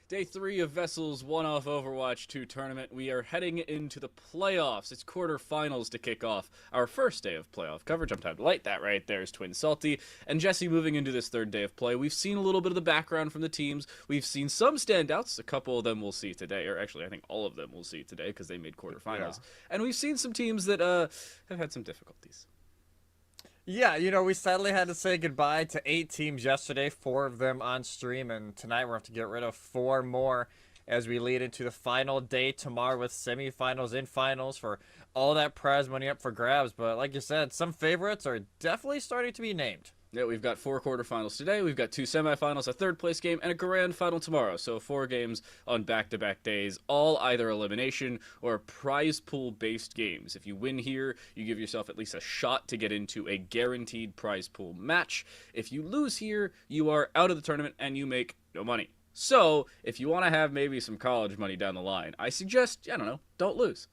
Day 3 of VESL's one-off Overwatch 2 tournament. We are heading into the playoffs. It's quarterfinals to kick off our first day of playoff coverage. I'm Time to Light. That right there is Twin Salty. And Jesse, moving into this third day of play, we've seen a little bit of the background from the teams. We've seen some standouts. A couple of them we'll see today. Or actually, I think all of them we'll see today because they made quarterfinals. Yeah. And we've seen some teams that have had some difficulties. Yeah, you know, we sadly had to say goodbye to 8 teams yesterday, 4 of them on stream, and tonight we're going to have to get rid of 4 more as we lead into the final day tomorrow with semifinals and finals for all that prize money up for grabs. But like you said, some favorites are definitely starting to be named. Yeah, we've got 4 quarterfinals today. We've got 2 semifinals, a third-place game, and a grand final tomorrow. So 4 games on back-to-back days, all either elimination or prize pool-based games. If you win here, you give yourself at least a shot to get into a guaranteed prize pool match. If you lose here, you are out of the tournament and you make no money. So if you want to have maybe some college money down the line, I suggest, I don't know, don't lose.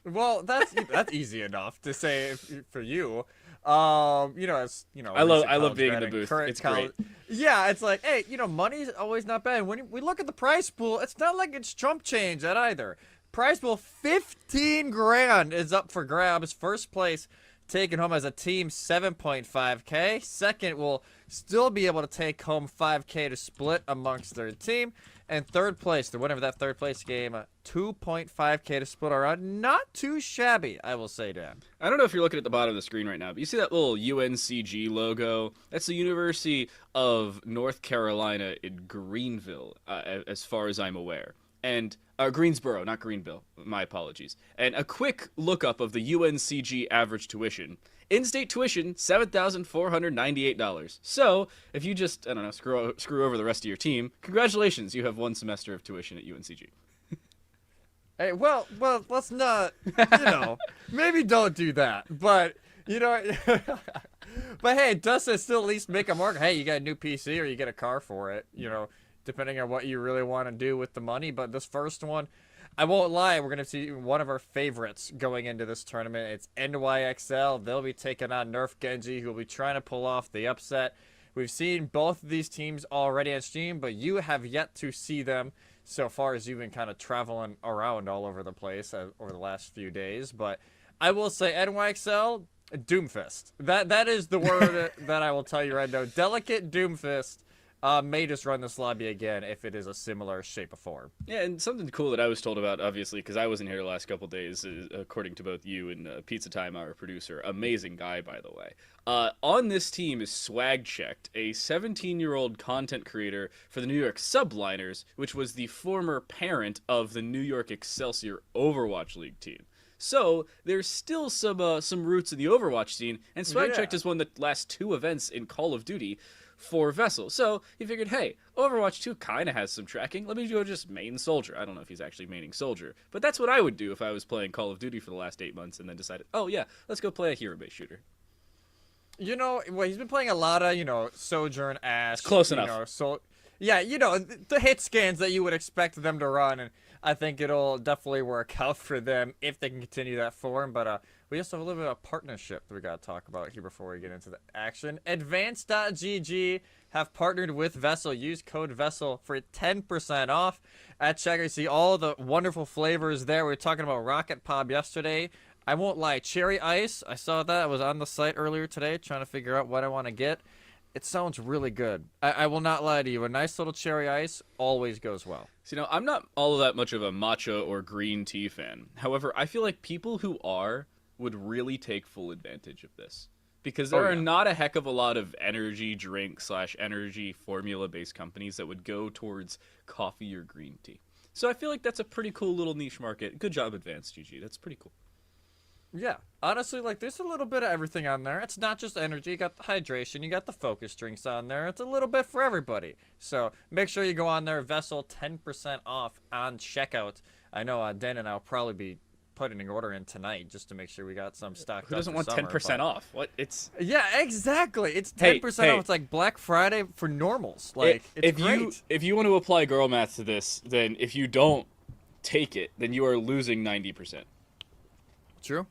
Well, that's easy enough to say for you. As I love being in the booth. It's great. Yeah, it's like, hey, money's always not bad. When we look at the prize pool, it's not like it's chump change at either. Prize pool, 15 grand is up for grabs. First place taken home as a team, 7.5K. Second will still be able to take home 5K to split amongst their team. And third place, the winner of that third place game, 2.5K to split around. Not too shabby, I will say, Dan. I don't know if you're looking at the bottom of the screen right now, but you see that little UNCG logo? That's the University of North Carolina in Greenville, as far as I'm aware. And Greensboro, not Greenville. My apologies. And a quick lookup of the UNCG average tuition. In-state tuition, $7,498. So, if you just, I don't know, screw over the rest of your team, congratulations, you have 1 semester of tuition at UNCG. Hey, well, let's not, maybe don't do that. But, but hey, it does still at least make a mark. Hey, you got a new PC or you get a car for it, depending on what you really want to do with the money. But this first one, I won't lie, we're going to see one of our favorites going into this tournament. It's NYXL. They'll be taking on Nerf Genji, who will be trying to pull off the upset. We've seen both of these teams already on stream, but you have yet to see them so far as you've been kind of traveling around all over the place over the last few days. But I will say NYXL, Doomfist. That is the word that I will tell you right now. Delicate Doomfist. May just run this lobby again if it is a similar shape or form. Yeah, and something cool that I was told about, obviously, because I wasn't here the last couple days, according to both you and Pizza Time, our producer. Amazing guy, by the way. On this team is Swag Checked, a 17-year-old content creator for the New York Subliners, which was the former parent of the New York Excelsior Overwatch League team. So there's still some roots in the Overwatch scene, and Swag Checked has won the last 2 events in Call of Duty for VESL. So he figured, hey, Overwatch 2 kind of has some tracking. Let me go just main Soldier. I don't know if he's actually maining Soldier, but that's what I would do if I was playing Call of Duty for the last 8 months and then decided, oh yeah, let's go play a hero-based shooter. Well, he's been playing a lot of, Sojourn Ash. Close enough. The hit scans that you would expect them to run, and I think it'll definitely work out for them if they can continue that form, but we also have a little bit of partnership that we got to talk about here before we get into the action. Advanced.gg have partnered with VESL. Use code VESL for 10% off. At checkout, you see all the wonderful flavors there. We were talking about Rocket Pop yesterday. I won't lie, Cherry Ice, I saw that. I was on the site earlier today trying to figure out what I want to get. It sounds really good. I will not lie to you. A nice little cherry ice always goes well. So, I'm not all that much of a matcha or green tea fan. However, I feel like people who are would really take full advantage of this. Because there are not a heck of a lot of energy drink / energy formula-based companies that would go towards coffee or green tea. So I feel like that's a pretty cool little niche market. Good job, Advanced GG. That's pretty cool. Yeah, honestly, there's a little bit of everything on there. It's not just energy. You got the hydration, you got the focus drinks on there. It's a little bit for everybody. So make sure you go on there, VESL, 10% off on checkout. I know Dan and I will probably be putting an order in tonight just to make sure we got some stock. Who doesn't want 10% off? What? It's yeah, exactly. It's 10% off. It's like Black Friday for normals. It's great. If you want to apply girl math to this, then if you don't take it, then you are losing 90%. True.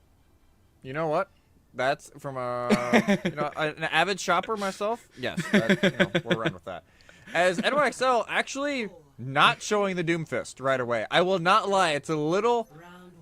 You know what? That's from an avid shopper myself. Yes, we'll run with that. As NYXL actually not showing the Doomfist right away. I will not lie. It's a little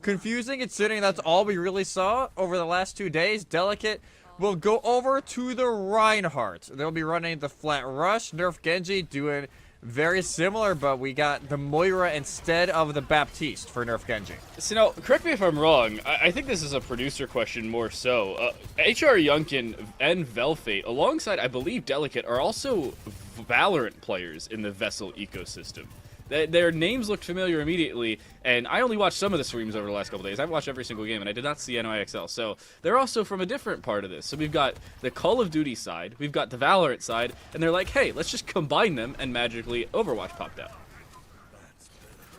confusing considering that's all we really saw over the last 2 days. Delicate will go over to the Reinhardt. They'll be running the flat rush. Nerf Genji doing very similar, but we got the Moira instead of the Baptiste for Nerf Genji. So now, correct me if I'm wrong. I think this is a producer question more so. HR Yunkin and Velfate, alongside, I believe, Delicate, are also Valorant players in the VESL ecosystem. Their names looked familiar immediately, and I only watched some of the streams over the last couple days. I've watched every single game, and I did not see NYXL. So they're also from a different part of this. So we've got the Call of Duty side, we've got the Valorant side, and they're like, hey, let's just combine them, and magically Overwatch popped out.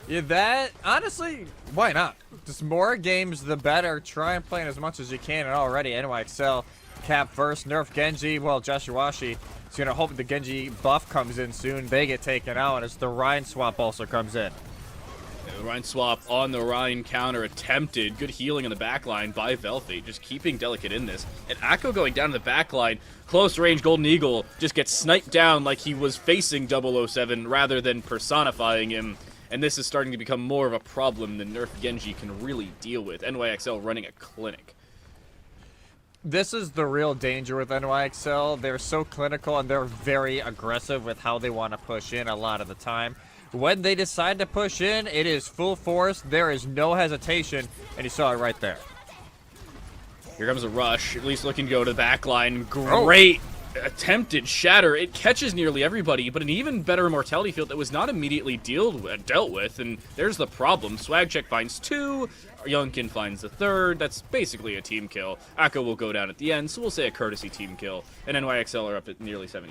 Yeah, that, honestly, why not? Just more games, the better. Try and play as much as you can, and already NYXL cap first. Nerf Genji, well, Joshiwashi is going to hope the Genji buff comes in soon. They get taken out as the Rhine swap also comes in. The Rhine swap on the Rhine counter attempted. Good healing in the backline by Velfate, just keeping Delicate in this. And Akko going down to the backline. Close range Golden Eagle just gets sniped down like he was facing 007 rather than personifying him. And this is starting to become more of a problem than Nerf Genji can really deal with. NYXL running a clinic. This is the real danger with NYXL. They're so clinical and they're very aggressive with how they want to push in a lot of the time. When they decide to push in, it is full force. There is no hesitation, and you saw it right there. Here comes a rush, at least looking to go to the back line. Great attempted shatter. It catches nearly everybody, but an even better mortality field that was not immediately dealt with, and there's the problem. Swagcheck finds 2, Yunkin finds the 3rd. That's basically a team kill. Akko will go down at the end, so we'll say a courtesy team kill, and NYXL are up at nearly 70%.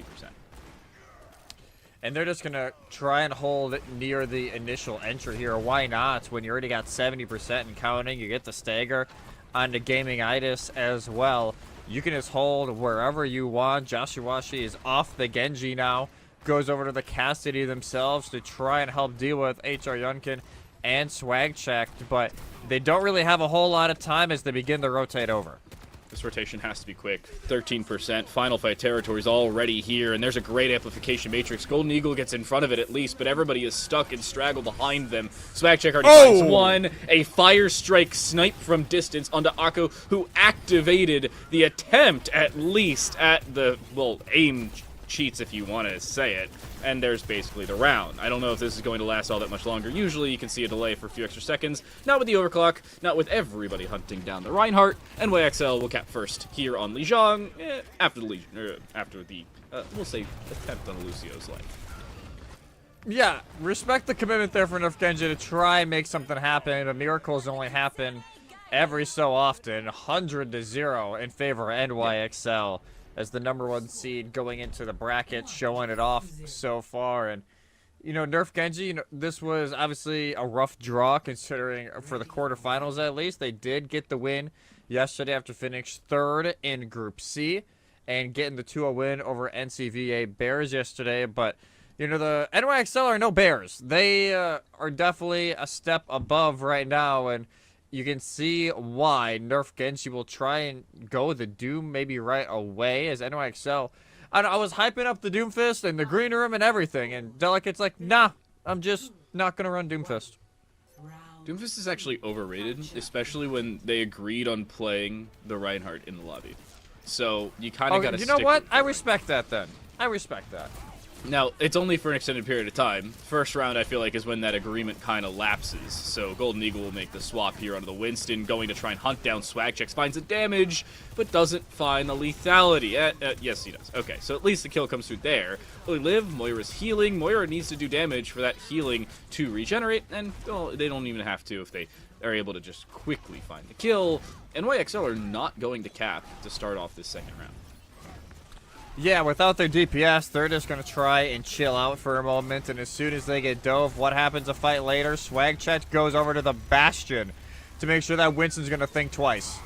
And they're just going to try and hold near the initial entry here. Why not? When you already got 70% and counting, you get the stagger on the Gaming-itis as well. You can just hold wherever you want. Joshiwashi is off the Genji now. Goes over to the Cassidy themselves to try and help deal with HR Yunkin and Swagcheck. But they don't really have a whole lot of time as they begin to rotate over. This rotation has to be quick. 13%. Final fight territory's already here, and there's a great amplification matrix. Golden Eagle gets in front of it at least, but everybody is stuck and straggled behind them. Swagcheck already finds 1. A fire strike snipe from distance onto Akko, who activated the attempt, at least, at the, well, aim cheats if you want to say it. And there's basically the round. I don't know if this is going to last all that much longer. Usually you can see a delay for a few extra seconds. Not with the overclock, not with everybody hunting down the Reinhardt. NYXL will cap first here on Lijiang, after the we'll say, attempt on Lucio's life. Yeah, respect the commitment there for Nerf Genji to try and make something happen, but miracles only happen every so often. 100-0 in favor of NYXL. As the #1 seed going into the bracket, showing it off so far. And, you know, Nerf Genji, you know, this was obviously a rough draw considering for the quarterfinals at least. They did get the win yesterday after finishing 3rd in Group C and getting the 2-0 win over NCVA Bears yesterday. But, you know, the NYXL are no Bears. They are definitely a step above right now, and you can see why Nerf Genji will try and go the Doom maybe right away as NYXL. I was hyping up the Doomfist and the Green Room and everything, and Delicate's like, nah, I'm just not going to run Doomfist. Doomfist is actually overrated, especially when they agreed on playing the Reinhardt in the lobby. So you kind of got to stick. You know what? I respect that then. I respect that. Now, it's only for an extended period of time. First round, I feel like, is when that agreement kind of lapses. So Golden Eagle will make the swap here onto the Winston, going to try and hunt down Swagcheck. Finds the damage, but doesn't find the lethality. Yes, he does. Okay, so at least the kill comes through there. Will he live? Moira's healing. Moira needs to do damage for that healing to regenerate, and they don't even have to if they are able to just quickly find the kill. NYXL are not going to cap to start off this second round. Yeah, without their DPS, they're just going to try and chill out for a moment, and as soon as they get dove, what happens a fight later? Swagcheck goes over to the Bastion to make sure that Winston's going to think twice.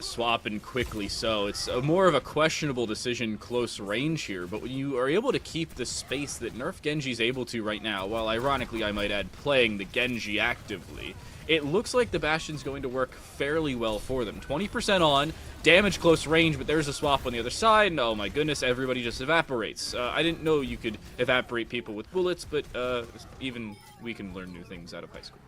Swapping quickly, so it's more of a questionable decision close range here, but when you are able to keep the space that Nerf Genji's able to right now, while ironically I might add playing the Genji actively, it looks like the Bastion's going to work fairly well for them. 20% on, damage close range, but there's a swap on the other side, and oh my goodness, everybody just evaporates. I didn't know you could evaporate people with bullets, but even we can learn new things out of high school.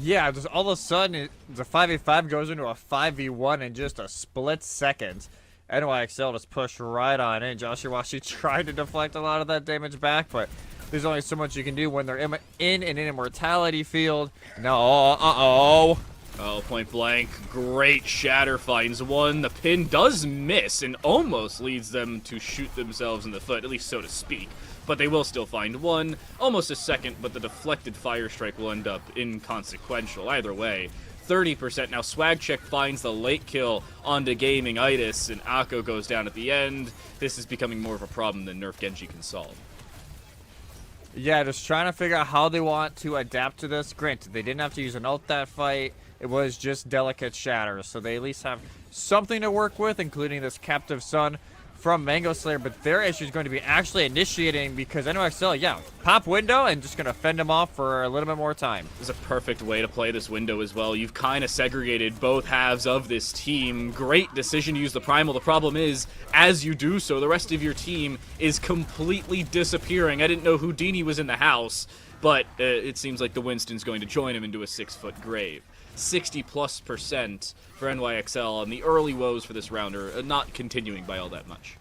Yeah, just all of a sudden, the 5v5 goes into a 5v1 in just a split second. NYXL just pushed right on in. Joshiwashi tried to deflect a lot of that damage back, but there's only so much you can do when they're in an immortality field. No, oh, point blank. Great shatter finds 1. The pin does miss and almost leads them to shoot themselves in the foot, at least so to speak. but they will still find one, almost a second, but the deflected fire strike will end up inconsequential. Either way, 30%. Now Swag Check finds the late kill onto Gaming Itis, and Akko goes down at the end. This is becoming more of a problem than Nerf Genji can solve. Yeah, just trying to figure out how they want to adapt to this. Granted, they didn't have to use an ult that fight. It was just delicate shatters, so they at least have something to work with, including this Captive Sun from Mango Slayer, but their issue is going to be actually initiating because NYXL, yeah, pop window and just going to fend them off for a little bit more time. This is a perfect way to play this window as well. You've kind of segregated both halves of this team. Great decision to use the Primal. The problem is, as you do so, the rest of your team is completely disappearing. I didn't know Houdini was in the house, but it seems like the Winston's going to join him into a 6-foot grave. 60+% for NYXL, and the early woes for this round are not continuing by all that much.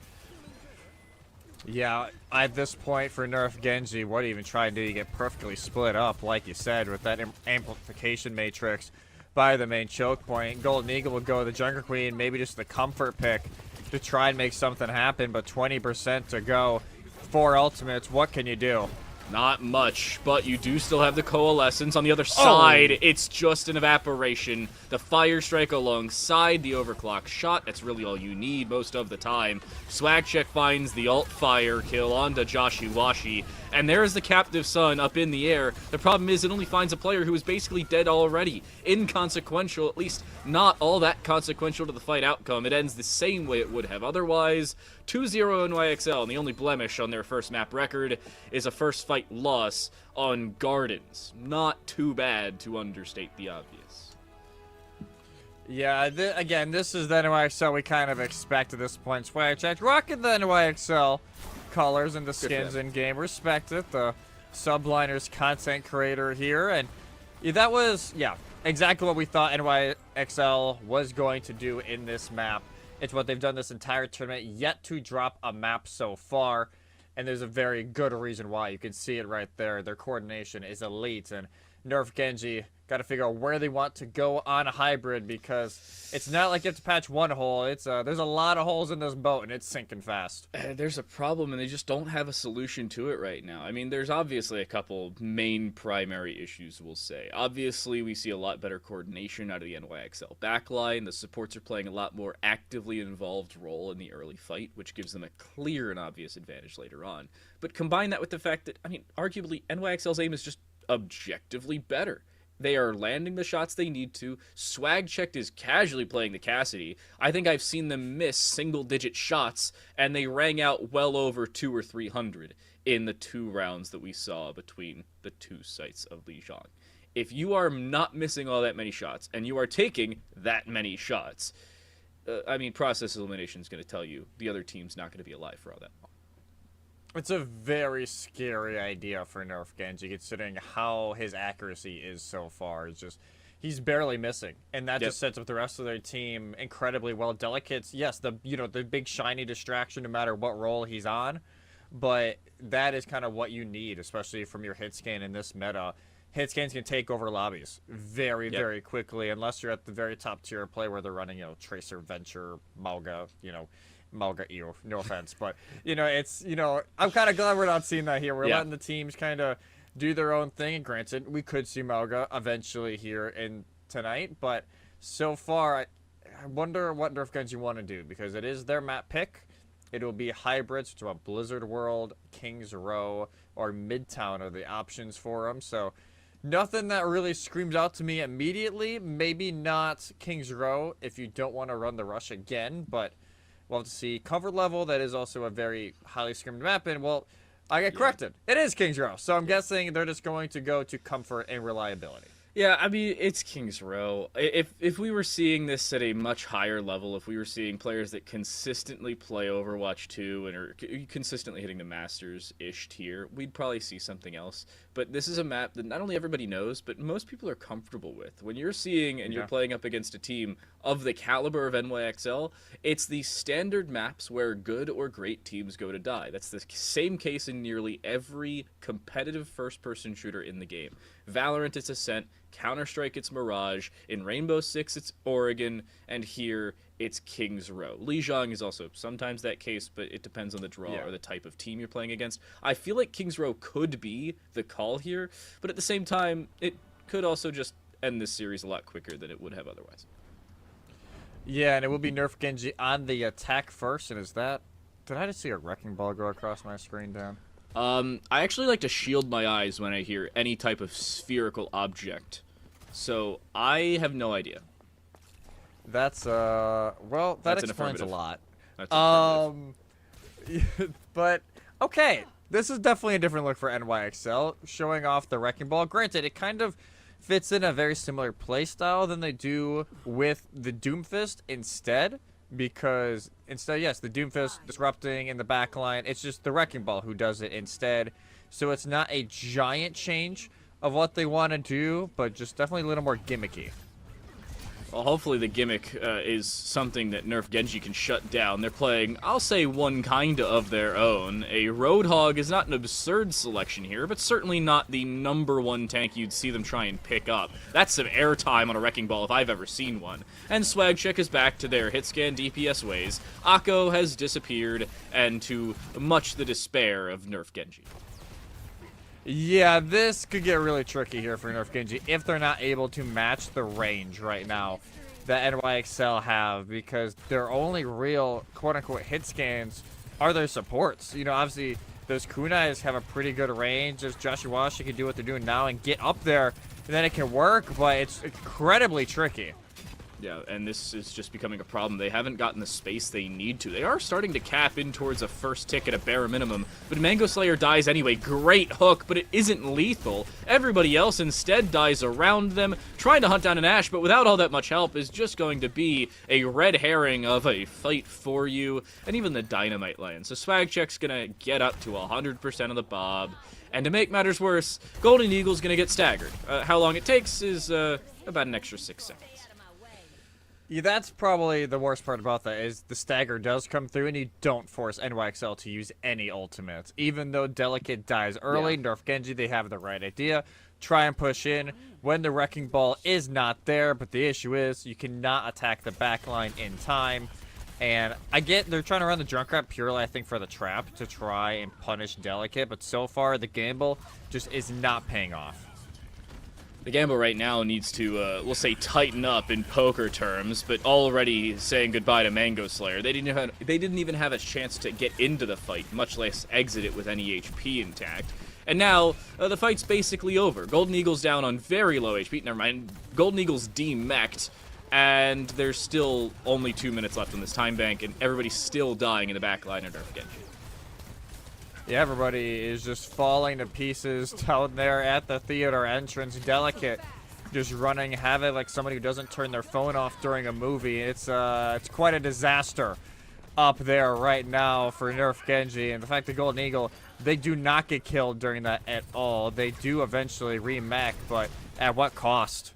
Yeah, at this point for Nerf Genji, what even try to do? You get perfectly split up, like you said, with that amplification matrix by the main choke point. Golden Eagle will go the Jungle Queen, maybe just the comfort pick to try and make something happen, but 20% to go. 4 ultimates, what can you do? Not much, but you do still have the Coalescence. On the other side, it's just an evaporation. The Fire Strike alongside the Overclock shot, that's really all you need most of the time. Swag Check finds the Alt Fire kill onto Joshi Washi, and there's the Captive Sun up in the air. The problem is it only finds a player who is basically dead already. Inconsequential, at least not all that consequential to the fight outcome. It ends the same way it would have otherwise. 2-0 NYXL, and the only blemish on their first map record is a first fight loss on Gardens. Not too bad, to understate the obvious. Yeah, again, this is the NYXL we kind of expect at this point. Swag Check rocking the NYXL colors and the skins in game. Respect it. The Subliner's content creator here, and that was exactly what we thought NYXL was going to do in this map. It's what they've done this entire tournament, yet to drop a map so far, and there's a very good reason why. You can see it right there. Their coordination is elite, and Nerf Genji got to figure out where they want to go on a hybrid, because it's not like you have to patch one hole. It's there's a lot of holes in this boat, and it's sinking fast. There's a problem, and they just don't have a solution to it right now. I mean, there's obviously a couple main primary issues, we'll say. Obviously, we see a lot better coordination out of the NYXL backline. The supports are playing a lot more actively involved role in the early fight, which gives them a clear and obvious advantage later on. But combine that with the fact that, I mean, arguably, NYXL's aim is just objectively better. They are landing the shots they need to. Swag Checked is casually playing the Cassidy. I think I've seen them miss single-digit shots, and they rang out well over 200 or 300 in the 2 rounds that we saw between the 2 sites of Lijiang. If you are not missing all that many shots, and you are taking that many shots, I mean, process elimination is going to tell you the other team's not going to be alive for all that long. It's a very scary idea for Nerf Genji, considering how his accuracy is so far. It's just, he's barely missing, and that just sets up the rest of their team incredibly well. Delicate's, yes, the big shiny distraction no matter what role he's on, but that is kind of what you need, especially from your hit scan in this meta. Hit scans can take over lobbies very, very quickly, unless you're at the very top tier of play where they're running, Tracer, Venture, Malga, Malga, ew, no offense, but, it's, I'm kind of glad we're not seeing that here. We're letting the teams kind of do their own thing, and granted, we could see Malga eventually here in tonight, but so far, I wonder what Nerf Genji want to do, because it is their map pick. It will be hybrids, which are Blizzard World, Kings Row, or Midtown are the options for them, so nothing that really screams out to me immediately. Maybe not Kings Row if you don't want to run the rush again, but we'll have to see. Cover level, that is also a very highly scrimmed map, and, well, I get corrected. It is Kings Row, so I'm guessing they're just going to go to comfort and reliability. Yeah, I mean, it's Kings Row. If we were seeing this at a much higher level, if we were seeing players that consistently play Overwatch 2 and are consistently hitting the Masters-ish tier, we'd probably see something else. But this is a map that not only everybody knows, but most people are comfortable with. When you're seeing and you're playing up against a team of the caliber of NYXL, it's the standard maps where good or great teams go to die. That's the same case in nearly every competitive first-person shooter in the game. Valorant, it's Ascent. Counter-Strike, it's Mirage. In Rainbow Six, it's Oregon. And here, it's King's Row. Lijiang is also sometimes that case, but it depends on the draw or the type of team you're playing against. I feel like King's Row could be the call here, but at the same time, it could also just end this series a lot quicker than it would have otherwise. Yeah, and it will be Nerf Genji on the attack first, and is that... Did I just see a wrecking ball go across my screen down? I actually like to shield my eyes when I hear any type of spherical object, so I have no idea. That's, well, that explains a lot. That's an But, okay, this is definitely a different look for NYXL, showing off the wrecking ball. Granted, it kind of fits in a very similar playstyle than they do with the Doomfist instead, because instead, yes, the Doomfist disrupting in the backline, it's just the wrecking ball who does it instead. So it's not a giant change of what they want to do, but just definitely a little more gimmicky. Well, hopefully the gimmick is something that Nerf Genji can shut down. They're playing, I'll say, one kind of their own. A Roadhog is not an absurd selection here, but certainly not the #1 tank you'd see them try and pick up. That's some airtime on a Wrecking Ball if I've ever seen one. And SwagCheck is back to their hitscan DPS ways. Akko has disappeared, and to much the despair of Nerf Genji. Yeah, this could get really tricky here for Nerf Genji if they're not able to match the range right now that NYXL have, because their only real quote-unquote hit scans are their supports. You know, obviously, those kunais have a pretty good range. There's Joshiwashi can do what they're doing now and get up there, and then it can work, but it's incredibly tricky. Yeah, and this is just becoming a problem. They haven't gotten the space they need to. They are starting to cap in towards a first tick at a bare minimum, but Mango Slayer dies anyway. Great hook, but it isn't lethal. Everybody else instead dies around them. Trying to hunt down an Ashe, but without all that much help, is just going to be a red herring of a fight for you, and even the dynamite lands. So SwagCheck's gonna get up to 100% of the bob, and to make matters worse, Golden Eagle's gonna get staggered. How long it takes is about an extra 6 seconds. Yeah, that's probably the worst part about that, is the stagger does come through and you don't force NYXL to use any ultimates. Even though Delicate dies early, Nerf Genji, they have the right idea. Try and push in when the Wrecking Ball is not there, but the issue is you cannot attack the backline in time. And I get they're trying to run the Junkrat purely, I think, for the trap to try and punish Delicate, but so far the gamble just is not paying off. The gamble right now needs to, we'll say, tighten up in poker terms, but already saying goodbye to Mango Slayer. They didn't even have a chance to get into the fight, much less exit it with any HP intact. And now, the fight's basically over. Golden Eagle's down on very low HP. Never mind, Golden Eagle's demech'd, and there's still only 2 minutes left on this time bank, and everybody's still dying in the back line of Nerf Genji. Yeah, everybody is just falling to pieces down there at the theater entrance. Delicate just running havoc like somebody who doesn't turn their phone off during a movie. It's quite a disaster up there right now for Nerf Genji. And the fact that Golden Eagle, they do not get killed during that at all. They do eventually remech, but at what cost?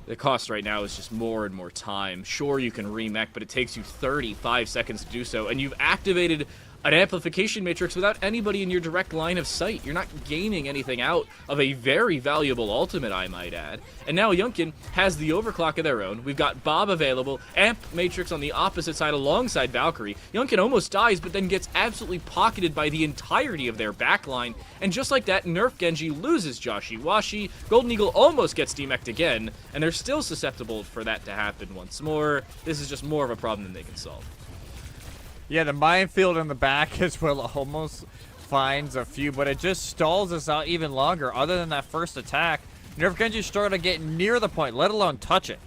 The cost right now is just more and more time. Sure, you can remech, but it takes you 35 seconds to do so, and you've activated an amplification matrix without anybody in your direct line of sight. You're not gaining anything out of a very valuable ultimate, I might add. And now Yunkin has the overclock of their own. We've got Bob available, amp matrix on the opposite side alongside Valkyrie. Yunkin almost dies, but then gets absolutely pocketed by the entirety of their backline. And just like that, Nerf Genji loses Joshiwashi. Golden Eagle almost gets demech'd again, and they're still susceptible for that to happen once more. This is just more of a problem than they can solve. Yeah, the minefield in the back as well almost finds a few, but it just stalls us out even longer. Other than that first attack, Nerf Genji struggled to get near the point, let alone touch it.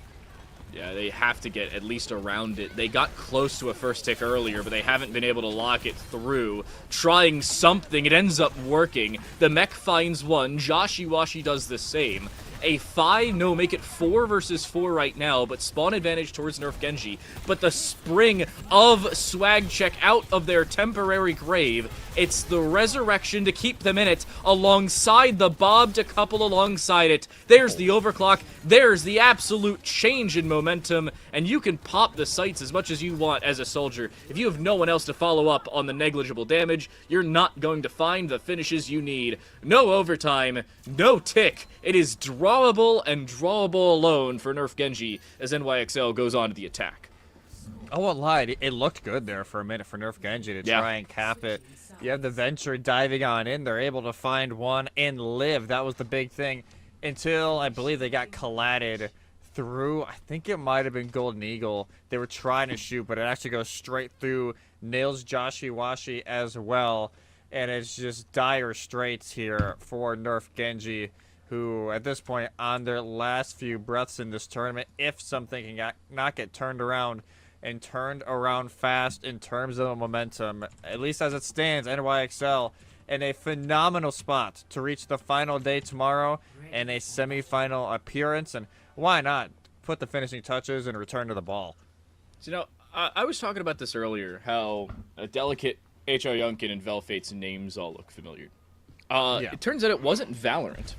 Yeah, they have to get at least around it. They got close to a first tick earlier, but they haven't been able to lock it through. Trying something, it ends up working. The mech finds one, Joshiwashi does the same. Make it 4 versus 4 right now, but spawn advantage towards Nerf Genji. But the spring of SwagCheck out of their temporary grave, it's the resurrection to keep them in it, alongside the Bob to couple alongside it. There's the overclock, there's the absolute change in momentum, and you can pop the sights as much as you want as a soldier. If you have no one else to follow up on the negligible damage, you're not going to find the finishes you need. No overtime, no tick. It is drawable and drawable alone for Nerf Genji as NYXL goes on to the attack. I won't lie, it looked good there for a minute for Nerf Genji to Yeah. try and cap it. You have the Venture diving on in. They're able to find one and live. That was the big thing until I believe they got collided through. I think it might have been Golden Eagle. They were trying to shoot, but it actually goes straight through. Nails Joshiwashi as well. And it's just dire straits here for Nerf Genji, who at this point on their last few breaths in this tournament, if something can not get turned around and turned around fast in terms of momentum, at least as it stands, NYXL in a phenomenal spot to reach the final day tomorrow and a semifinal appearance. And why not put the finishing touches and return to the ball? So, I was talking about this earlier, how a delicate HR Yunkin and Velfate's names all look familiar. Yeah. It turns out it wasn't Valorant.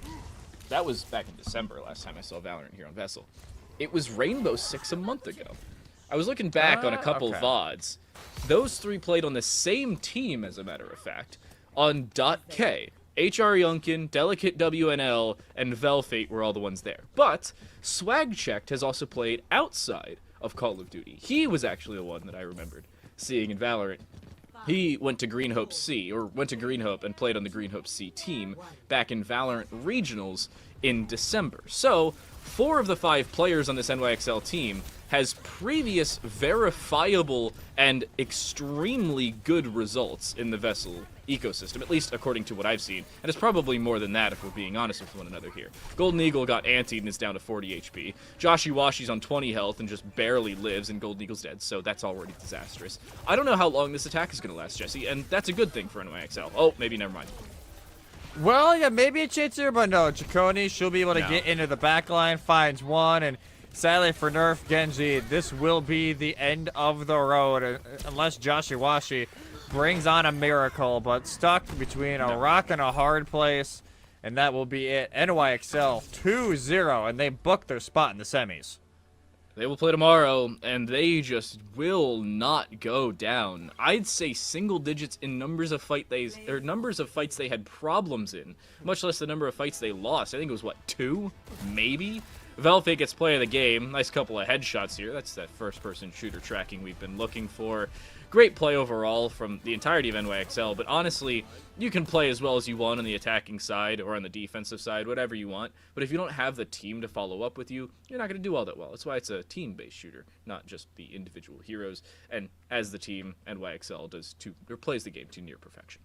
That was back in December last time I saw Valorant here on VESL. It was Rainbow Six a month ago. I was looking back on a couple okay. VODs. Those three played on the same team, as a matter of fact, on .K. HR Yunkin, Delicate WNL, and Velfate were all the ones there. But Swag Checked has also played outside of Call of Duty. He was actually the one that I remembered seeing in Valorant. He went to Green Hope C, or went to Green Hope and played on the Green Hope C team back in Valorant Regionals in December. So, 4 of the 5 players on this NYXL team has previous verifiable and extremely good results in the VESL ecosystem, at least according to what I've seen. And it's probably more than that if we're being honest with one another here. Golden Eagle got antied and is down to 40 HP. Joshiwashi's on 20 health and just barely lives, and Golden Eagle's dead, so that's already disastrous. I don't know how long this attack is going to last, Jesse, and that's a good thing for NYXL. Oh, maybe never mind. Well, yeah, maybe a chance here, but no. Chaconi, she'll be able to get into the back line, finds one, and sadly for Nerf Genji, this will be the end of the road, unless Joshiwashi brings on a miracle, but stuck between a rock and a hard place, and that will be it. NYXL 2-0, and they booked their spot in the semis. They will play tomorrow, and they just will not go down. I'd say single digits in numbers of fights they had problems in, much less the number of fights they lost. I think it was, what, 2? Maybe? Velfate gets play of the game. Nice couple of headshots here. That's that first-person shooter tracking we've been looking for. Great play overall from the entirety of NYXL, but honestly, you can play as well as you want on the attacking side or on the defensive side, whatever you want, but if you don't have the team to follow up with you, you're not going to do all that well. That's why it's a team-based shooter, not just the individual heroes, and as the team, NYXL plays the game to near perfection.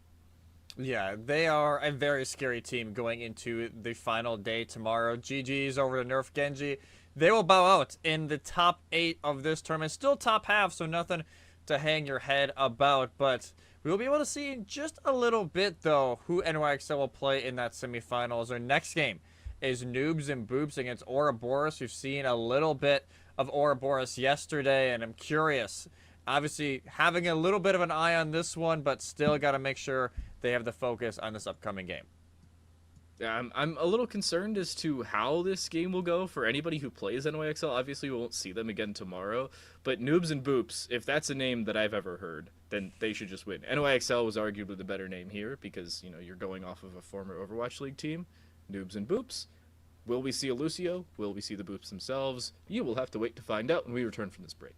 Yeah, they are a very scary team going into the final day tomorrow. GG's over to Nerf Genji. They will bow out in the top 8 of this tournament. Still top half, so nothing to hang your head about, but we'll be able to see in just a little bit, though, who NYXL will play in that semifinals. Our next game is Noobs and Boops against Oroburos. We've seen a little bit of Oroburos yesterday, and I'm curious. Obviously, having a little bit of an eye on this one, but still got to make sure they have the focus on this upcoming game. Yeah, I'm a little concerned as to how this game will go for anybody who plays NYXL. Obviously, we won't see them again tomorrow, but Noobs and Boops, if that's a name that I've ever heard, then they should just win. NYXL was arguably the better name here because, you know, you're going off of a former Overwatch League team. Noobs and Boops. Will we see a Lucio? Will we see the Boops themselves? You will have to wait to find out when we return from this break.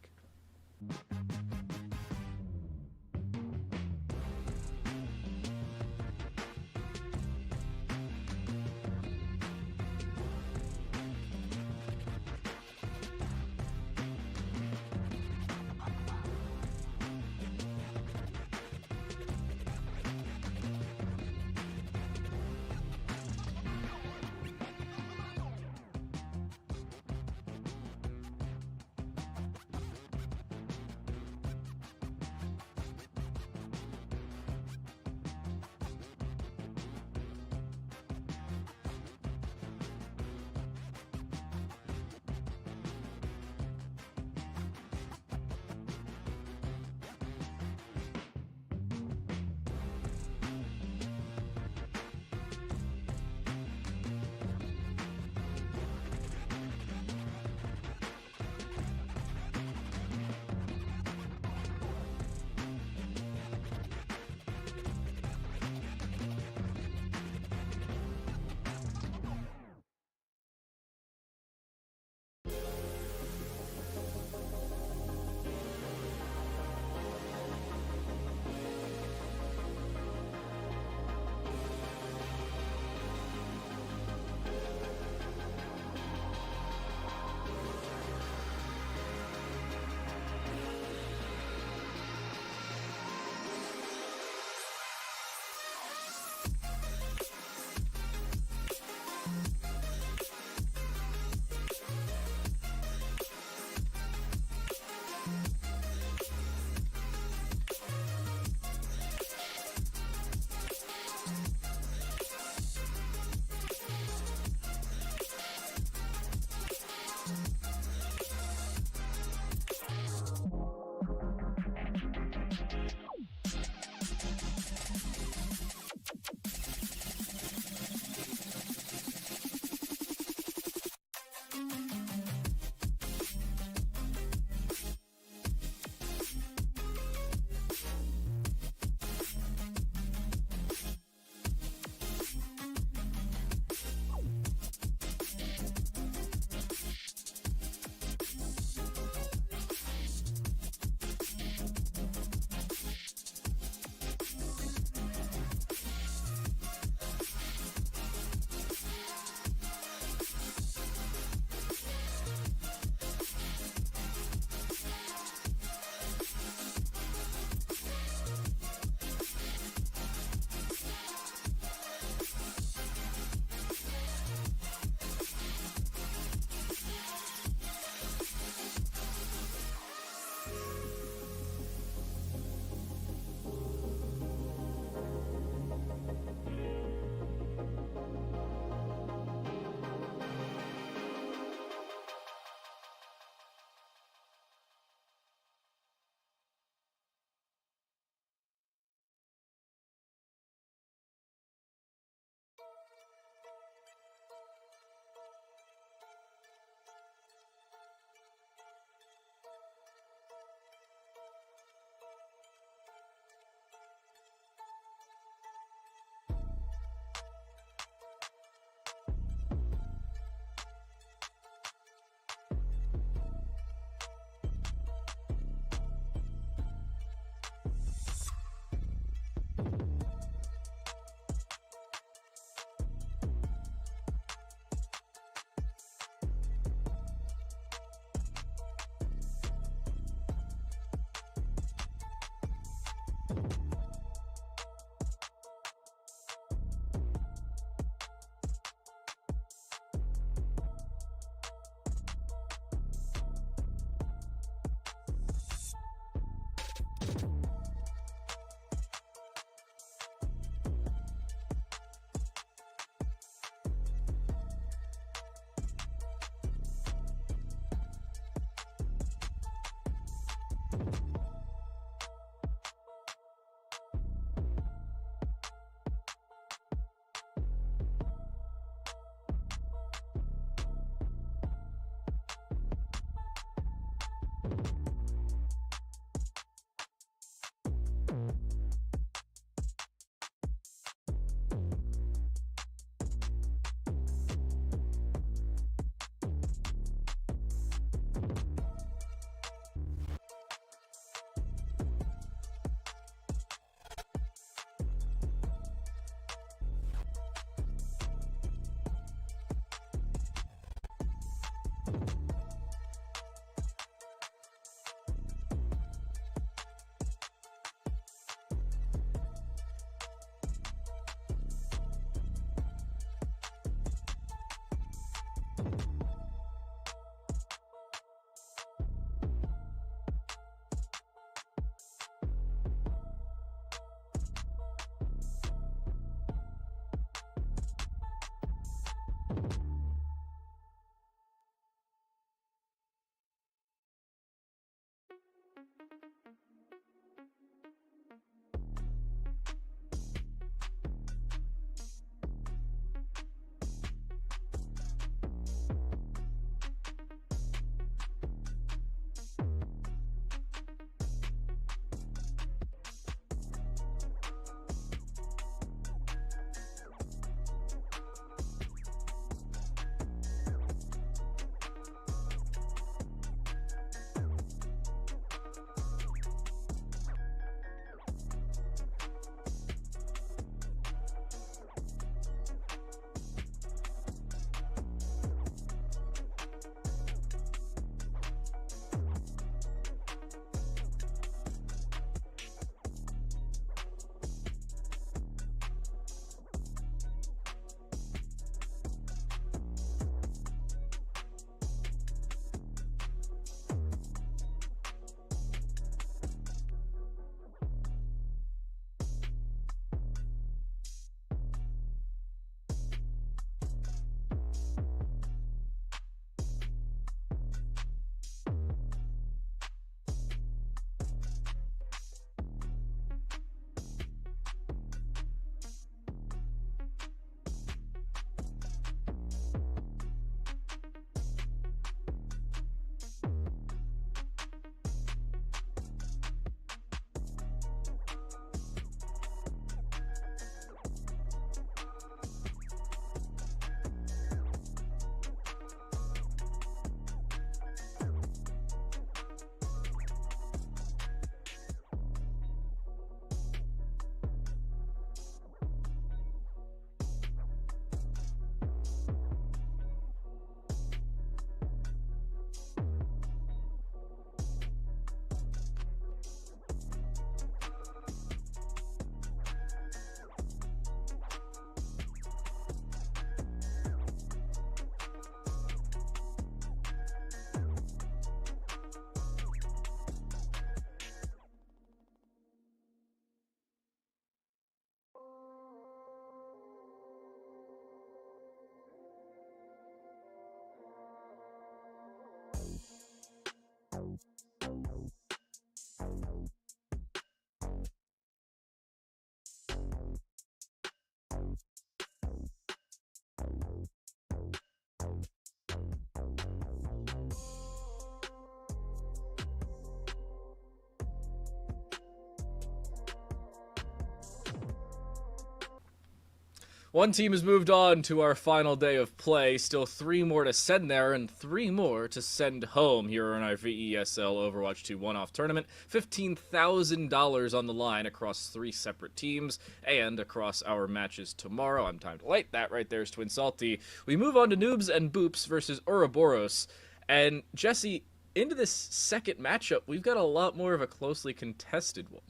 One team has moved on to our final day of play. Still 3 more to send there and 3 more to send home here in our VESL Overwatch 2 one-off tournament. $15,000 on the line across 3 separate teams and across our matches tomorrow. I'm timed late. That right there is Twin Salty. We move on to Noobs and Boops versus Oroburos. And Jesse, into this second matchup, we've got a lot more of a closely contested one.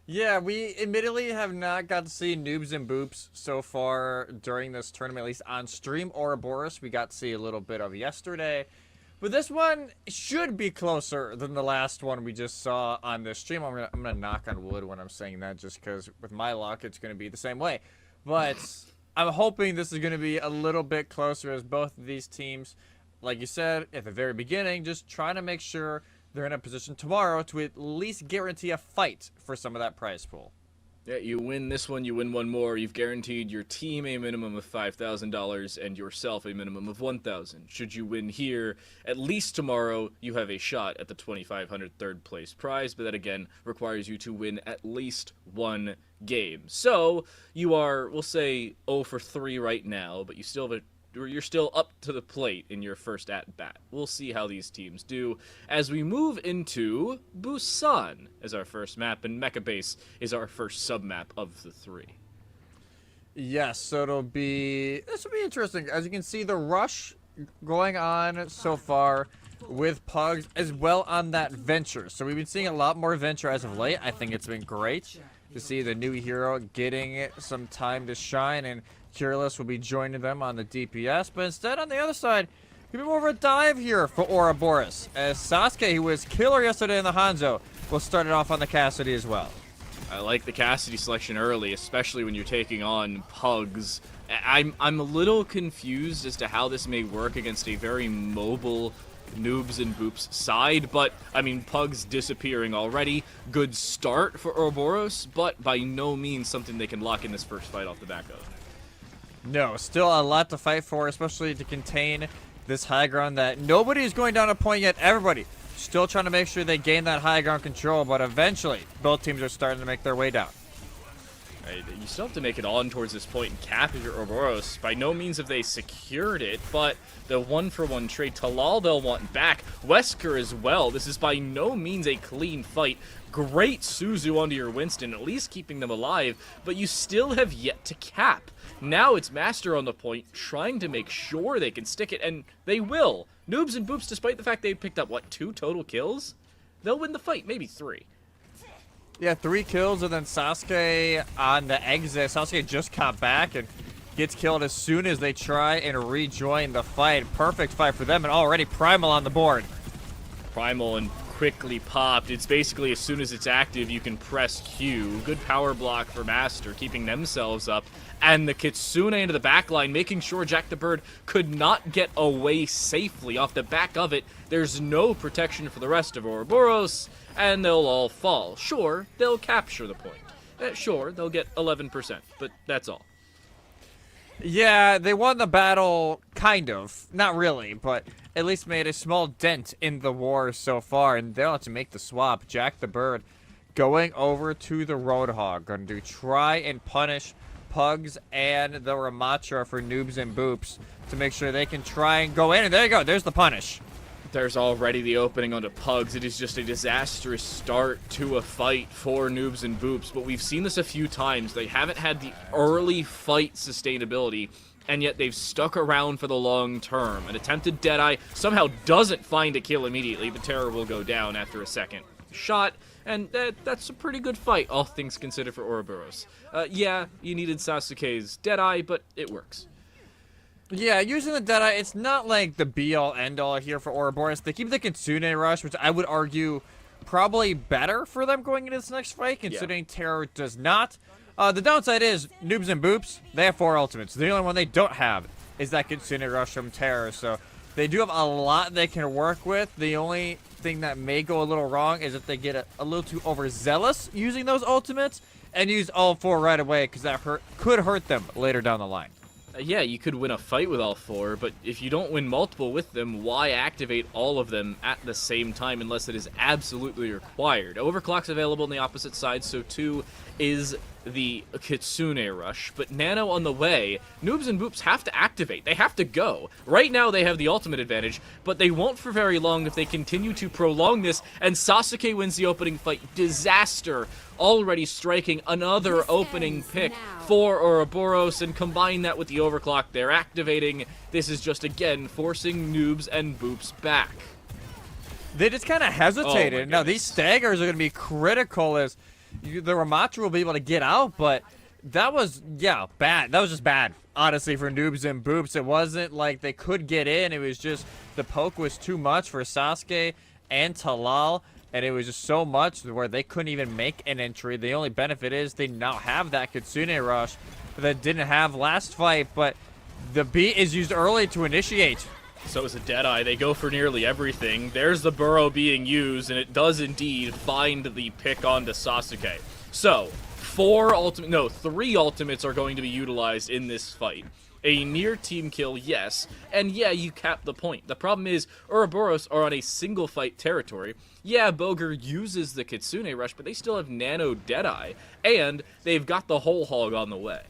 Yeah, we admittedly have not got to see Noobs and Boops so far during this tournament, at least on stream. Oroburos we got to see a little bit of yesterday. But this one should be closer than the last one we just saw on this stream. I'm gonna knock on wood when I'm saying that, just because with my luck, it's going to be the same way. But I'm hoping this is going to be a little bit closer, as both of these teams, like you said at the very beginning, just trying to make sure they're in a position tomorrow to at least guarantee a fight for some of that prize pool. Yeah, you win this one, you win one more. You've guaranteed your team a minimum of $5,000 and yourself a minimum of $1,000. Should you win here, at least tomorrow, you have a shot at the 2,500 third place prize, but that again requires you to win at least one game. So you are, we'll say, 0 for 3 right now, but you still have you're still up to the plate in your first at-bat. We'll see how these teams do as we move into Busan as our first map, and Mecha Base is our first sub-map of the 3. Yes, so this will be interesting. As you can see, the rush going on so far with Pugs as well on that Venture. So we've been seeing a lot more Venture as of late. I think it's been great to see the new hero getting some time to shine, and Cureless will be joining them on the DPS, but instead on the other side, give me more of a dive here for Oroburos, as Sasuke, who was killer yesterday in the Hanzo, will start it off on the Cassidy as well. I like the Cassidy selection early, especially when you're taking on Pugs I'm a little confused as to how this may work against a very mobile Noobs and Boops side, but, I mean, Pug's disappearing already. Good start for Oroburos, but by no means something they can lock in this first fight off the back of. No, still a lot to fight for, especially to contain this high ground that nobody is going down a point yet. Everybody still trying to make sure they gain that high ground control, but eventually both teams are starting to make their way down. Right, you still have to make it on towards this point and cap your Oroburos. By no means have they secured it, but the one-for-one trade, Talal they'll want back. Wesker as well. This is by no means a clean fight. Great Suzu onto your Winston, at least keeping them alive, but you still have yet to cap. Now it's Master on the point, trying to make sure they can stick it, and they will. Noobs and Boops, despite the fact they picked up, what, 2 total kills? They'll win the fight, maybe 3. Yeah, 3 kills, and then Sasuke on the exit. Sasuke just caught back and gets killed as soon as they try and rejoin the fight. Perfect fight for them, and already Primal on the board. Primal and quickly popped. It's basically as soon as it's active, you can press Q. Good power block for Master, keeping themselves up. And the Kitsune into the backline, making sure Jack the Bird could not get away safely off the back of it. There's no protection for the rest of Oroburos, and they'll all fall. Sure, they'll capture the point. Sure, they'll get 11%, but that's all. Yeah, they won the battle, kind of. Not really, but at least made a small dent in the war so far, and they'll have to make the swap. Jack the Bird going over to the Roadhog, going to try and punish Pugs and the Ramatra for Noobs and Boops to make sure they can try and go in, and there you go, there's the punish. There's already the opening onto Pugs. It is just a disastrous start to a fight for Noobs and Boops, but we've seen this a few times. They haven't had the early fight sustainability, and yet they've stuck around for the long term. An attempted Deadeye somehow doesn't find a kill immediately, but Terror will go down after a second shot, and that's a pretty good fight, all things considered, for Oroburos. Yeah, you needed Sasuke's Deadeye, but it works. Yeah, using the Deadeye, it's not like the be-all, end-all here for Oroburos. They keep the Kitsune Rush, which I would argue probably better for them going into this next fight, considering Terror does not. The downside is, Noobs and Boops, they have 4 ultimates. The only one they don't have is that Kitsune Rush from Terror, so they do have a lot they can work with. The only thing that may go a little wrong is if they get a little too overzealous using those ultimates and use all 4 right away, because that could hurt them later down the line. Yeah, you could win a fight with all 4, but if you don't win multiple with them, why activate all of them at the same time unless it is absolutely required? Overclock's available on the opposite side, so too is the Kitsune Rush, but Nano on the way. Noobs and Boops have to activate. They have to go. Right now they have the ultimate advantage, but they won't for very long if they continue to prolong this, and Sasuke wins the opening fight. Disaster. Already striking another opening pick for Oroburos, and combine that with the overclock they're activating. This is just, again, forcing Noobs and Boops back. They just kind of hesitated. Now, these staggers are going to be critical as the Ramatra will be able to get out, but that was, yeah, bad. That was just bad, honestly, for Noobs and Boops. It wasn't like they could get in. It was just the poke was too much for Sasuke and Talal, and it was just so much where they couldn't even make an entry. The only benefit is they now have that Kitsune Rush that didn't have last fight, but the beat is used early to initiate. So is a Deadeye. They go for nearly everything. There's the burrow being used, and it does indeed find the pick onto Sasuke. So, 3 ultimates are going to be utilized in this fight. A near team kill, yes, and yeah, you cap the point. The problem is, Oroburos are on a single fight territory. Yeah, Boger uses the Kitsune Rush, but they still have Nano Deadeye, and they've got the whole hog on the way.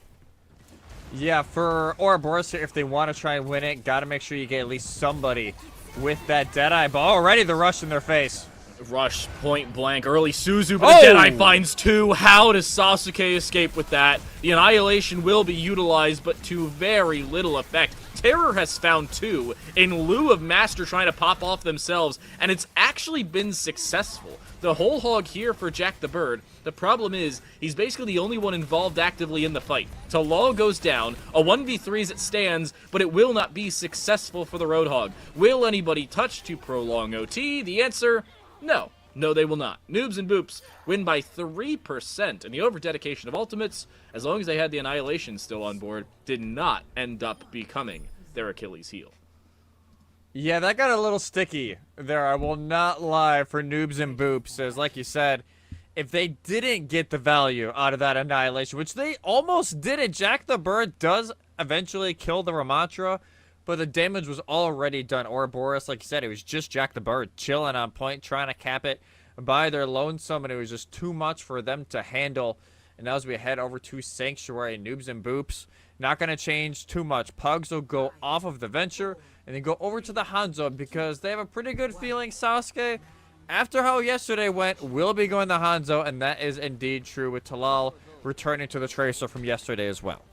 Yeah, for Oroburos here, if they want to try and win it, got to make sure you get at least somebody with that Deadeye. But already the rush in their face. Rush point blank, early Suzu, but the Deadeye finds 2. How does Sasuke escape with that? The Annihilation will be utilized, but to very little effect. Terror has found 2 in lieu of Master trying to pop off themselves, and it's actually been successful. The whole hog here for Jack the Bird. The problem is, he's basically the only one involved actively in the fight. Talal goes down, a 1v3 as it stands, but it will not be successful for the Roadhog. Will anybody touch to prolong OT? The answer, no. No, they will not. Noobs and Boops win by 3%, and the over-dedication of ultimates, as long as they had the Annihilation still on board, did not end up becoming their Achilles heel. Yeah, that got a little sticky there, I will not lie, for Noobs and Boops, as like you said, if they didn't get the value out of that Annihilation, which they almost didn't, Jack the Bird does eventually kill the Ramatra, but the damage was already done. Oroburos, like you said, it was just Jack the Bird chilling on point, trying to cap it by their lonesome, and it was just too much for them to handle. And now as we head over to Sanctuary, Noobs and Boops, not going to change too much. Pugs will go off of the Venture and then go over to the Hanzo because they have a pretty good feeling Sasuke, after how yesterday went, will be going to Hanzo, and that is indeed true with Talal returning to the Tracer from yesterday as well.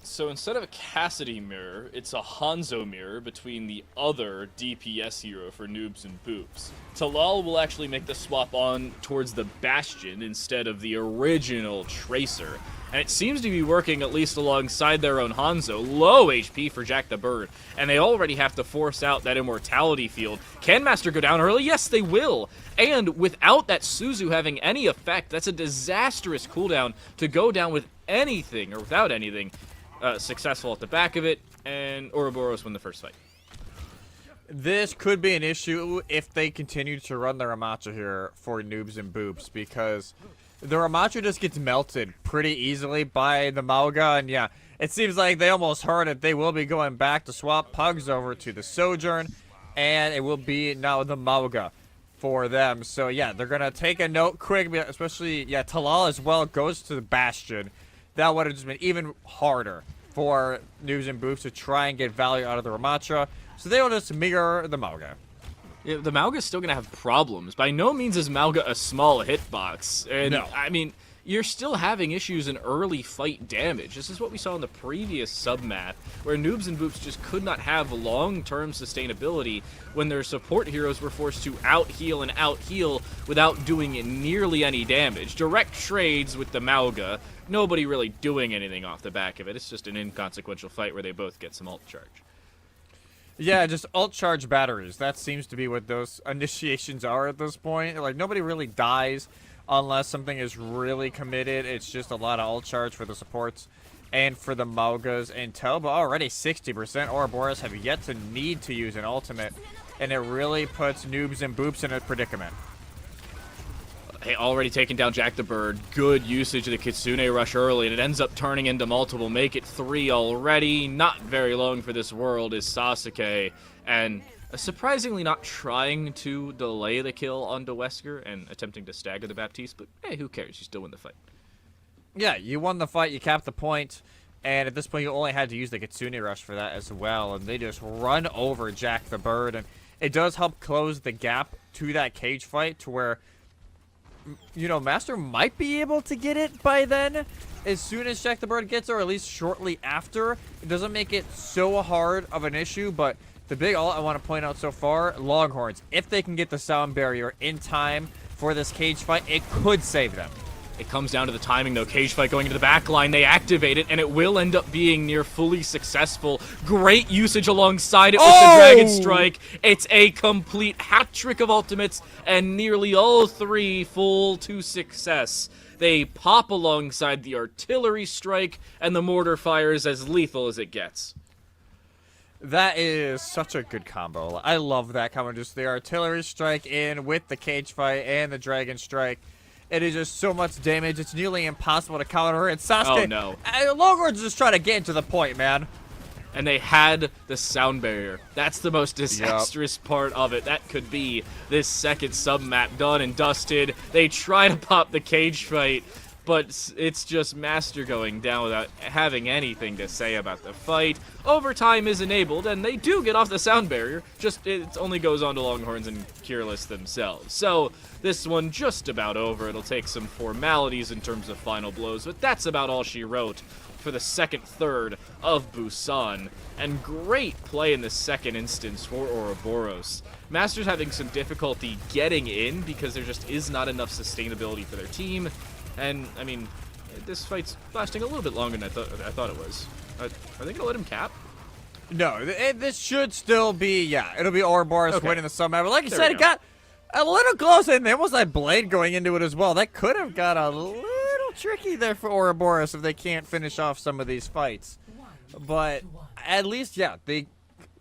So instead of a Cassidy mirror, it's a Hanzo mirror between the other DPS hero for Noobs and Boops. Talal will actually make the swap on towards the Bastion instead of the original Tracer. And it seems to be working at least alongside their own Hanzo. Low HP for Jack the Bird, and they already have to force out that Immortality field. Can Master go down early? Yes, they will. And without that Suzu having any effect, that's a disastrous cooldown to go down with anything, or without anything, successful at the back of it, and Oroburos win the first fight. This could be an issue if they continue to run the Ramatra here for Noobs and Boops, because the Ramatra just gets melted pretty easily by the Mauga, and yeah, it seems like they almost heard it. They will be going back to swap Pugs over to the Sojourn, and it will be now the Mauga for them. So yeah, they're going to take a note quick, especially, yeah, Talal as well goes to the Bastion. That would have just been even harder for Noobs and Boops to try and get value out of the Ramatra. So they will just mirror the Mauga. Yeah, the Mauga's still going to have problems. By no means is Mauga a small hitbox. And, no. I mean, you're still having issues in early fight damage. This is what we saw in the previous sub-map, where Noobs and Boops just could not have long-term sustainability when their support heroes were forced to out-heal and out-heal without doing nearly any damage. Direct trades with the Mauga, nobody really doing anything off the back of it. It's just an inconsequential fight where they both get some ult charge. Yeah, just ult charge batteries. That seems to be what those initiations are at this point. Like, nobody really dies unless something is really committed. It's just a lot of ult charge for the supports and for the Maugas. And Toba already 60%. Oroburos have yet to need to use an ultimate, and it really puts Noobs and Boops in a predicament. Hey, already taking down Jack the Bird. Good usage of the Kitsune Rush early, and it ends up turning into multiple. Make it 3 already. Not very long for this world is Sasuke, and surprisingly not trying to delay the kill onto Wesker and attempting to stagger the Baptiste, but hey, who cares? You still win the fight. Yeah, you won the fight, you capped the point, and at this point you only had to use the Kitsune Rush for that as well, and they just run over Jack the Bird, and it does help close the gap to that cage fight to where, you know, Master might be able to get it by then, as soon as Jack the Bird gets it, or at least shortly after. It doesn't make it so hard of an issue, but the big ult I want to point out so far, Longhorns, if they can get the sound barrier in time for this cage fight, it could save them. It comes down to the timing, though. Cage fight going into the back line. They activate it, and it will end up being near fully successful. Great usage alongside it with the Dragon Strike. It's a complete hat trick of ultimates, and nearly all 3 full to success. They pop alongside the Artillery Strike, and the Mortar Fire is as lethal as it gets. That is such a good combo. I love that combo. Just the Artillery Strike in with the cage fight and the Dragon Strike. It is just so much damage. It's nearly impossible to counter. And Sasuke, oh no, Longhorns just trying to get into the point, man. And they had the sound barrier. That's the most disastrous part of it. That could be this second sub-map done and dusted. They try to pop the cage fight, but it's just Master going down without having anything to say about the fight. Overtime is enabled, and they do get off the sound barrier, just it only goes on to Longhorns and Cureless themselves. So this one just about over. It'll take some formalities in terms of final blows, but that's about all she wrote for the second third of Busan. And great play in the second instance for Oroburos. Master's having some difficulty getting in because there just is not enough sustainability for their team. And, I mean, this fight's lasting a little bit longer than I thought it was. Are they going to let him cap? No, this should still be, yeah, it'll be Oroburos winning the sub-map. But like you said, it got A little close, and there was that blade going into it as well. That could have got a little tricky there for Oroburos if they can't finish off some of these fights. But at least, yeah, they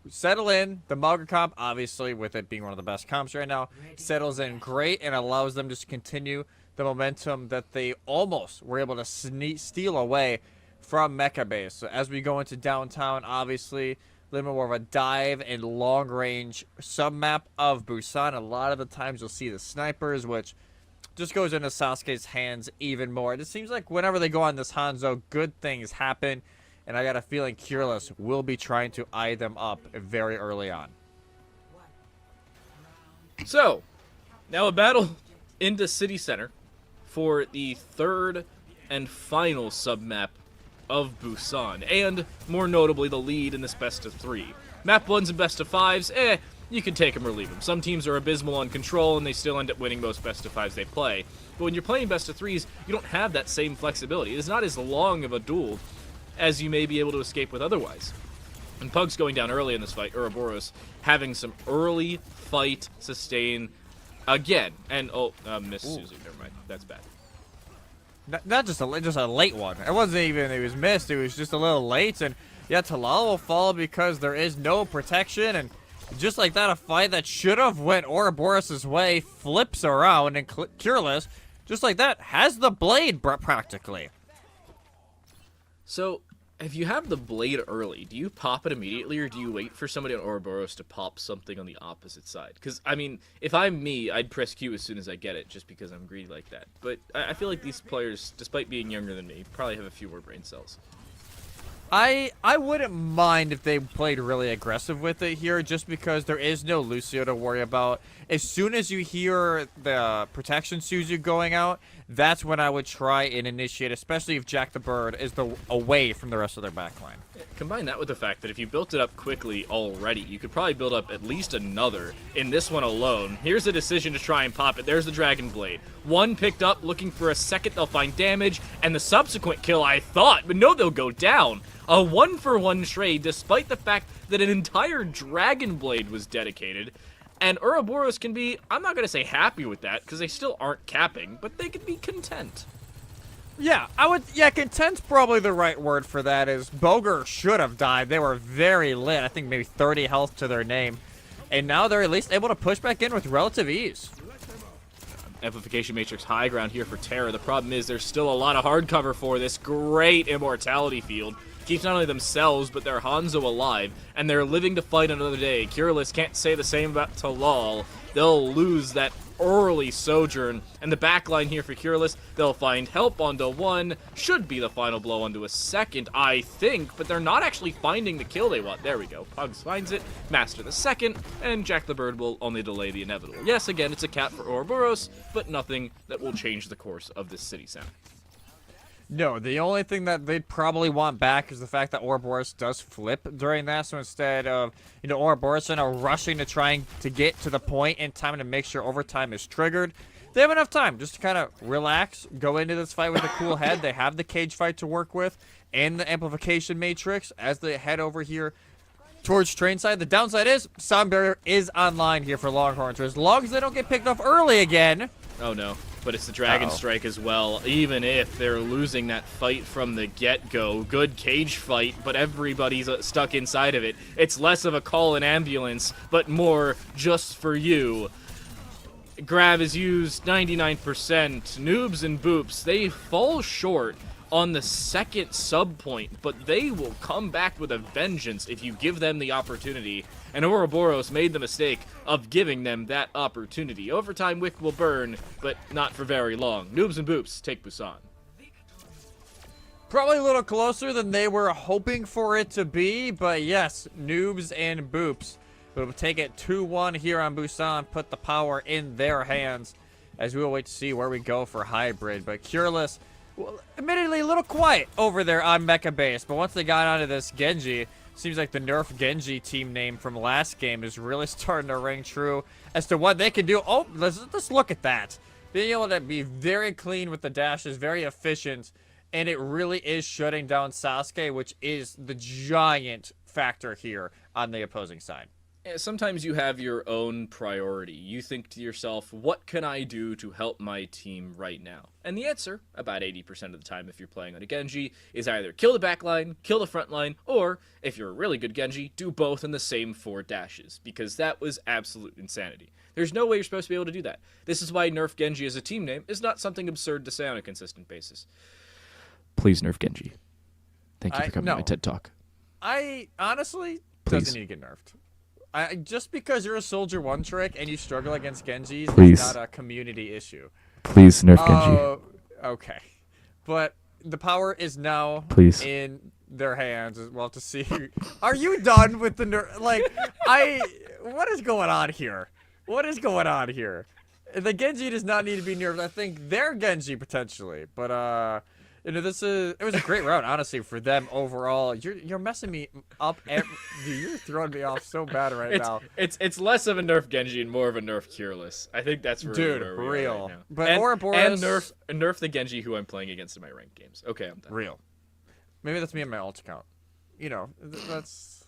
settle in. The Mauger comp, obviously, with it being one of the best comps right now, settles in great and allows them to continue the momentum that they almost were able to steal away from Mecha Base. So as we go into downtown, obviously, a little bit more of a dive and long-range sub-map of Busan. A lot of the times you'll see the snipers, which just goes into Sasuke's hands even more. It seems like whenever they go on this Hanzo, good things happen, and I got a feeling Cureless will be trying to eye them up very early on. So, now a battle into City Center for the third and final sub-map of Busan, and more notably the lead in this best of 3. Map 1s and best of 5s, you can take them or leave them. Some teams are abysmal on control and they still end up winning most best of 5s they play. But when you're playing best of 3s, you don't have that same flexibility. It's not as long of a duel as you may be able to escape with otherwise. And Pug's going down early in this fight, Oroburos having some early fight sustain again. And, missed Suzu, never mind, that's bad. Not just a late one. It wasn't even it was missed. It was just a little late, and yeah, Talal will fall because there is no protection, and just like that, a fight that should have went Ouroboros' way flips around, and Cureless, just like that, has the blade practically. So, if you have the blade early, do you pop it immediately, or do you wait for somebody on Ouroboros to pop something on the opposite side? Because, I mean, if I'm me, I'd press Q as soon as I get it, just because I'm greedy like that. But I feel like these players, despite being younger than me, probably have a few more brain cells. I wouldn't mind if they played really aggressive with it here, just because there is no Lucio to worry about. As soon as you hear the protection Suzu going out, that's when I would try and initiate, especially if Jack the Bird is away from the rest of their backline. Combine that with the fact that if you built it up quickly already, you could probably build up at least another in this one alone. Here's a decision to try and pop it. There's the Dragon Blade. One picked up, looking for a second, they'll find damage, and the subsequent kill, I thought, but no, they'll go down. A 1-for-1 trade, despite the fact that an entire Dragon Blade was dedicated. And Ouroboros can be, I'm not going to say happy with that, because they still aren't capping, but they can be content. Yeah, content's probably the right word for that. Is Boger should have died. They were very lit. I think maybe 30 health to their name. And now they're at least able to push back in with relative ease. Amplification Matrix high ground here for Terra. The problem is there's still a lot of hard cover for this great immortality field. Keeps not only themselves, but their Hanzo alive, and they're living to fight another day. Cureless can't say the same about Talal. They'll lose that early Sojourn, and the backline here for Cureless, they'll find help onto one, should be the final blow onto a second, I think, but they're not actually finding the kill they want. There we go. Pugs finds it, Master the second, and Jack the Bird will only delay the inevitable. Yes, again, it's a cap for Ouroboros, but nothing that will change the course of this city center. No, the only thing that they'd probably want back is the fact that Ouroboros does flip during that. So instead of, Ouroboros rushing to trying to get to the point in time to make sure overtime is triggered, they have enough time just to kind of relax, go into this fight with a cool head. They have the cage fight to work with and the amplification matrix as they head over here towards train side. The downside is Sound Barrier is online here for Longhorn. So as long as they don't get picked off early again. Oh no. But it's the Dragon Strike as well, even if they're losing that fight from the get-go. Good cage fight, but everybody's stuck inside of it. It's less of a call an ambulance, but more just for you. Grab is used 99%. Noobs and Boops, they fall short on the second sub point, but they will come back with a vengeance if you give them the opportunity. And Ouroboros made the mistake of giving them that opportunity. Overtime Wick will burn, but not for very long. Noobs and Boops take Busan. Probably a little closer than they were hoping for it to be, but yes, Noobs and Boops will take it 2-1 here on Busan, put the power in their hands, as we will wait to see where we go for Hybrid. But Cureless, well, admittedly a little quiet over there on Mecha Base, but once they got onto this Genji, seems like the Nerf Genji team name from last game is really starting to ring true as to what they can do. Oh, let's look at that. Being able to be very clean with the dashes, very efficient, and it really is shutting down Sasuke, which is the giant factor here on the opposing side. Sometimes you have your own priority. You think to yourself, what can I do to help my team right now? And the answer, about 80% of the time if you're playing on a Genji, is either kill the backline, kill the front line, or, if you're a really good Genji, do both in the same 4 dashes, because that was absolute insanity. There's no way you're supposed to be able to do that. This is why Nerf Genji as a team name is not something absurd to say on a consistent basis. Please Nerf Genji. Thank you for coming to my TED Talk. I honestly Please. doesn't need to get nerfed. Just because you're a Soldier 1 trick and you struggle against Genjis Please. is not a community issue. Please Nerf Genji. Okay. But the power is now Please. in their hands as well to see. Are you done with the nerf? Like, what is going on here? What is going on here? The Genji does not need to be nerfed. I think they're Genji potentially, but it was a great round, honestly, for them overall. You're messing me up. Dude, you're throwing me off so bad now. It's less of a Nerf Genji and more of a Nerf Cureless. I think that's really where we are right now. But Oroburos and Nerf the Genji who I'm playing against in my ranked games. Okay, I'm done. Real. Maybe that's me on my alt account. You know, that's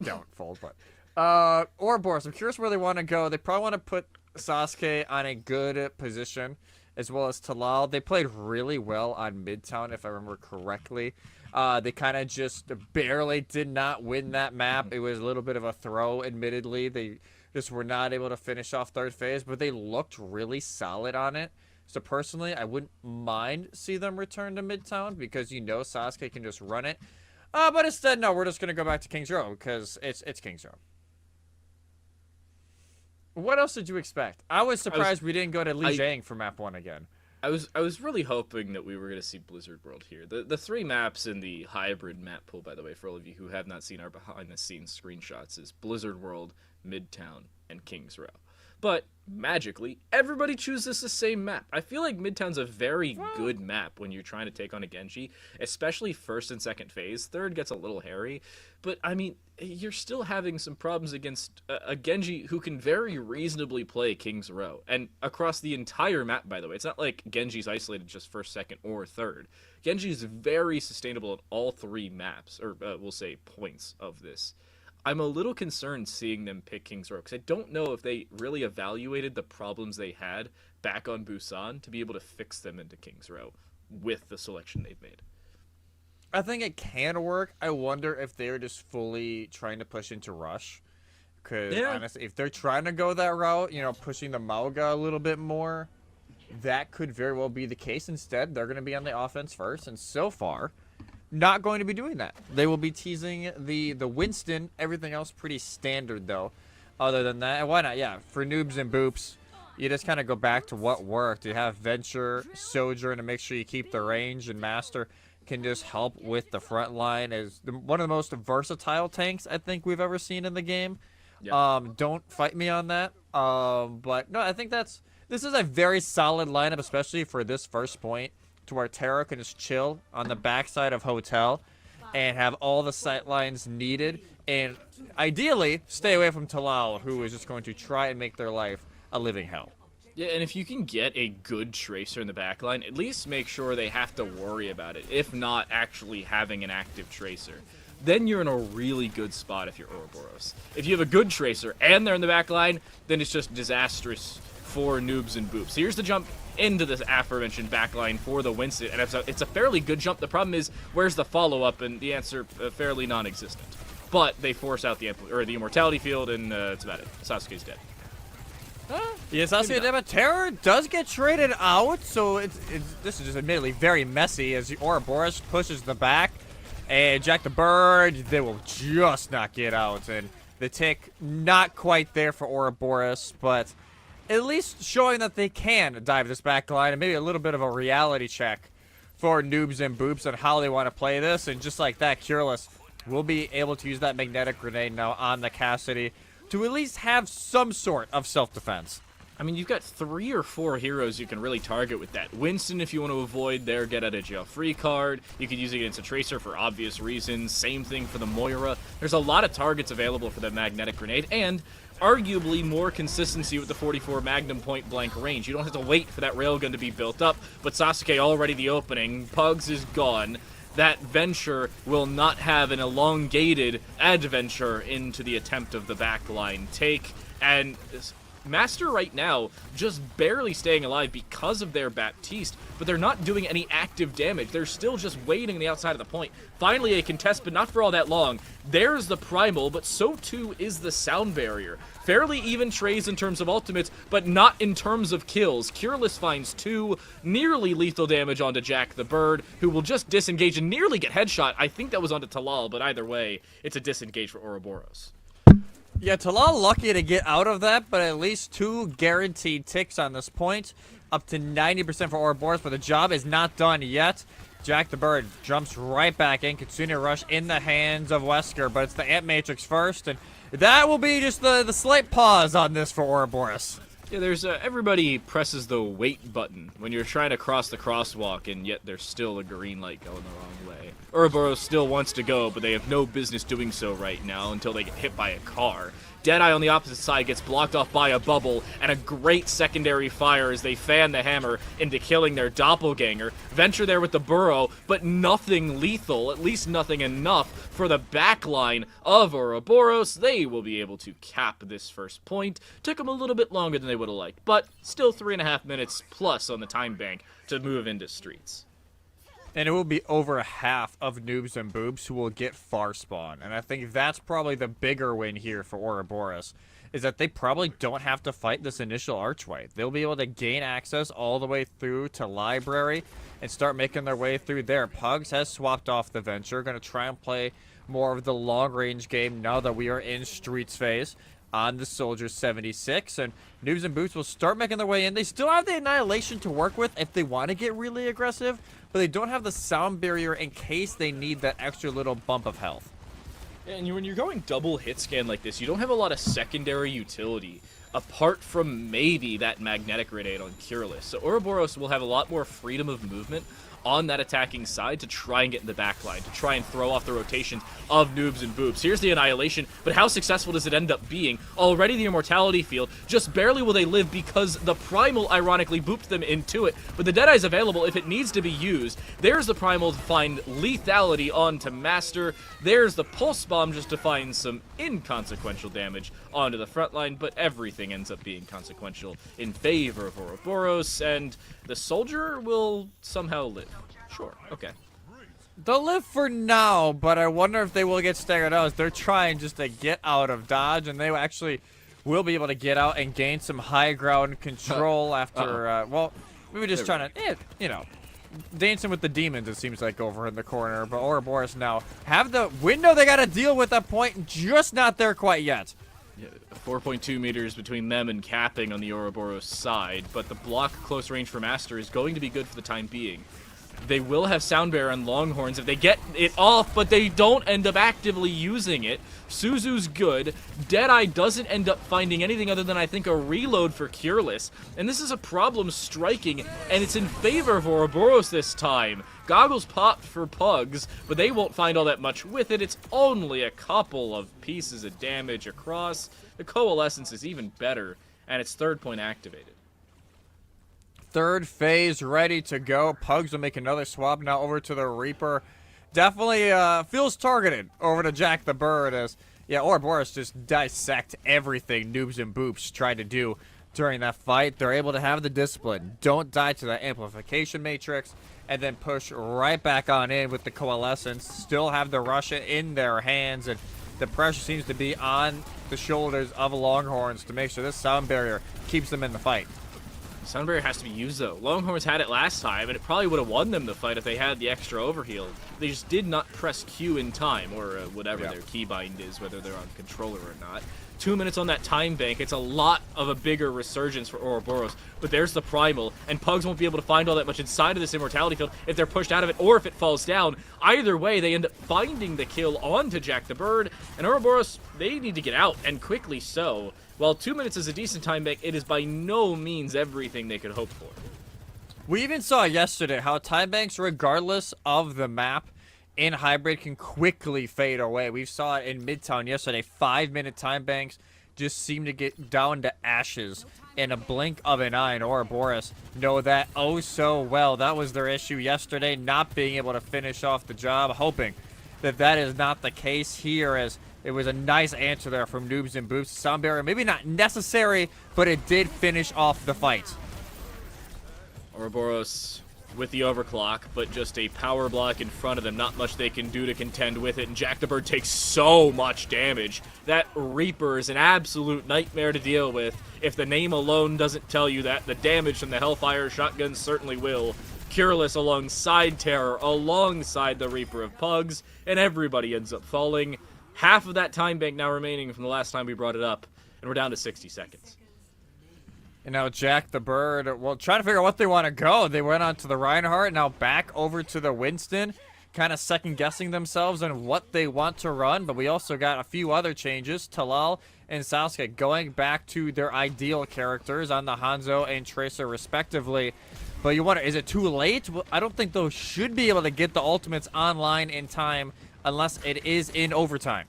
don't fold, but Oroburos. I'm curious where they want to go. They probably want to put Sasuke on a good position, as well as Talal. They played really well on Midtown, if I remember correctly. They kind of just barely did not win that map. It was a little bit of a throw, admittedly. They just were not able to finish off third phase, but they looked really solid on it. So personally, I wouldn't mind see them return to Midtown because you know Sasuke can just run it. But instead, no, we're just going to go back to King's Row because it's King's Row. What else did you expect? I was surprised we didn't go to Lijiang for map 1 again. I was really hoping that we were going to see Blizzard World here. The 3 maps in the hybrid map pool, by the way, for all of you who have not seen our behind-the-scenes screenshots, is Blizzard World, Midtown, and King's Row. But, magically, everybody chooses the same map. I feel like Midtown's a very good map when you're trying to take on a Genji, especially first and second phase. Third gets a little hairy. But, I mean, you're still having some problems against a Genji who can very reasonably play King's Row. And across the entire map, by the way. It's not like Genji's isolated just first, second, or third. Genji's very sustainable at all 3 maps, or we'll say points of this. I'm a little concerned seeing them pick King's Row, because I don't know if they really evaluated the problems they had back on Busan to be able to fix them into King's Row with the selection they've made. I think it can work. I wonder if they're just fully trying to push into Rush. Because, honestly, if they're trying to go that route, you know, pushing the Mauga a little bit more, that could very well be the case. Instead, they're going to be on the offense first, and so far, not going to be doing that. They will be teasing the Winston. Everything else pretty standard, though. Other than that, and why not? Yeah, for Noobs and Boops, you just kind of go back to what worked. You have Venture, Sojourn to make sure you keep the range, and Master can just help with the front line as one of the most versatile tanks I think we've ever seen in the game. Yeah. Don't fight me on that. But no, I think this is a very solid lineup, especially for this first point, to where Taro can just chill on the backside of Hotel and have all the sight lines needed, and ideally stay away from Talal, who is just going to try and make their life a living hell. Yeah, and if you can get a good tracer in the backline, at least make sure they have to worry about it, if not actually having an active tracer. Then you're in a really good spot if you're Oroburos. If you have a good tracer and they're in the backline, then it's just disastrous for Noobs and Boops. So here's the jump into this aforementioned backline for the Winston, and it's a fairly good jump. The problem is, where's the follow-up? And the answer, fairly non-existent. But they force out the immortality field, and that's about it. Sasuke's dead. Yeah, Sasuke dead, but Terror does get traded out, so this is just admittedly very messy as Oroburos pushes the back, and Jack the Bird, they will just not get out, and the tick not quite there for Oroburos, but at least showing that they can dive this back line, and maybe a little bit of a reality check for Noobs and Boops on how they want to play this, and just like that, Cureless will be able to use that magnetic grenade now on the Cassidy to at least have some sort of self-defense. I mean, you've got 3 or 4 heroes you can really target with that. Winston, if you want to avoid their get-out-of-jail-free card. You could use it against a Tracer for obvious reasons. Same thing for the Moira. There's a lot of targets available for the magnetic grenade, and arguably more consistency with the 44 Magnum point-blank range. You don't have to wait for that railgun to be built up, but Sasuke already the opening. Pugs is gone. that venture will not have an elongated adventure into the attempt of the backline take. And Master right now just barely staying alive because of their Baptiste, but they're not doing any active damage. They're still just waiting on the outside of the point. Finally a contest, but not for all that long. There's the Primal, but so too is the Sound Barrier. Fairly even trays in terms of ultimates, but not in terms of kills. Cureless finds 2 nearly lethal damage onto Jack the Bird, who will just disengage and nearly get headshot. I think that was onto Talal, but either way, it's a disengage for Oroburos. Yeah, Talal lucky to get out of that, but at least 2 guaranteed ticks on this point. Up to 90% for Oroburos, but the job is not done yet. Jack the Bird jumps right back in. Kitsune Rush in the hands of Wesker, but it's the Amp Matrix first, and that will be just the slight pause on this for Oroburos. Yeah, there's everybody presses the wait button when you're trying to cross the crosswalk, and yet there's still a green light going the wrong way. Oroburos still wants to go, but they have no business doing so right now until they get hit by a car. Deadeye on the opposite side gets blocked off by a bubble, and a great secondary fire as they fan the hammer into killing their doppelganger. Venture there with the burrow, but nothing lethal, at least nothing enough for the backline of Oroburos. They will be able to cap this first point. Took them a little bit longer than they would have liked, but still 3.5 minutes plus on the time bank to move into streets. And it will be over half of Noobs and Boobs who will get far spawn. And I think that's probably the bigger win here for Oroburos, is that they probably don't have to fight this initial archway. They'll be able to gain access all the way through to Library and start making their way through there. Pugs has swapped off the Venture, going to try and play more of the long-range game now that we are in Streets phase on the Soldier 76, and Noobs and Boots will start making their way in. They still have the Annihilation to work with if they want to get really aggressive, but they don't have the Sound Barrier in case they need that extra little bump of health. And when you're going double hit scan like this, you don't have a lot of secondary utility, apart from maybe that Magnetic Grenade on Cureless. So Oroburos will have a lot more freedom of movement on that attacking side to try and get in the backline, to try and throw off the rotations of Noobs and Boobs. Here's the Annihilation, but how successful does it end up being? Already the Immortality Field, just barely will they live because the Primal ironically booped them into it, but the Deadeye's available if it needs to be used. There's the Primal to find lethality onto Master. There's the Pulse Bomb just to find some inconsequential damage onto the front line, but everything ends up being consequential in favor of Oroburos, and the Soldier will somehow live. Sure, okay. They'll live for now, but I wonder if they will get staggered out as they're trying just to get out of dodge, and they actually will be able to get out and gain some high ground control after, well, we were just trying to, dancing with the demons, it seems like, over in the corner. But Oroburos now have the window they got to deal with that point, just not there quite yet. 4.2 meters between them and capping on the Ouroboros side, but the block close range for Master is going to be good for the time being. They will have Sound Bear and Longhorns if they get it off, but they don't end up actively using it. Suzu's good. Deadeye doesn't end up finding anything other than, I think, a reload for Cureless. And this is a problem striking, and it's in favor of Ouroboros this time. Goggles popped for Pugs, but they won't find all that much with it. It's only a couple of pieces of damage across. The Coalescence is even better, and it's third point activated. Third phase ready to go. Pugs will make another swap now over to the Reaper. Definitely feels targeted over to Jack the Bird as, Ouroboros just dissect everything Noobs and Boops tried to do during that fight. They're able to have the discipline, don't die to that amplification matrix, and then push right back on in with the Coalescence. Still have the Russia in their hands, and the pressure seems to be on the shoulders of Longhorns to make sure this Sound Barrier keeps them in the fight. Sound Barrier has to be used, though. Longhorns had it last time, and it probably would have won them the fight if they had the extra overheal. They just did not press Q in time, or whatever their keybind is, whether they're on controller or not. 2 minutes on that time bank. It's a lot of a bigger resurgence for Ouroboros, but there's the Primal, and Pugs won't be able to find all that much inside of this Immortality Field if they're pushed out of it, or if it falls down. Either way, they end up finding the kill onto Jack the Bird, and Ouroboros, they need to get out, and quickly so. While 2 minutes is a decent time bank, it is by no means everything they could hope for. We even saw yesterday how time banks, regardless of the map, in Hybrid can quickly fade away. We saw it in Midtown yesterday. 5-minute time banks just seem to get down to ashes in a blink of an eye, and Oroburos know that oh so well. That was their issue yesterday, not being able to finish off the job. Hoping that that is not the case here, as it was a nice answer there from Noobs and Boops. Sound barrier, maybe not necessary, but it did finish off the fight. Oroburos with the overclock, but just a power block in front of them. Not much they can do to contend with it, and Jack the Bird takes so much damage. That Reaper is an absolute nightmare to deal with. If the name alone doesn't tell you that, the damage from the Hellfire shotgun certainly will. Cureless alongside Terror, alongside the Reaper of Pugs, and everybody ends up falling. Half of that time bank now remaining from the last time we brought it up, and we're down to 60 seconds. And now Jack the Bird, well, trying to figure out what they want to go. They went on to the Reinhardt, now back over to the Winston, kind of second-guessing themselves on what they want to run. But we also got a few other changes. Talal and Sasuke going back to their ideal characters on the Hanzo and Tracer, respectively. But you wonder, is it too late? Well, I don't think those should be able to get the ultimates online in time unless it is in overtime.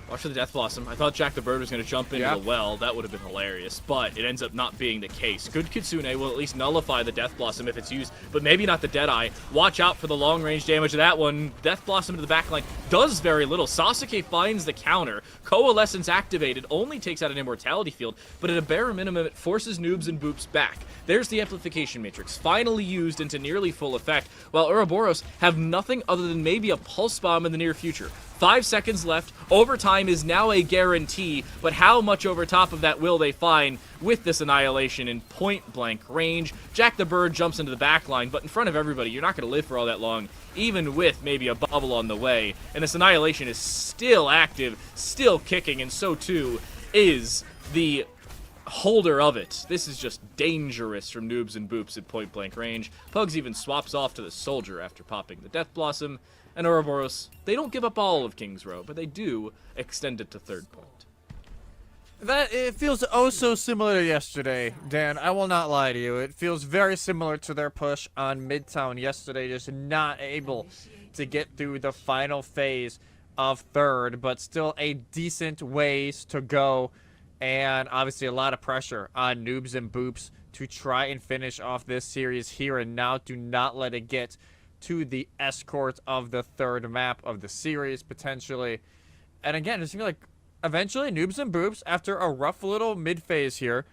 Watch for the Death Blossom. I thought Jack the Bird was going to jump into the well. That would have been hilarious, but it ends up not being the case. Good Kitsune will at least nullify the Death Blossom if it's used, but maybe not the Deadeye. Watch out for the long-range damage of that one. Death Blossom into the backline does very little. Sasuke finds the counter. Coalescence activated, only takes out an Immortality Field, but at a bare minimum, it forces Noobs and Boops back. There's the Amplification Matrix, finally used into nearly full effect, while Oroburos have nothing other than maybe a Pulse Bomb in the near future. 5 seconds left. Overtime is now a guarantee, but how much over top of that will they find with this Annihilation in point-blank range? Jack the Bird jumps into the back line, but in front of everybody, you're not going to live for all that long, even with maybe a bubble on the way. And this Annihilation is still active, still kicking, and so too is the holder of it. This is just dangerous from Noobs and Boops at point-blank range. Pugs even swaps off to the Soldier after popping the Death Blossom. And Oroburos, they don't give up all of King's Row, but they do extend it to third point. It feels oh so similar to yesterday, Dan. I will not lie to you. It feels very similar to their push on Midtown yesterday, just not able to get through the final phase of third, but still a decent ways to go. And obviously a lot of pressure on Noobs and Boops to try and finish off this series here and now. Do not let it get to the escort of the third map of the series, potentially. And again, it's going to be like, eventually, Noobs and Boops, after a rough little mid-phase here,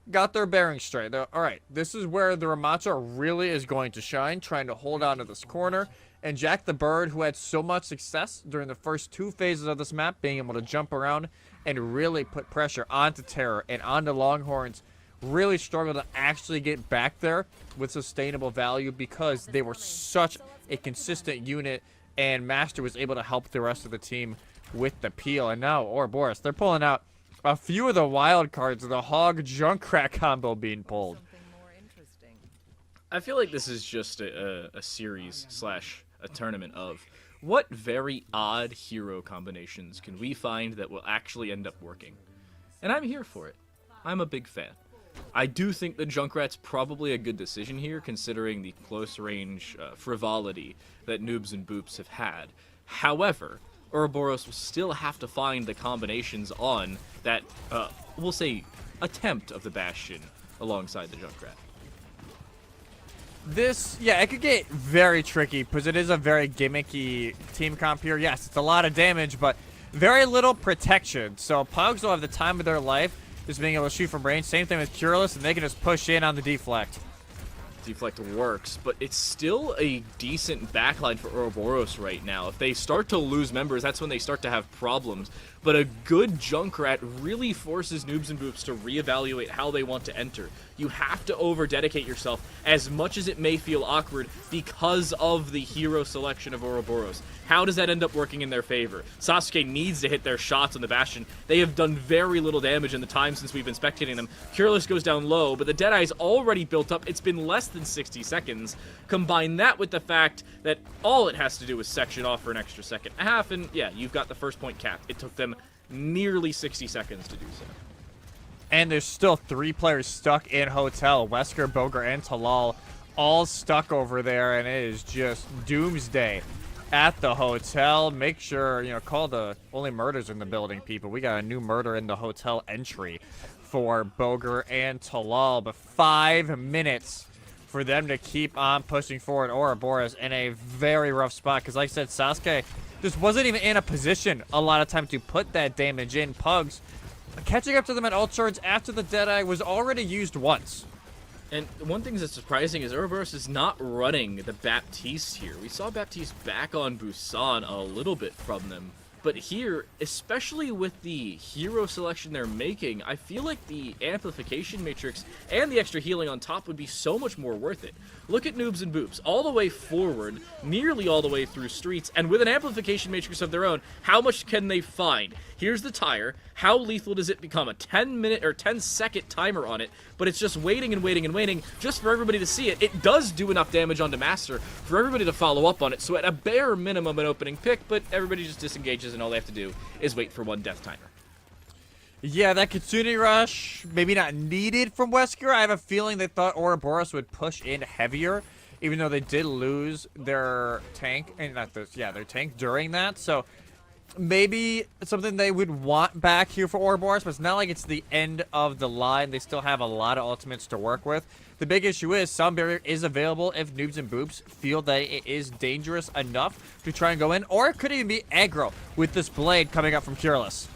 got their bearings straight. All right, this is where the Ramacha really is going to shine, trying to hold on to this corner. And Jack the Bird, who had so much success during the first 2 phases of this map, being able to jump around and really put pressure onto Terror and onto Longhorns, really struggled to actually get back there with sustainable value because they were such a consistent unit, and Master was able to help the rest of the team with the peel. And now Oroburos, they're pulling out a few of the wild cards, the Hog Junkrat combo being pulled. I feel like this is just a series / a tournament of what very odd hero combinations can we find that will actually end up working. And I'm here for it. I'm a big fan. I do think the Junkrat's probably a good decision here, considering the close-range frivolity that Noobs and Boops have had. However, Oroburos will still have to find the combinations on that, we'll say, attempt of the Bastion alongside the Junkrat. Yeah, it could get very tricky because it is a very gimmicky team comp here. Yes, it's a lot of damage, but very little protection. So Pugs will have the time of their life just being able to shoot from range. Same thing with Cureless, and they can just push in on the deflect. Deflect works, but it's still a decent backline for Oroburos right now. If they start to lose members, that's when they start to have problems. But a good Junkrat really forces Noobs and Boops to reevaluate how they want to enter. You have to over-dedicate yourself, as much as it may feel awkward, because of the hero selection of Oroburos. How does that end up working in their favor? Sasuke needs to hit their shots on the Bastion. They have done very little damage in the time since we've been spectating them. Cureless goes down low, but the Deadeye's already built up. It's been less than 60 seconds. Combine that with the fact that all it has to do is section off for an extra second and a half, and yeah, you've got the first point capped. It took them nearly 60 seconds to do so. And there's still 3 players stuck in Hotel. Wesker, Boger, and Talal all stuck over there, and it is just doomsday at the hotel. Make sure, call the only murders in the building, people. We got a new murder in the hotel entry for Boger and Talal, but 5 minutes for them to keep on pushing forward. Oroburos in a very rough spot because, like I said, Sasuke just wasn't even in a position a lot of time to put that damage in. Pugs catching up to them at ult charge after the Deadeye was already used once. And one thing that's surprising is Oroburos is not running the Baptiste here. We saw Baptiste back on Busan a little bit from them. But here, especially with the hero selection they're making, I feel like the amplification matrix and the extra healing on top would be so much more worth it. Look at Noobs and Boops, all the way forward, nearly all the way through streets, and with an amplification matrix of their own, how much can they find? Here's the tire. How lethal does it become? A 10-minute or 10-second timer on it, but it's just waiting and waiting and waiting just for everybody to see it. It does do enough damage onto Master for everybody to follow up on it, so at a bare minimum an opening pick, but everybody just disengages and all they have to do is wait for one death timer. Yeah, that Kitsune rush, maybe not needed from Wesker. I have a feeling they thought Oroburos would push in heavier, even though they did lose their tank, and their tank during that. So maybe it's something they would want back here for Oroburos, but it's not like it's the end of the line. They still have a lot of ultimates to work with. The big issue is Sound Barrier is available if Noobs and Boops feel that it is dangerous enough to try and go in, or it could even be aggro with this Blade coming up from Cureless.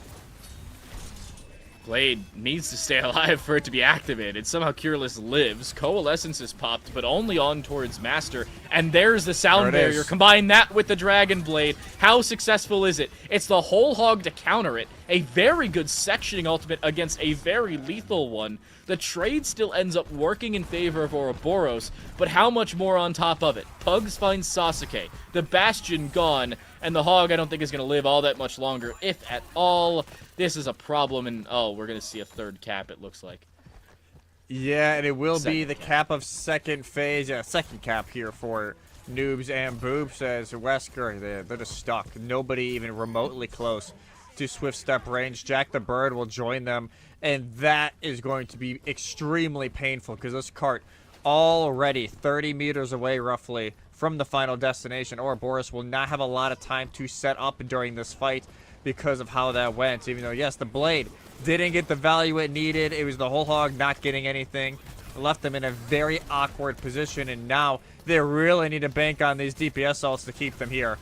Blade needs to stay alive for it to be activated. Somehow Cureless lives. Coalescence is popped, but only on towards Master. And there's the Sound Barrier. Combine that with the Dragon Blade. How successful is it? It's the whole hog to counter it. A very good sectioning ultimate against a very lethal one. The trade still ends up working in favor of Oroburos, but how much more on top of it? Pugs finds Sasuke, the Bastion gone, and the Hog I don't think is going to live all that much longer, if at all. This is a problem, and oh, we're going to see a third cap, it looks like. Yeah, and it will be the cap of second phase. Yeah, second cap here for Noobs and Boops as Wesker. They're just stuck. Nobody even remotely close to Swift Step range. Jack the Bird will join them, and that is going to be extremely painful because this cart already 30 meters away roughly from the final destination. Oroburos will not have a lot of time to set up during this fight because of how that went. Even though, yes, the Blade didn't get the value it needed. It was the whole hog not getting anything. It left them in a very awkward position, and now they really need to bank on these DPS ults to keep them here.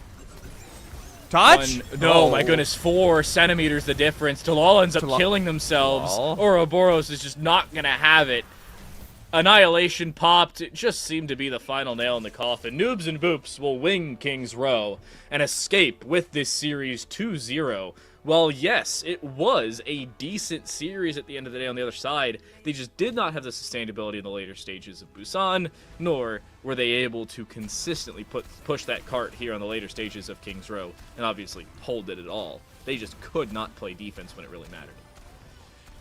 Touch? No, my goodness, 4 centimeters the difference. Talal ends up killing themselves. Oroburos is just not going to have it. Annihilation popped. It just seemed to be the final nail in the coffin. Noobs and Boops will win King's Row and escape with this series 2-0. Well, yes, it was a decent series at the end of the day on the other side. They just did not have the sustainability in the later stages of Busan, nor were they able to consistently push that cart here on the later stages of King's Row and obviously hold it at all. They just could not play defense when it really mattered.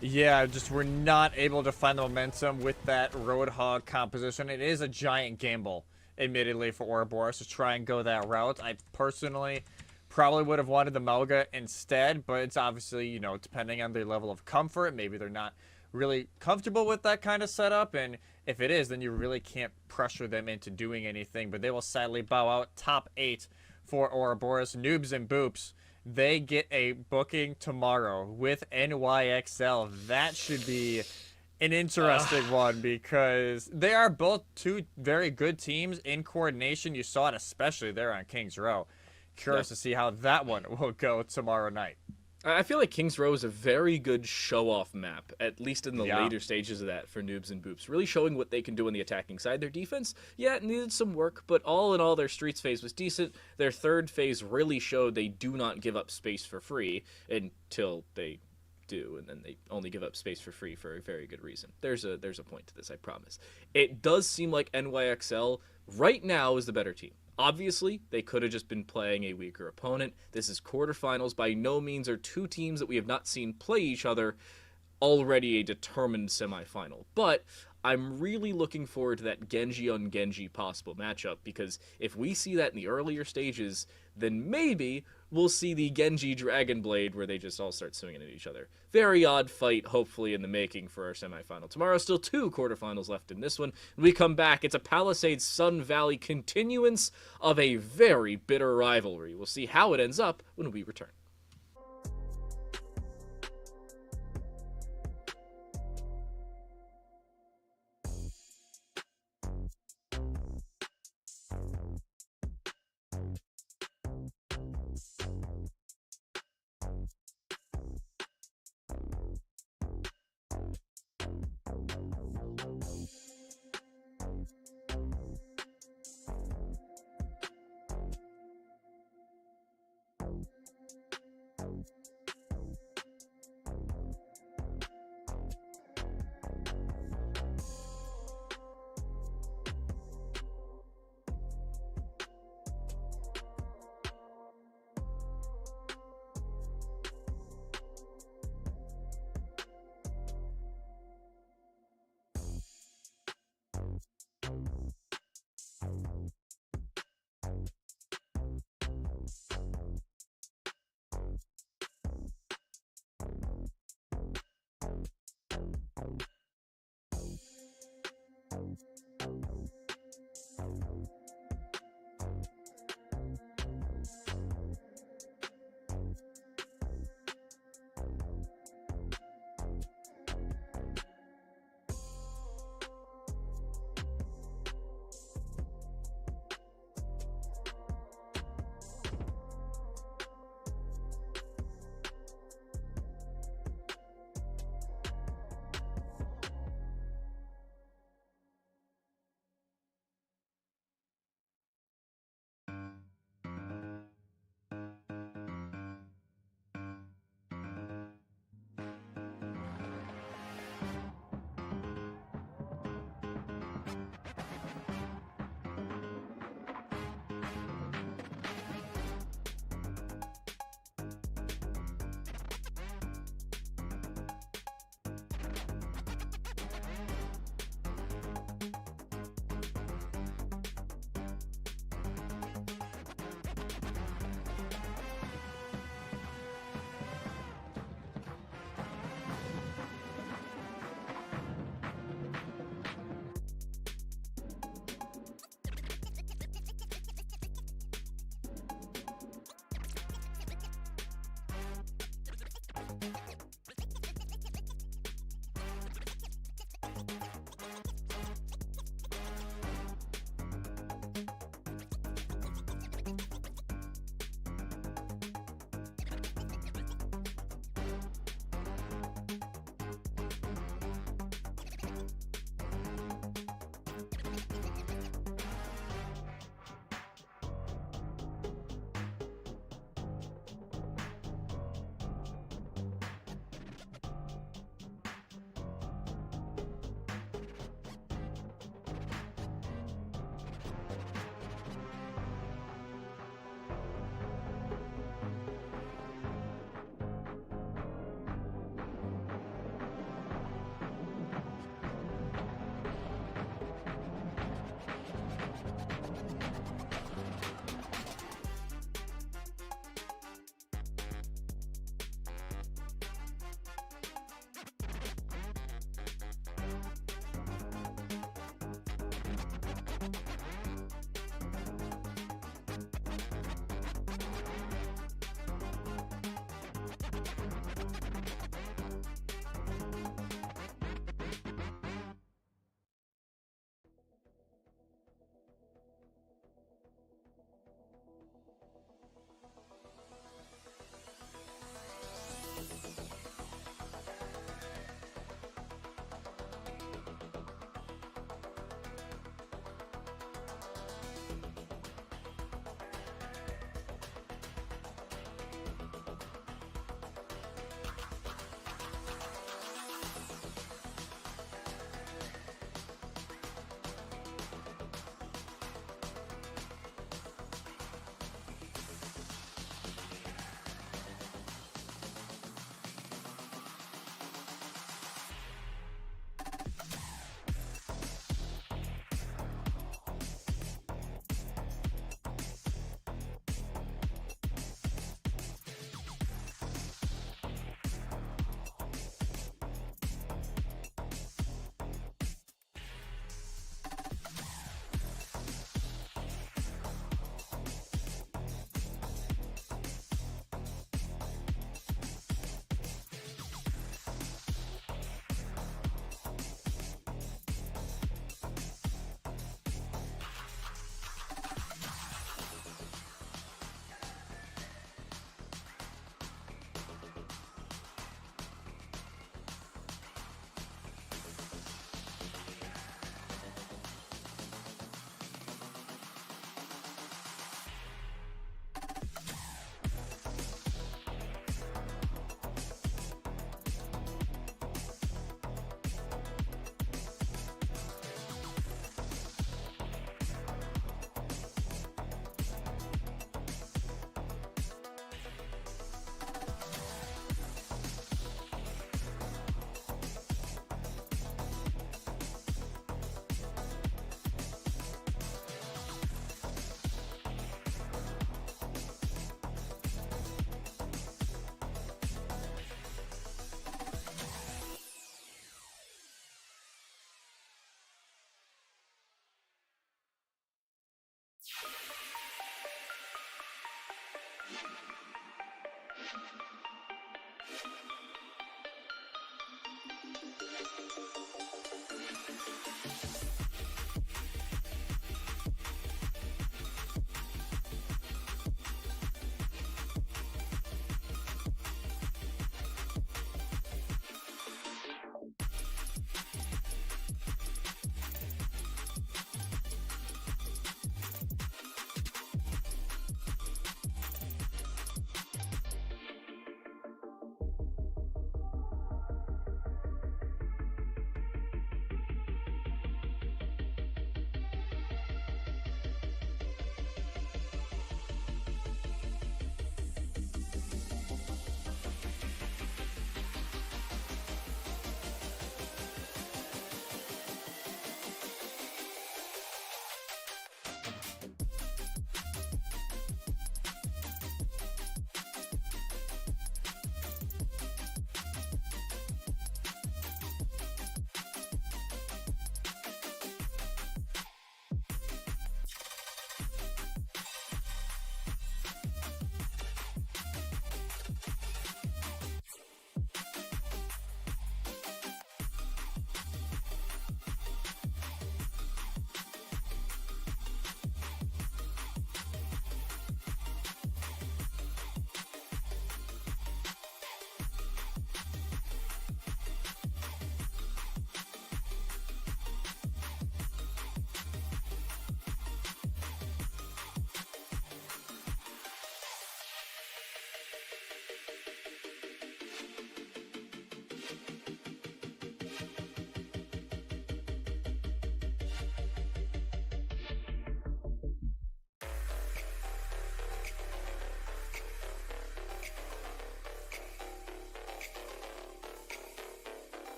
Yeah, just were not able to find the momentum with that Roadhog composition. It is a giant gamble, admittedly, for Oroburos to try and go that route. I personally probably would have wanted the Melga instead, but it's obviously, you know, depending on their level of comfort. Maybe they're not really comfortable with that kind of setup, and if it is, then you really can't pressure them into doing anything. But they will sadly bow out. Top 8 for Oroburos. Noobs and Boops, they get a booking tomorrow with NYXL. That should be an interesting one because they are both two very good teams in coordination. You saw it especially there on King's Row. Curious to see how that one will go tomorrow night. I feel like King's Row is a very good show-off map, at least in the later stages of that for Noobs and Boops. Really showing what they can do on the attacking side. Their defense, yeah, it needed some work, but all in all, their Streets phase was decent. Their third phase really showed they do not give up space for free until they do, and then they only give up space for free for a very good reason. There's a point to this, I promise. It does seem like NYXL right now is the better team. Obviously, they could have just been playing a weaker opponent. This is quarterfinals. By no means are two teams that we have not seen play each other already a determined semifinal. But I'm really looking forward to that Genji on Genji possible matchup, because if we see that in the earlier stages, then maybe we'll see the Genji Dragon Blade where they just all start swinging at each other. Very odd fight, hopefully, in the making for our semifinal. Tomorrow, still 2 quarterfinals left in this one. When we come back, it's a Palisades Sun Valley continuance of a very bitter rivalry. We'll see how it ends up when we return.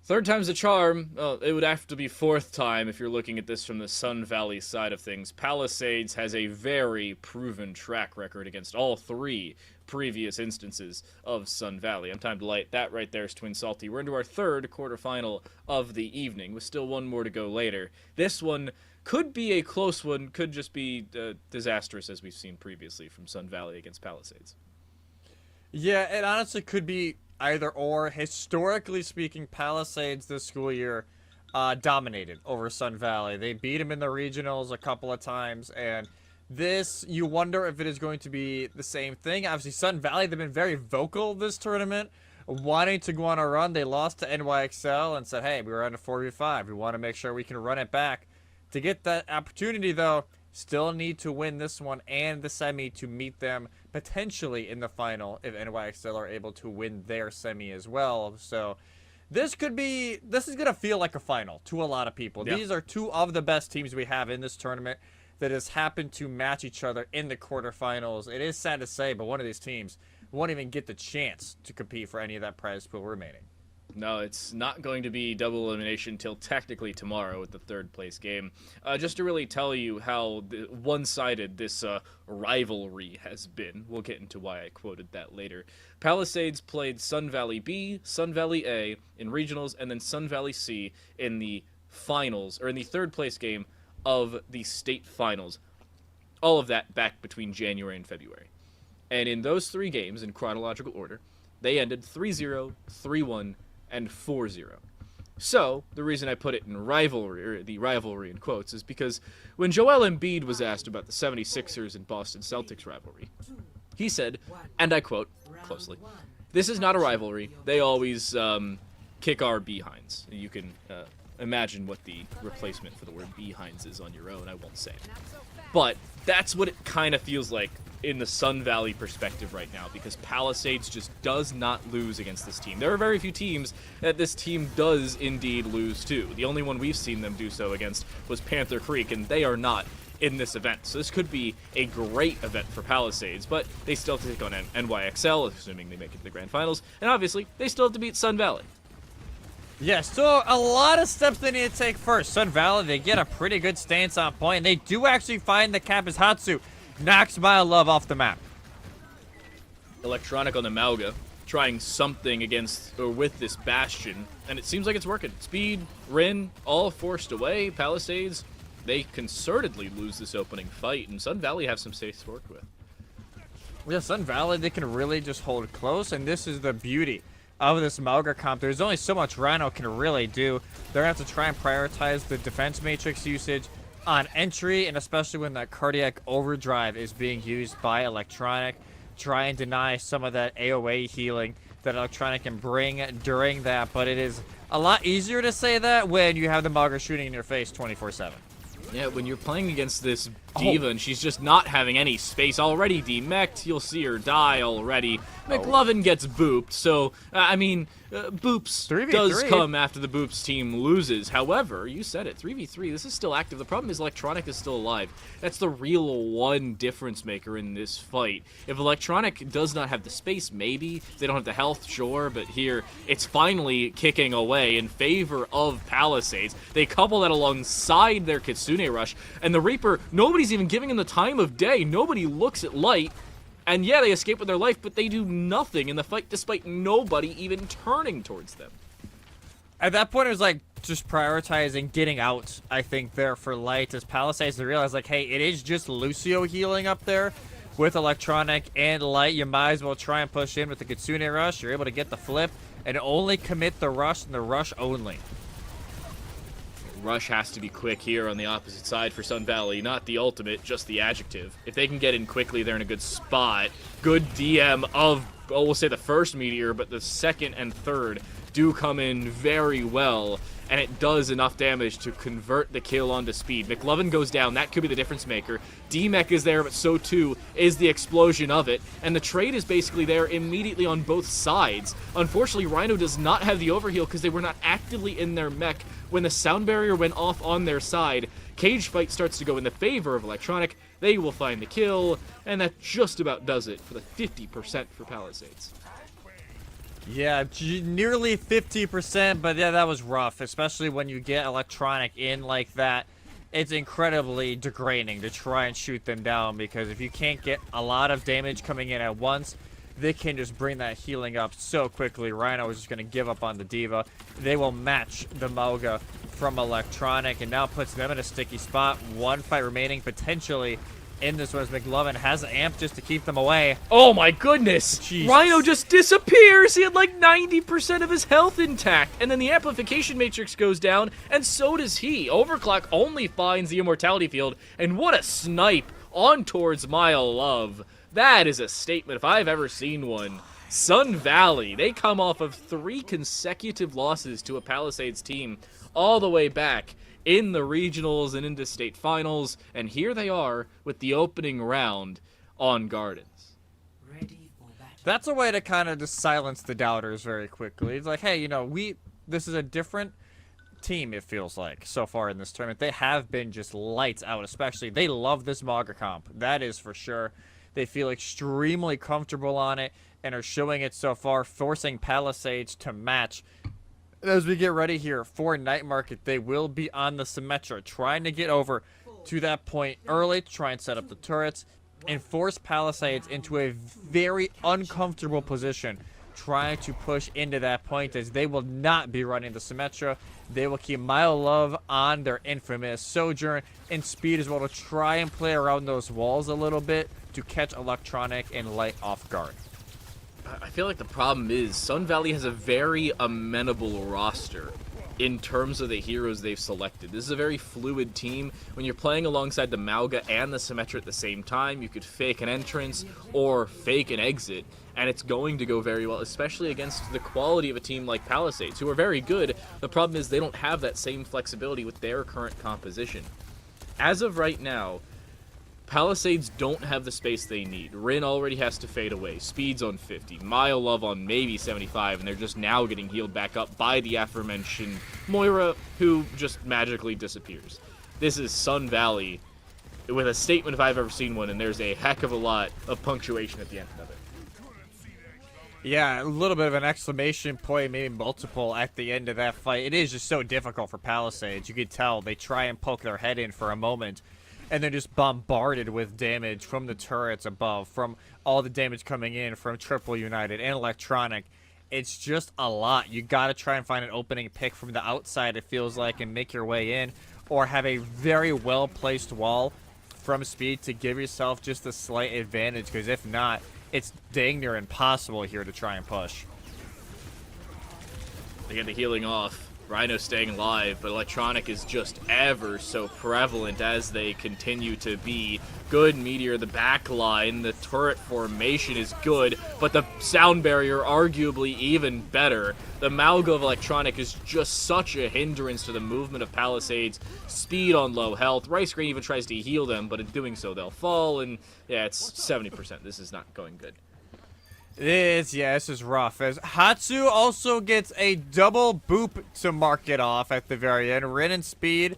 Third time's a charm. It would have to be fourth time if you're looking at this from the Sun Valley side of things. Palisades has a very proven track record against all three previous instances of Sun Valley. I'm timed to light. That right there is Twin Salty. We're into our third quarterfinal of the evening, with still one more to go later. This one could be a close one, could just be disastrous, as we've seen previously from Sun Valley against Palisades. Yeah, it honestly could be either or. Historically speaking, Palisades this school year dominated over Sun Valley. They beat them in the regionals a couple of times, and this, you wonder if it is going to be the same thing. Obviously, Sun Valley, they've been very vocal this tournament, wanting to go on a run. They lost to NYXL and said, hey, we were on a 4v5. We want to make sure we can run it back. To get that opportunity, though, still need to win this one and the semi to meet them potentially in the final if NYXL are able to win their semi as well. So this is going to feel like a final to a lot of people. Yeah. These are two of the best teams we have in this tournament that has happened to match each other in the quarterfinals. It is sad to say, but one of these teams won't even get the chance to compete for any of that prize pool remaining. No, it's not going to be double elimination till technically tomorrow with the third place game. Just to really tell you how one-sided this rivalry has been. We'll get into why I quoted that later. Palisades played Sun Valley B, Sun Valley A in regionals, and then Sun Valley C in the finals, or in the third place game of the state finals. All of that back between January and February. And in those three games, in chronological order, they ended 3-0, 3-1, and 4-0. So, the reason I put it in rivalry, or the rivalry in quotes, is because when Joel Embiid was asked about the 76ers and Boston Celtics rivalry, he said, and I quote closely, "This is not a rivalry. They always kick our behinds." You can imagine what the replacement for the word behinds is on your own. I won't say it. But that's what it kind of feels like in the Sun Valley perspective right now, because Palisades just does not lose against this team. There are very few teams that this team does indeed lose to. The only one we've seen them do so against was Panther Creek, and they are not in this event. So this could be a great event for Palisades, but they still have to take on NYXL, assuming they make it to the grand finals, and obviously they still have to beat Sun Valley. Yeah, still a lot of steps they need to take first. Sun Valley, they get a pretty good stance on point. They do actually find the cap as Hatsu knocks Mile Love off the map. Electronic on the Mauga, trying something against or with this Bastion, and it seems like it's working. Speed, Rin, all forced away. Palisades, they concertedly lose this opening fight, and Sun Valley have some safe to work with. Yeah, Sun Valley, they can really just hold close, and this is the beauty of this Mauga comp. There's only so much Rhino can really do. They're going to have to try and prioritize the defense matrix usage on entry, and especially when that cardiac overdrive is being used by Electronic. Try and deny some of that AOA healing that Electronic can bring during that, but it is a lot easier to say that when you have the Mauga shooting in your face 24/7. Yeah, when you're playing against this diva and she's just not having any space, already demech'd, you'll see her die already. McLovin gets booped, so, boops 3v3 does come after the boops team loses. However, you said it, 3v3, this is still active. The problem is Electronic is still alive. That's the real one difference maker in this fight. If Electronic does not have the space, maybe. They don't have the health, sure, but here, it's finally kicking away in favor of Palisades. They couple that alongside their Kitsune Rush, and the Reaper, nobody's even giving him the time of day. Nobody looks at Light. And yeah, they escape with their life, but they do nothing in the fight despite nobody even turning towards them. At that point, it was like just prioritizing getting out, I think, there for Light, as Palisades to realize, like, hey, it is just Lucio healing up there with Electronic and Light. You might as well try and push in with the Kitsune Rush. You're able to get the flip and only commit the rush and the rush only. Rush has to be quick here on the opposite side for Sun Valley. Not the ultimate, just the adjective. If they can get in quickly, they're in a good spot. Good DM of, well, we'll say the first Meteor, but the second and third do come in very well, and it does enough damage to convert the kill onto speed. McLovin goes down. That could be the difference maker. DMEC is there, but so too is the explosion of it, and the trade is basically there immediately on both sides. Unfortunately, Rhino does not have the overheal because they were not actively in their mech when the sound barrier went off on their side. Cage fight starts to go in the favor of Electronic. They will find the kill, and that just about does it for the 50% for Palisades. Yeah, nearly 50%, but yeah, that was rough, especially when you get electronic in like that. It's incredibly degrading to try and shoot them down, because if you can't get a lot of damage coming in at once, they can just bring that healing up so quickly. Rhino is just going to give up on the Diva. They will match the Mauga from electronic, and now puts them in a sticky spot. One fight remaining, potentially, in this one, as McLovin has amp just to keep them away. Oh my goodness! Jesus. Rhino just disappears! He had like 90% of his health intact, and then the amplification matrix goes down, and so does he. Overclock only finds the immortality field, and what a snipe on towards Mile Love. That is a statement if I've ever seen one. Sun Valley, they come off of 3 consecutive losses to a Palisades team all the way back in the regionals and into state finals, and here they are with the opening round on Gardens. That's a way to kind of just silence the doubters very quickly. It's like, hey, you know, this is a different team, it feels like, so far in this tournament. They have been just lights out, especially. They love this Mauga comp. That is for sure. They feel extremely comfortable on it and are showing it so far, forcing Palisades to match. As we get ready here for Night Market, they will be on the Symmetra, trying to get over to that point early to try and set up the turrets and force Palisades into a very uncomfortable position, trying to push into that point, as they will not be running the Symmetra. They will keep Mile Love on their infamous Sojourn and Speed as well, to try and play around those walls a little bit to catch electronic and light off guard. I feel like the problem is Sun Valley has a very amenable roster in terms of the heroes they've selected. This is a very fluid team. When you're playing alongside the Mauga and the Symmetra at the same time, you could fake an entrance or fake an exit, and it's going to go very well, especially against the quality of a team like Palisades, who are very good. The problem is they don't have that same flexibility with their current composition. As of right now, Palisades don't have the space they need. Rin already has to fade away. Speed's on 50. Mile Love on maybe 75, and they're just now getting healed back up by the aforementioned Moira, who just magically disappears. This is Sun Valley with a statement if I've ever seen one, and there's a heck of a lot of punctuation at the end of it. Yeah, a little bit of an exclamation point, maybe multiple at the end of that fight. It is just so difficult for Palisades. You could tell they try and poke their head in for a moment, and they're just bombarded with damage from the turrets above, from all the damage coming in from Triple United and Electronic. It's just a lot. You got to try and find an opening pick from the outside, it feels like, and make your way in, or have a very well-placed wall from Speed to give yourself just a slight advantage, because if not, it's dang near impossible here to try and push. They get the healing off. Rhino staying alive, but Electronic is just ever so prevalent as they continue to be. Good Meteor, the back line, the turret formation is good, but the sound barrier arguably even better. The Mauga of Electronic is just such a hindrance to the movement of Palisades. Speed on low health. Rice Grain even tries to heal them, but in doing so they'll fall, and yeah, it's 70%. This is not going good. This is rough, as Hatsu also gets a double boop to mark it off at the very end. Rin and Speed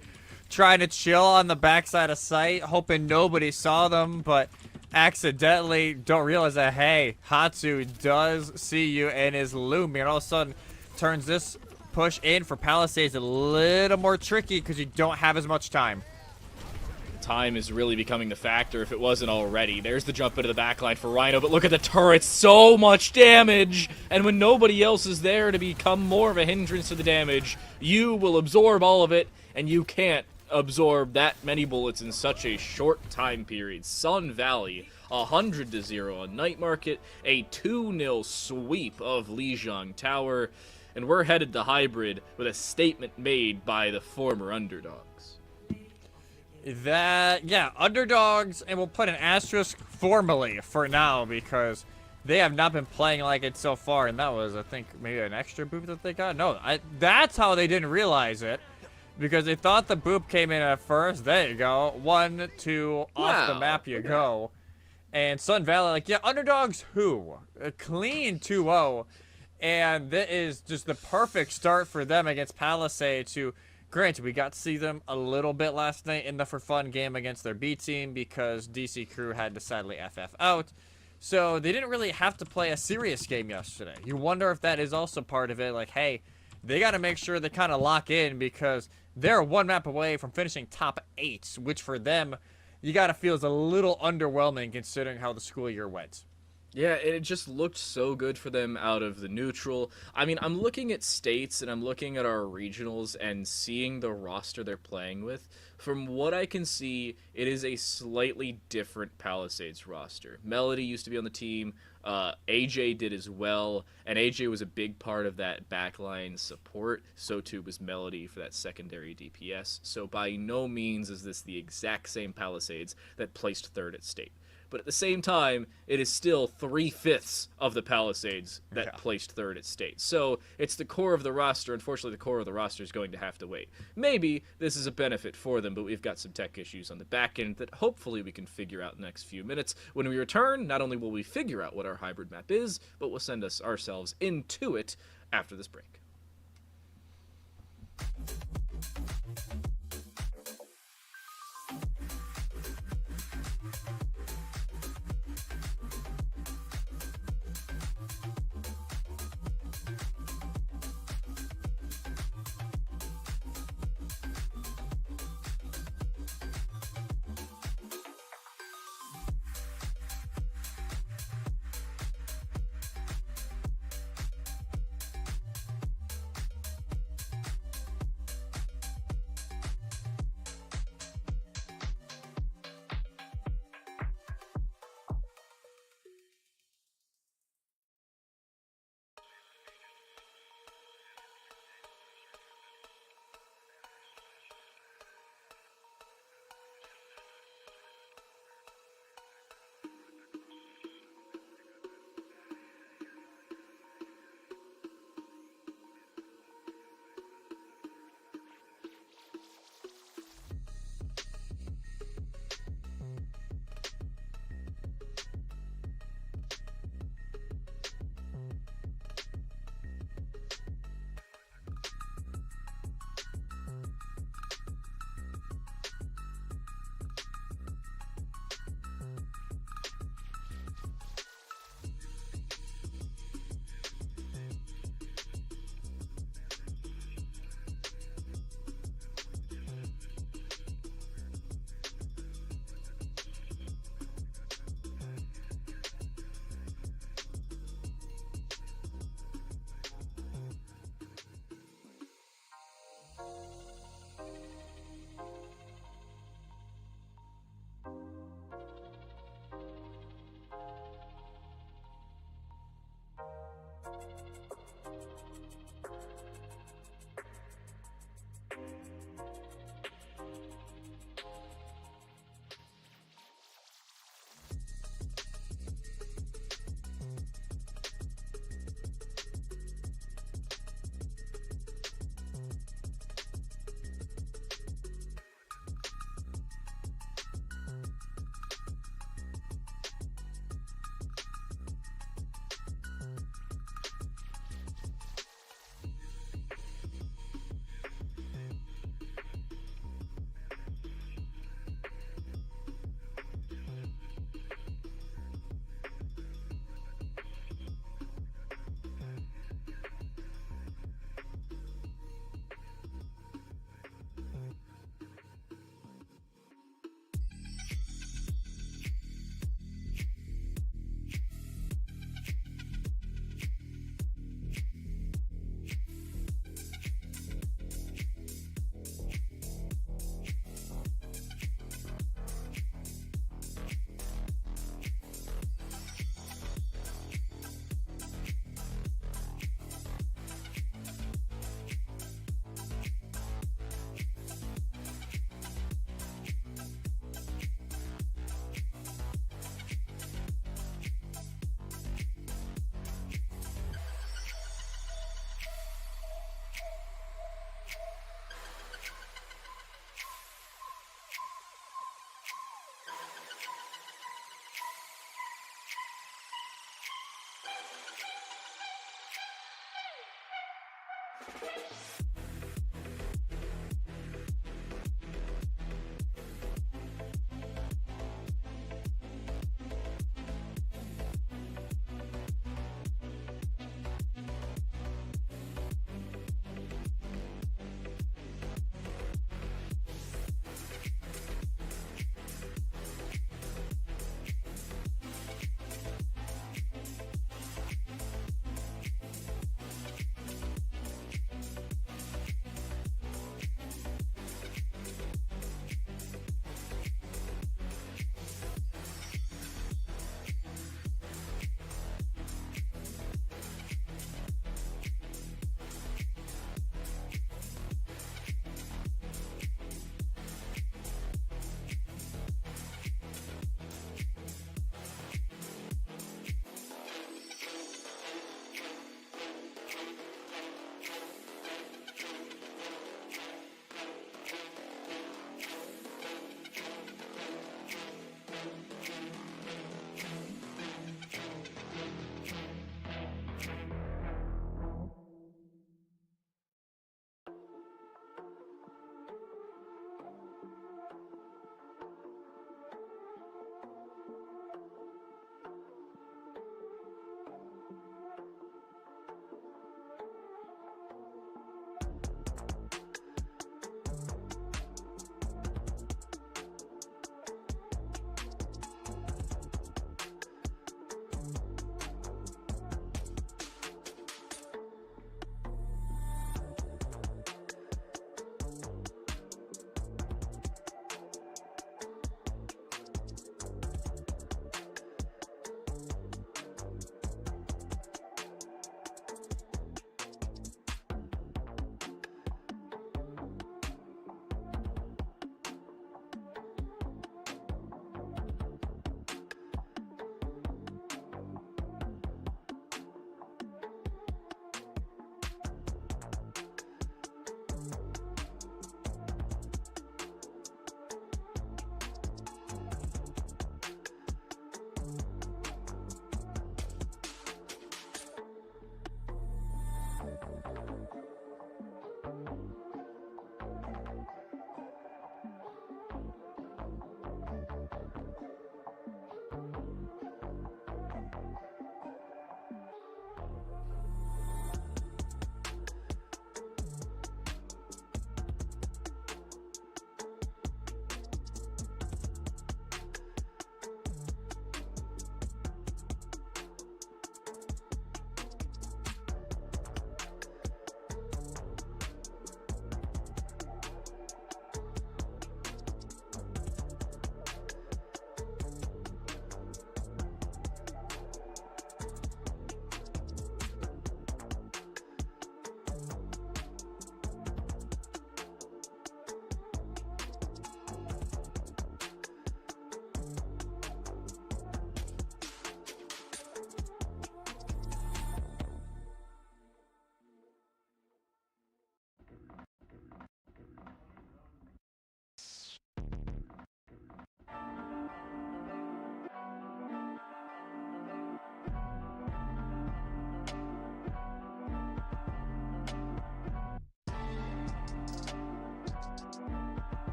trying to chill on the backside of sight, hoping nobody saw them, but accidentally don't realize that, hey, Hatsu does see you and is looming, and all of a sudden turns this push in for Palisades a little more tricky because you don't have as much time. Time is really becoming the factor if it wasn't already. There's the jump into the backline for Rhino, but look at the turrets, so much damage! And when nobody else is there to become more of a hindrance to the damage, you will absorb all of it, and you can't absorb that many bullets in such a short time period. Sun Valley, 100-0 on Night Market, a 2-0 sweep of Lijiang Tower, and we're headed to Hybrid with a statement made by the former underdogs. Underdogs, and we'll put an asterisk formally for now, because they have not been playing like it so far, and that was, I think, maybe an extra boop that they got. No, that's how they didn't realize it, because they thought the boop came in at first. There you go. 1, 2, off the map you go. And Sun Valley, like, yeah, underdogs who? A clean 2-0, and that is just the perfect start for them against Palisades, who, granted, we got to see them a little bit last night in the For Fun game against their B team because DC Crew had to sadly FF out. So they didn't really have to play a serious game yesterday. You wonder if that is also part of it. Like, hey, they got to make sure they kind of lock in because they're one map away from finishing top 8, which for them, you got to feel is a little underwhelming considering how the school year went. Yeah, it just looked so good for them out of the neutral. I mean, I'm looking at states and I'm looking at our regionals and seeing the roster they're playing with. From what I can see, it is a slightly different Palisades roster. Melody used to be on the team. AJ did as well, and AJ was a big part of that backline support. So too was Melody for that secondary DPS. So by no means is this the exact same Palisades that placed third at state. But at the same time, it is still 3/5 of the Palisades that placed third at state. So it's the core of the roster. Unfortunately, the core of the roster is going to have to wait. Maybe this is a benefit for them, but we've got some tech issues on the back end that hopefully we can figure out in the next few minutes. When we return, not only will we figure out what our hybrid map is, but we'll send ourselves into it after this break.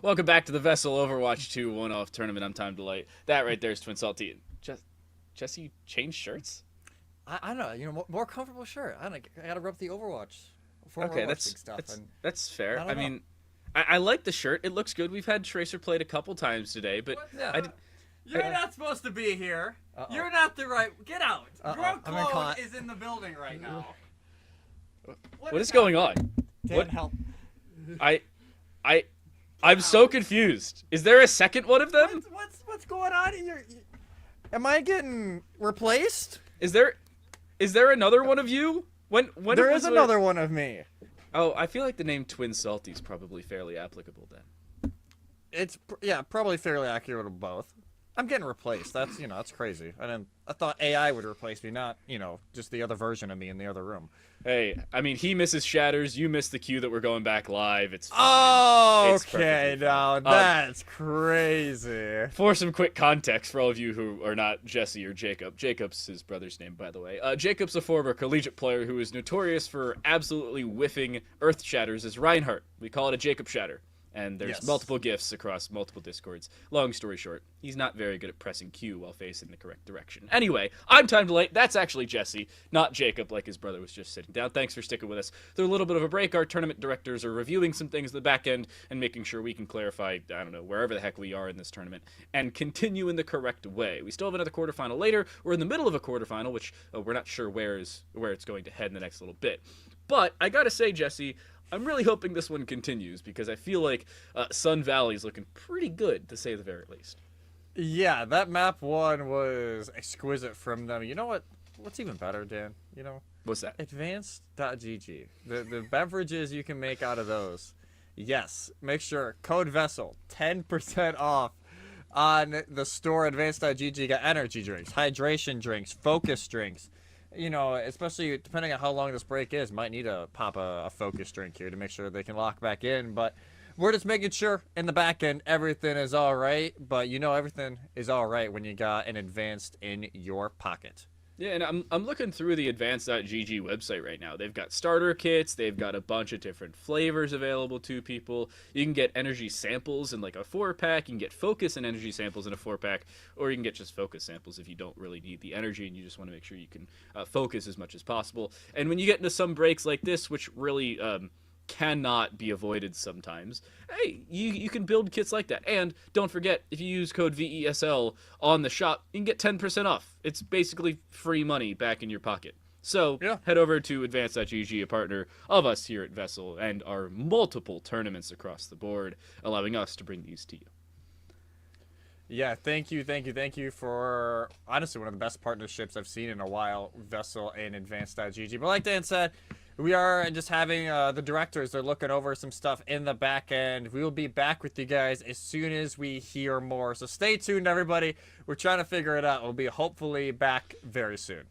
Welcome back to the VESL Overwatch 2 one-off tournament. I'm Time Delight. That right there is Twin Salty. Jesse changed shirts? I don't know. You know, more comfortable shirt. I don't know. I gotta rep the Overwatch. Okay, that's fair. I mean, I like the shirt. It looks good. We've had Tracer played a couple times today, but You're not supposed to be here. You're not the right. Get out. Your clone is in the building right now. What is going on? Dan, help. I'm so confused. Is there a second one of them? What's going on here? Am I getting replaced? Is there another one of you? When there is another one of me. Oh, I feel like the name Twin Salty is probably fairly applicable then. It's probably fairly accurate to both. I'm getting replaced. That's crazy. I thought AI would replace me, not just the other version of me in the other room. Hey, I mean, he misses shatters. You miss the cue that we're going back live. It's fine. Oh, it's okay. Now that's crazy. For some quick context for all of you who are not Jesse or Jacob, Jacob's his brother's name, by the way. Jacob's a former collegiate player who is notorious for absolutely whiffing earth shatters as Reinhardt. We call it a Jacob shatter. And there's multiple gifts across multiple discords. Long story short, he's not very good at pressing Q while facing the correct direction. Anyway, I'm Time Delight. That's actually Jesse, not Jacob, like his brother was just sitting down. Thanks for sticking with us. Through a little bit of a break, our tournament directors are reviewing some things in the back end and making sure we can clarify, I don't know, wherever the heck we are in this tournament and continue in the correct way. We still have another quarterfinal later. We're in the middle of a quarterfinal, which we're not sure where it's going to head in the next little bit. But I gotta say, Jesse, I'm really hoping this one continues because I feel like Sun Valley's looking pretty good, to say the very least. Yeah, that map one was exquisite from them. You know what? What's even better, Dan? What's that? Advanced.gg. The beverages you can make out of those. Yes, make sure code VESL 10% off on the store. Advanced.gg. You got energy drinks, hydration drinks, focus drinks. Especially depending on how long this break is, might need to pop a focus drink here to make sure they can lock back in. But we're just making sure in the back end everything is all right. But everything is all right when you got an advanced in your pocket. Yeah, and I'm looking through the advanced.gg website right now. They've got starter kits. They've got a bunch of different flavors available to people. You can get energy samples in like a 4-pack. You can get focus and energy samples in a 4-pack. Or you can get just focus samples if you don't really need the energy and you just want to make sure you can focus as much as possible. And when you get into some breaks like this, which really cannot be avoided sometimes, hey, you can build kits like that. And don't forget, if you use code VESL on the shop, you can get 10% off. It's basically free money back in your pocket. So head over to advanced.gg, a partner of us here at VESL, and our multiple tournaments across the board, allowing us to bring these to you. Yeah, thank you for honestly one of the best partnerships I've seen in a while, VESL and advanced.gg. But like Dan said, we are just having the directors, they're looking over some stuff in the back end. We will be back with you guys as soon as we hear more. So stay tuned, everybody. We're trying to figure it out. We'll be hopefully back very soon.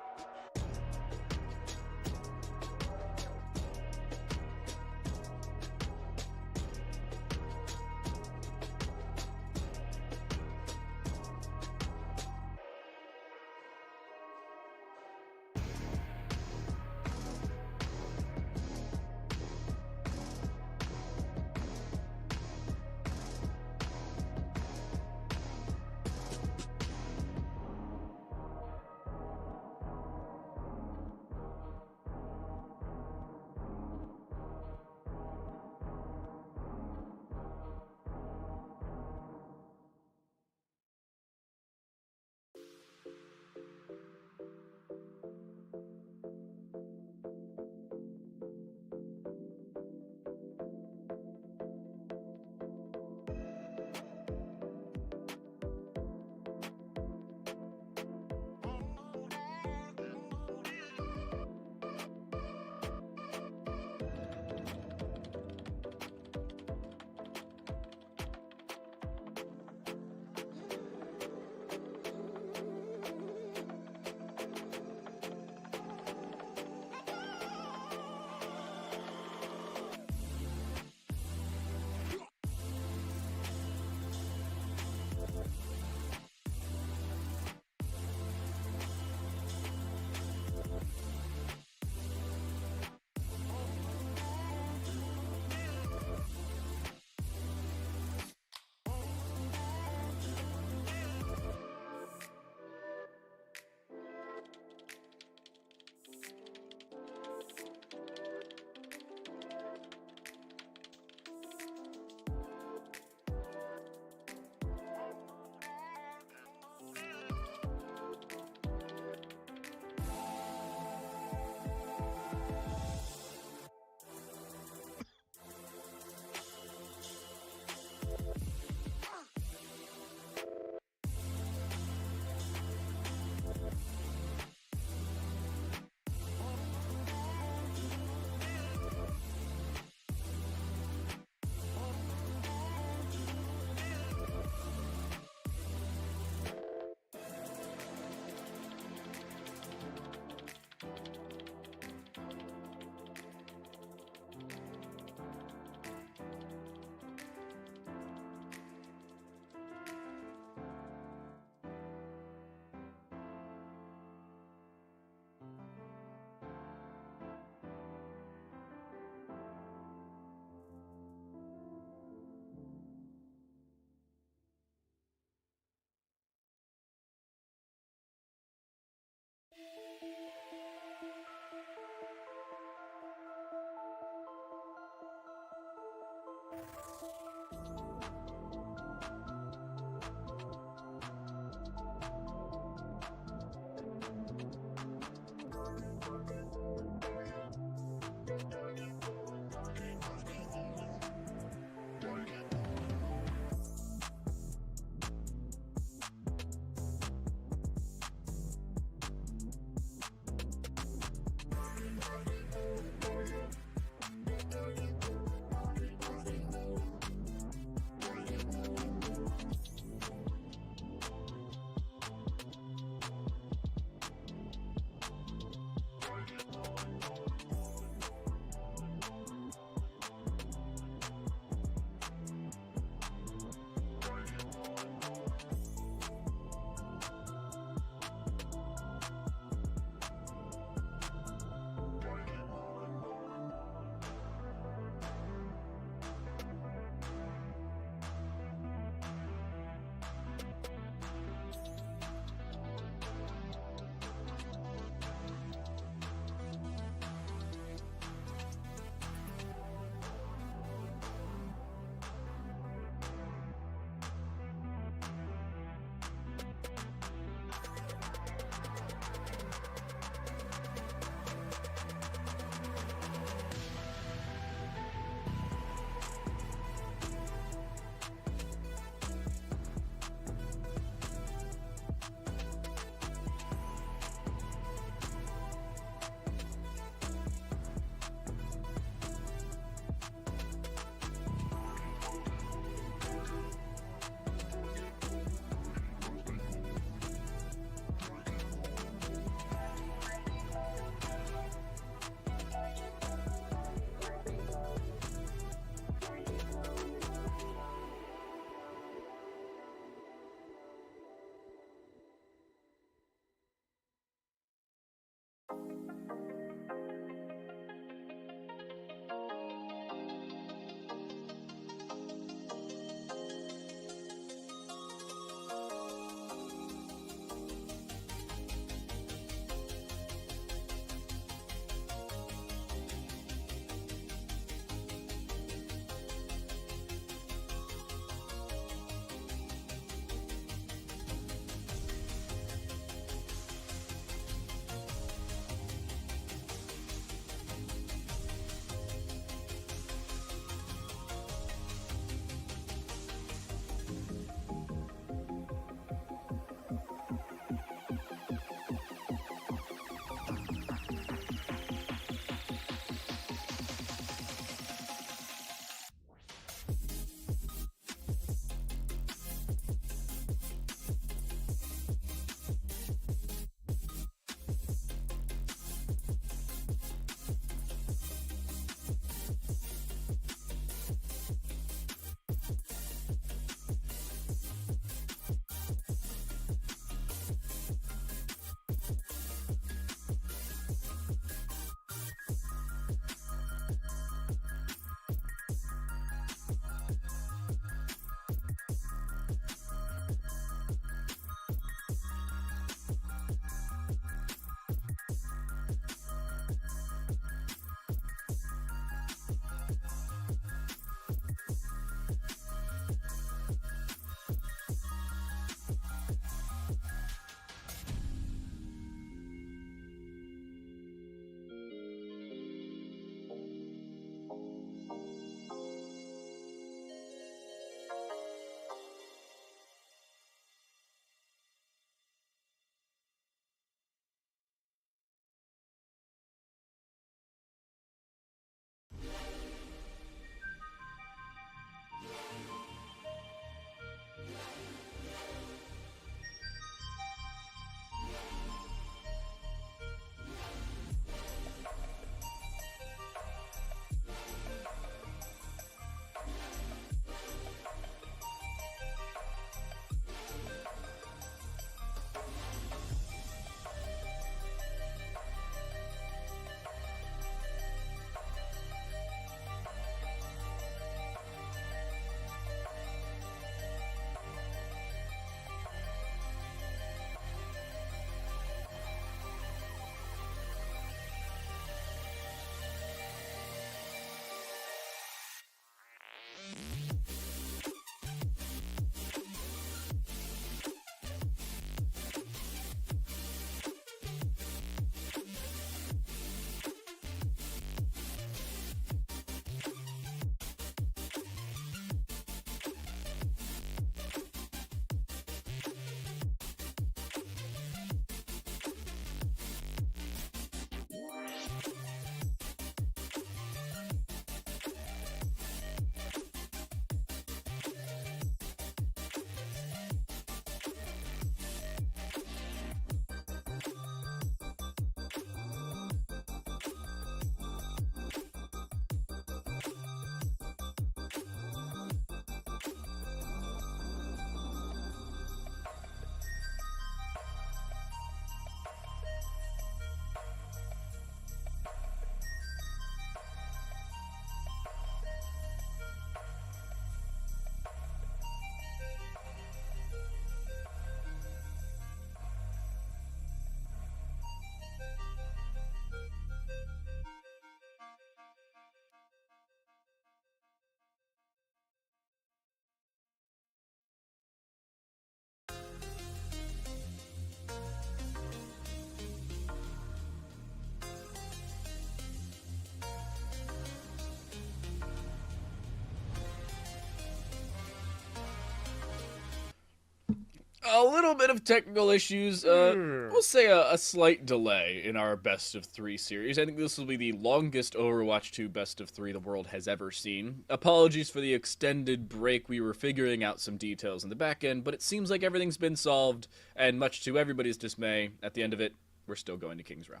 A little bit of technical issues. We'll say a slight delay in our best of 3 series. I think this will be the longest Overwatch 2 best of 3 the world has ever seen. Apologies for the extended break. We were figuring out some details in the back end, but it seems like everything's been solved, and much to everybody's dismay, at the end of it, we're still going to King's Row.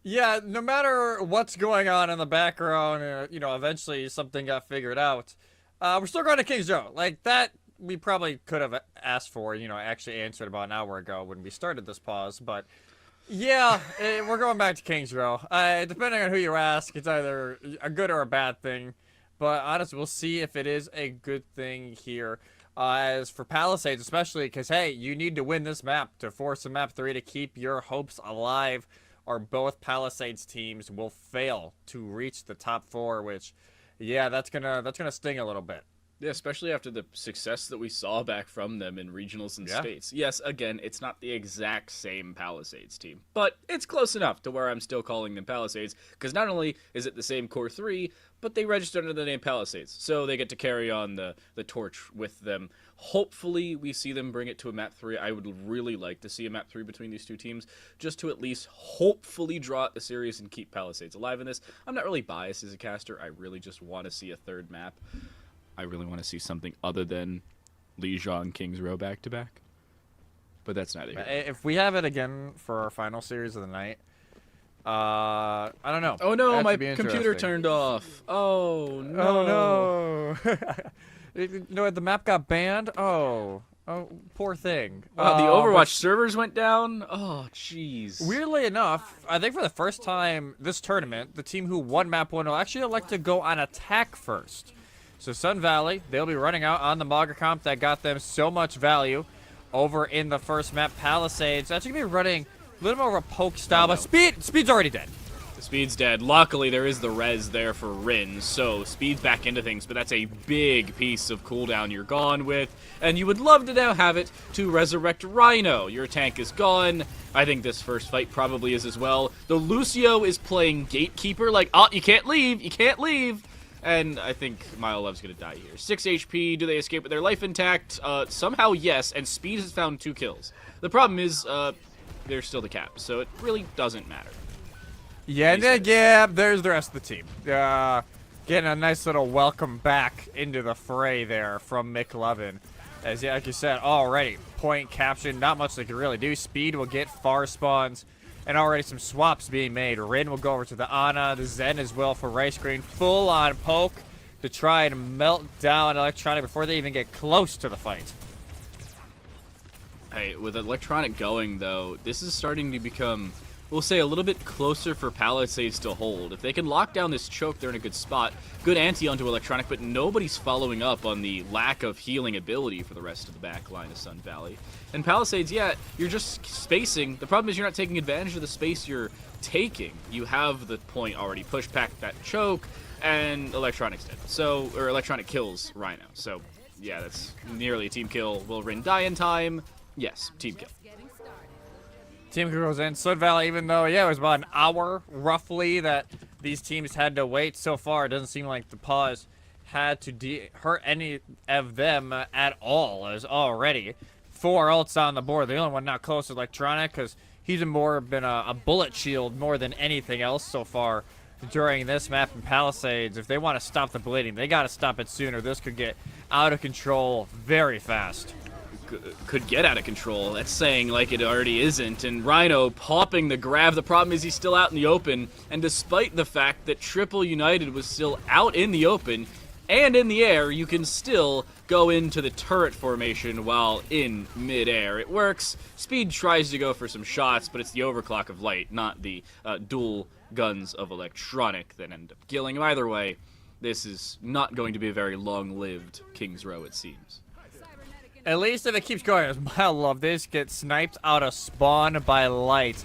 Yeah, no matter what's going on in the background, you know, eventually something got figured out. We're still going to King's Row. Like, that we probably could have asked for, you know, actually answered about an hour ago when we started this pause. But, yeah, we're going back to King's Row. Depending on who you ask, it's either a good or a bad thing. But, honestly, we'll see if it is a good thing here. As for Palisades, especially, because, hey, you need to win this map to force a map 3 to keep your hopes alive, or both Palisades teams will fail to reach the top 4, which, yeah, that's gonna sting a little bit. Yeah, especially after the success that we saw back from them in regionals and states. Yes, again, it's not the exact same Palisades team, but it's close enough to where I'm still calling them Palisades, because not only is it the same Core 3, but they registered under the name Palisades, so they get to carry on the torch with them. Hopefully, we see them bring it to a map 3. I would really like to see a map 3 between these two teams, just to at least hopefully draw out the series and keep Palisades alive in this. I'm not really biased as a caster. I really just want to see a third map. I really want to see something other than Lijiang King's Row back-to-back. But that's neither here. If we have it again for our final series of the night, I don't know. Oh no, my computer turned off. Oh no. Oh no. You know what, the map got banned? Oh, poor thing. Wow, the Overwatch servers went down? Oh, jeez. Weirdly enough, I think for the first time this tournament, the team who won map 1 will actually elect to go on attack first. So Sun Valley, they'll be running out on the Mauger comp that got them so much value over in the first map. Palisades, that's going to be running a little more of a poke style, but Speed's already dead. The Speed's dead. Luckily, there is the res there for Rin, so Speed's back into things, but that's a big piece of cooldown you're gone with, and you would love to now have it to resurrect Rhino. Your tank is gone. I think this first fight probably is as well. The Lucio is playing Gatekeeper, like, oh, you can't leave, you can't leave. And I think Milolov's going to die here. 6 HP. Do they escape with their life intact? Somehow, yes. And Speed has found 2 kills. The problem is, they're still the cap, so it really doesn't matter. Yeah, there's the rest of the team. Getting a nice little welcome back into the fray there from McLovin. As, yeah, like you said, already, point captured. Not much they can really do. Speed will get far spawns. And already some swaps being made. Rin will go over to the Ana, the Zen as well for Rice Green. Full on poke to try and melt down Electronic before they even get close to the fight. Hey, with Electronic going, though, this is starting to become, we'll say, a little bit closer for Palisades to hold. If they can lock down this choke, they're in a good spot. Good ante onto Electronic, but nobody's following up on the lack of healing ability for the rest of the back line of Sun Valley. And Palisades, yeah, you're just spacing. The problem is you're not taking advantage of the space you're taking. You have the point already pushed back that choke, and Electronic's dead. So, or Electronic kills Rhino. So, yeah, that's nearly a team kill. Will Rin die in time? Yes, team kill. Team goes in. Sun Valley, even though, yeah, it was about an hour, roughly, that these teams had to wait. So far, it doesn't seem like the pause had to hurt any of them at all, as already 4 ults on the board. The only one not close to Electronic, because he's been a bullet shield more than anything else so far during this map in Palisades. If they want to stop the bleeding, they got to stop it sooner. This could get out of control very fast. Could get out of control. That's saying like it already isn't. And Rhino popping the grab. The problem is he's still out in the open. And despite the fact that Triple United was still out in the open and in the air, you can still go into the turret formation while in midair. It works. Speed tries to go for some shots, but it's the overclock of light, not the dual guns of Electronic that end up killing him. Either way, this is not going to be a very long-lived King's Row, it seems. At least if it keeps going, as Milolovs this gets sniped out of spawn by light.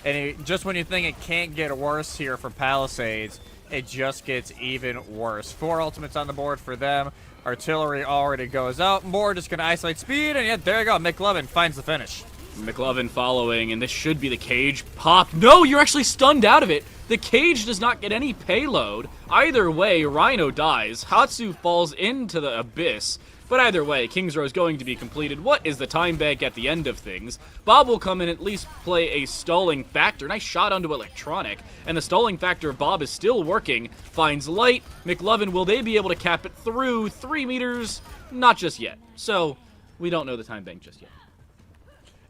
And just when you think it can't get worse here for Palisades, it just gets even worse. 4 ultimates on the board for them. Artillery already goes out. More just going to isolate Speed, and yet there you go. McLovin finds the finish. McLovin following, and this should be the cage. Pop. No, you're actually stunned out of it. The cage does not get any payload. Either way, Rhino dies. Hatsu falls into the abyss. But either way, King's Row is going to be completed. What is the time bank at the end of things? Bob will come in, at least play a stalling factor. Nice shot onto Electronic, and the stalling factor of Bob is still working. Finds Light. McLovin, will they be able to cap it through 3 meters? Not just yet. So, we don't know the time bank just yet.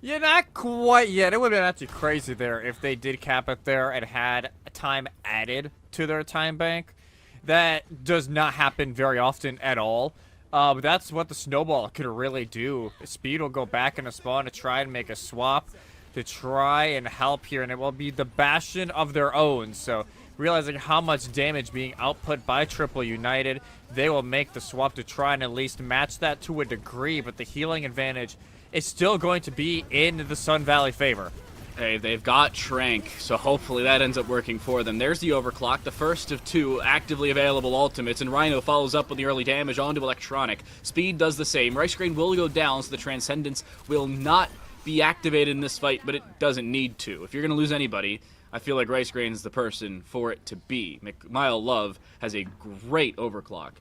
Yeah, not quite yet. It would have been actually crazy there if they did cap it there and had time added to their time bank. That does not happen very often at all. But that's what the snowball could really do. Speed will go back in a spawn to try and make a swap to try and help here, and it will be the bastion of their own. So realizing how much damage being output by Triple United, they will make the swap to try and at least match that to a degree, but the healing advantage is still going to be in the Sun Valley favor. Hey, they've got Trank, so hopefully that ends up working for them. There's the overclock, the first of 2 actively available ultimates, and Rhino follows up with the early damage onto Electronic. Speed does the same. Rice Grain will go down, so the Transcendence will not be activated in this fight, but it doesn't need to. If you're going to lose anybody, I feel like Rice Grain is the person for it to be. Mile Love has a great overclock.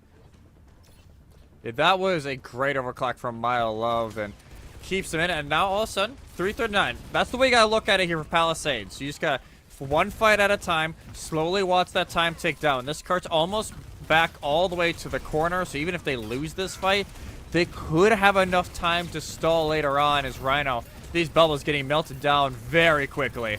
Yeah, that was a great overclock from Mile Love, and keeps them in it, and now all of a sudden, 339. That's the way you gotta look at it here for Palisades. You just gotta, for one fight at a time, slowly watch that time tick down. This cart's almost back all the way to the corner, so even if they lose this fight, they could have enough time to stall later on as Rhino, these bubbles getting melted down very quickly.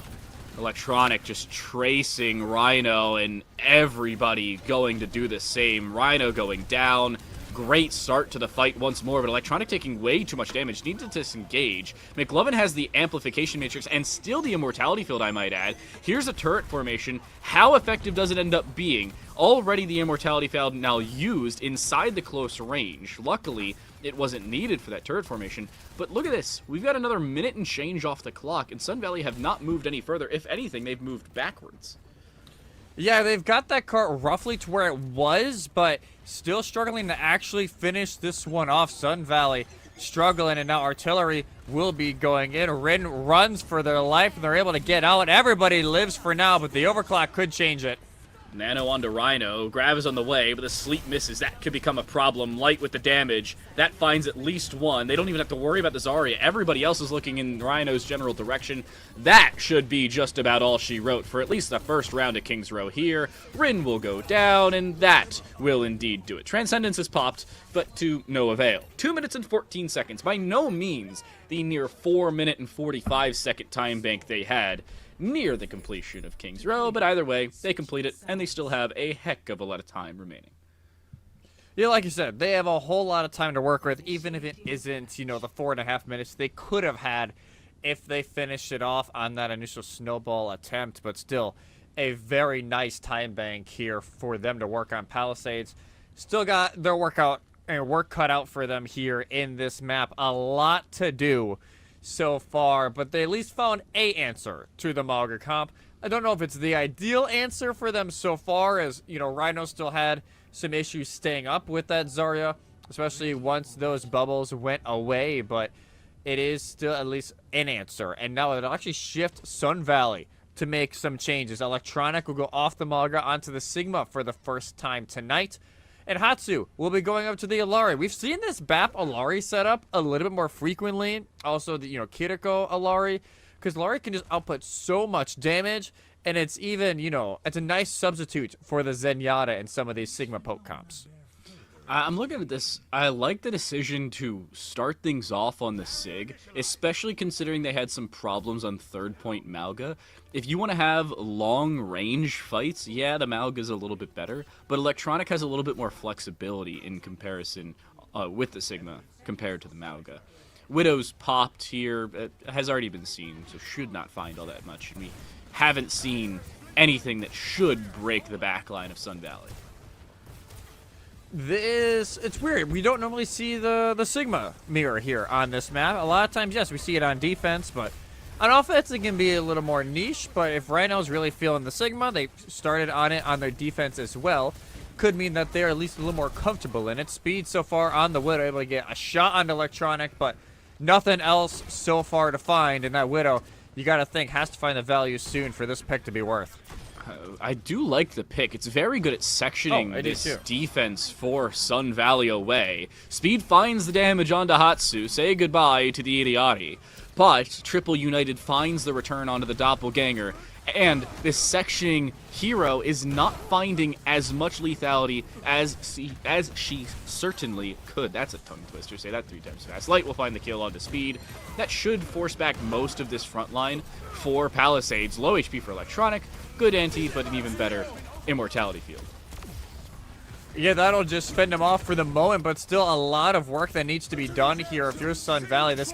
Electronic just tracing Rhino, and everybody going to do the same. Rhino going down. Great start to the fight once more, but Electronic taking way too much damage. Need to disengage. McLovin has the amplification matrix and still the immortality field, I might add. Here's a turret formation. How effective does it end up being? Already the immortality field now used inside the close range. Luckily, it wasn't needed for that turret formation. But look at this. We've got another minute and change off the clock, and Sun Valley have not moved any further. If anything, they've moved backwards. Yeah, they've got that cart roughly to where it was, but still struggling to actually finish this one off. Sun Valley struggling, and now Artillery will be going in. Rin runs for their life, and they're able to get out. Everybody lives for now, but the overclock could change it. Nano onto Rhino. Grav is on the way, but the sleep misses. That could become a problem. Light with the damage. That finds at least one. They don't even have to worry about the Zarya. Everybody else is looking in Rhino's general direction. That should be just about all she wrote for at least the first round of King's Row here. Rin will go down, and that will indeed do it. Transcendence is popped, but to no avail. 2 minutes and 14 seconds. By no means the near 4 minute and 45 second time bank they had near the completion of King's Row, but either way, they complete it, and they still have a heck of a lot of time remaining. Yeah, like you said, they have a whole lot of time to work with, even if it isn't, you know, the 4.5 minutes they could have had if they finished it off on that initial snowball attempt, but still, a very nice time bank here for them to work on. Palisades still got their work cut out for them here in this map. A lot to do so far, but they at least found a answer to the Mauger comp. I don't know if it's the ideal answer for them so far, as, you know, Rhino still had some issues staying up with that Zarya, especially once those bubbles went away, but it is still at least an answer. And now it'll actually shift Sun Valley to make some changes. Electronic will go off the Mauger onto the Sigma for the first time tonight. And Hatsu will be going up to the Alari. We've seen this BAP Alari setup a little bit more frequently. Also, the, you know, Kiriko Alari. Because Alari can just output so much damage. And it's even, you know, it's a nice substitute for the Zenyatta and some of these Sigma poke comps. I'm looking at this. I like the decision to start things off on the Sig, especially considering they had some problems on third point Malga. If you want to have long-range fights, yeah, the Malga's a little bit better, but Electronic has a little bit more flexibility in comparison with the Sigma compared to the Malga. Widow's popped here, has already been seen, so should not find all that much. We haven't seen anything that should break the backline of Sun Valley. It's weird. We don't normally see the Sigma mirror here on this map. A lot of times, yes, we see it on defense, but on offense, it can be a little more niche. But if Rhino's really feeling the Sigma, they started on it on their defense as well. Could mean that they're at least a little more comfortable in it. Speed so far on the Widow, able to get a shot on Electronic, but nothing else so far to find. And that Widow, you got to think, has to find the value soon for this pick to be worth. I do like the pick. It's very good at sectioning this defense for Sun Valley away. Speed finds the damage onto Hatsu. Say goodbye to the Iriari. But Triple United finds the return onto the Doppelganger. And this sectioning hero is not finding as much lethality as she certainly could. That's a tongue twister. Say that 3 times fast. Light will find the kill onto Speed. That should force back most of this front line for Palisades. Low HP for Electronic. Good anti, but an even better Immortality field. Yeah, that'll just fend him off for the moment, but still a lot of work that needs to be done here if you're Sun Valley. This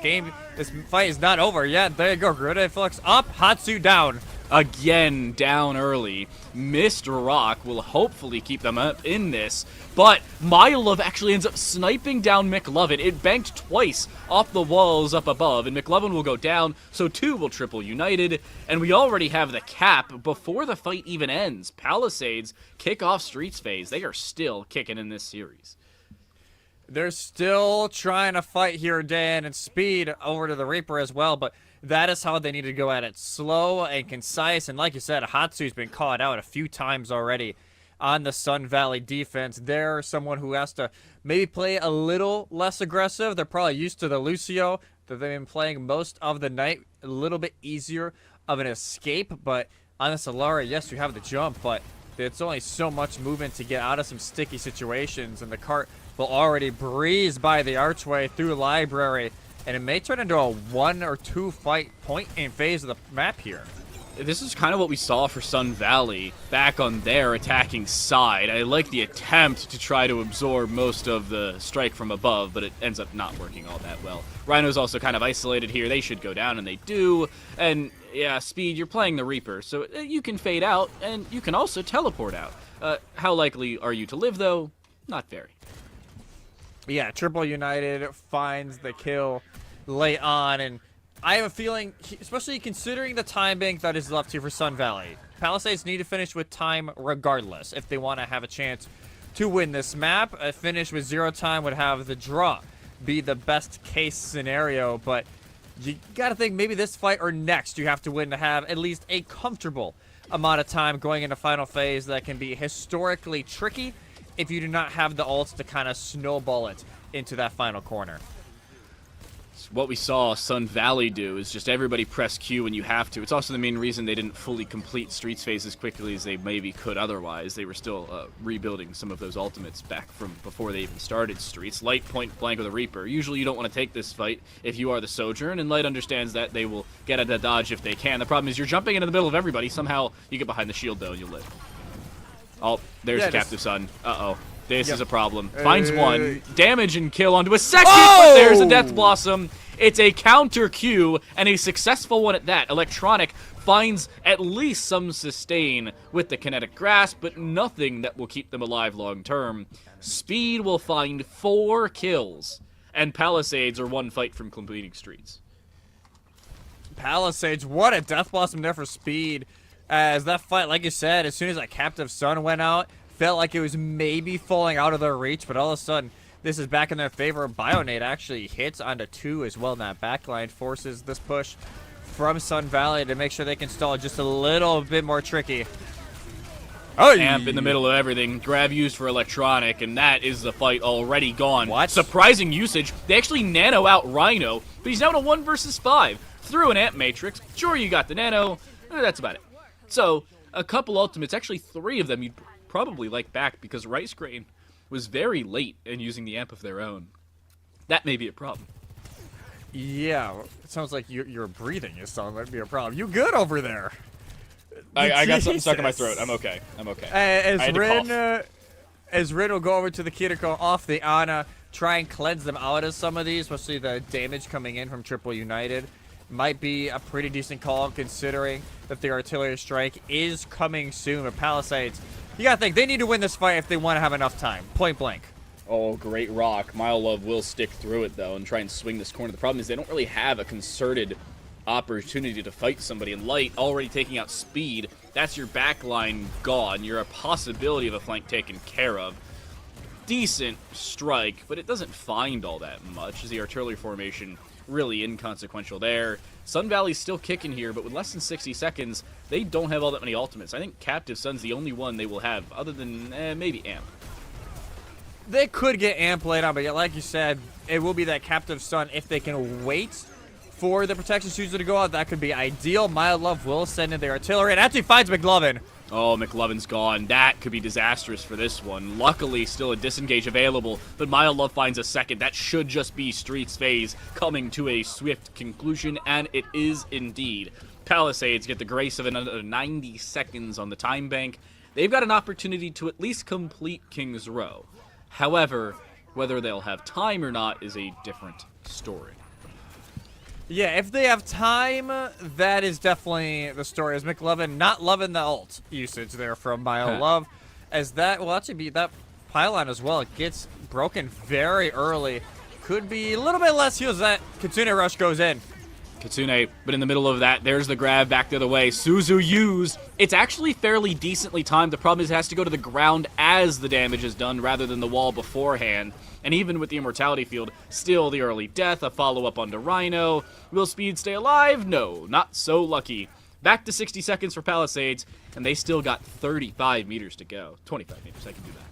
fight is not over yet. There you go. Grenade Flux up, Hatsu down. Again, down early. Missed Rock will hopefully keep them up in this, but Mylove actually ends up sniping down McLovin. It banked twice off the walls up above, and McLovin will go down, so 2 will Triple United, and we already have the cap before the fight even ends. Palisades kick off Streets phase. They are still kicking in this series. They're still trying to fight here, Dan, and Speed over to the Reaper as well, but that is how they need to go at it. Slow and concise, and like you said, Hatsu's been caught out a few times already on the Sun Valley defense. They're someone who has to maybe play a little less aggressive. They're probably used to the Lucio that they've been playing most of the night. A little bit easier of an escape, but on this Alara, yes, you have the jump, but it's only so much movement to get out of some sticky situations, and the cart will already breeze by the archway through Library, and it may turn into a 1 or 2 fight point in phase of the map here. This is kind of what we saw for Sun Valley back on their attacking side. I like the attempt to try to absorb most of the strike from above, but it ends up not working all that well. Rhino's also kind of isolated here. They should go down, and they do. And yeah, Speed, you're playing the Reaper, so you can fade out, and you can also teleport out. How likely are you to live, though? Not very. Yeah, Triple United finds the kill late on, and I have a feeling, especially considering the time bank that is left here for Sun Valley, Palisades need to finish with time regardless if they want to have a chance to win this map. A finish with 0 time would have the draw be the best case scenario, but you gotta think maybe this fight or next you have to win to have at least a comfortable amount of time going into final phase that can be historically tricky if you do not have the ults to kind of snowball it into that final corner. What we saw Sun Valley do is just everybody press Q when you have to. It's also the main reason they didn't fully complete Streets phase as quickly as they maybe could otherwise. They were still rebuilding some of those ultimates back from before they even started Streets. Light point blank with a Reaper. Usually you don't want to take this fight if you are the Sojourn, and Light understands that they will get at a dodge if they can. The problem is you're jumping into the middle of everybody. Somehow you get behind the shield, though, and you'll live. Oh, there's the Captive Sun. Uh-oh. This is a problem. Finds 1. Damage and kill onto a second, but there's a Death Blossom. It's a counter Q, and a successful one at that. Electronic finds at least some sustain with the Kinetic Grasp, but nothing that will keep them alive long term. Speed will find 4 kills, and Palisades are 1 fight from completing Streets. Palisades, what a Death Blossom there for Speed. As that fight, like you said, as soon as that Captive Sun went out, felt like it was maybe falling out of their reach, but all of a sudden, this is back in their favor. Bionade actually hits onto 2 as well, and that backline forces this push from Sun Valley to make sure they can stall just a little bit more tricky. Oh, Amp in the middle of everything. Grab used for Electronic, and that is the fight already gone. What? Surprising usage. They actually nano out Rhino, but he's now in a 1 versus 5. Through an Amp Matrix. Sure, you got the nano. That's about it. So, a couple ultimates, actually 3 of them you'd probably like back because Rice Grain was very late in using the amp of their own. That may be a problem. Yeah, it sounds like you're breathing. It sounds like be a problem. You good over there? I got something stuck in my throat. I'm okay. I'm okay. As Rin will go over to the Kiriko off the Ana, try and cleanse them out of some of these, especially the damage coming in from Triple United. Might be a pretty decent call considering that the artillery strike is coming soon with Palisades. You gotta think, they need to win this fight if they want to have enough time. Point blank. Oh, great rock. Mile Love will stick through it, though, and try and swing this corner. The problem is they don't really have a concerted opportunity to fight somebody. And Light already taking out Speed. That's your backline gone. You're a possibility of a flank taken care of. Decent strike, but it doesn't find all that much as the artillery formation really inconsequential there. Sun Valley's still kicking here, but with less than 60 seconds, they don't have all that many ultimates. I think Captive Sun's the only one they will have, other than maybe Amp. They could get Amp later on, but yeah, like you said, it will be that Captive Sun. If they can wait for the protection Suzu to go out, that could be ideal. Mild Love will send in the artillery and actually finds McLovin. Oh, McLovin's gone. That could be disastrous for this one. Luckily, still a disengage available, but Mild Love finds a second. That should just be Street's phase coming to a swift conclusion, and it is indeed. Palisades get the grace of another 90 seconds on the time bank. They've got an opportunity to at least complete King's Row. However, whether they'll have time or not is a different story. Yeah, if they have time, that is definitely the story. As McLovin not loving the ult usage there from Mild Love, as that will actually be that pylon as well. It gets broken very early. Could be a little bit less heals that Kitsune Rush goes in. Kitsune, but in the middle of that, there's the grab back the other way. Suzu used. It's actually fairly decently timed. The problem is it has to go to the ground as the damage is done rather than the wall beforehand. And even with the Immortality Field, still the early death, a follow-up onto Rhino. Will Speed stay alive? No, not so lucky. Back to 60 seconds for Palisades, and they still got 35 meters to go. 25 meters, I can do that.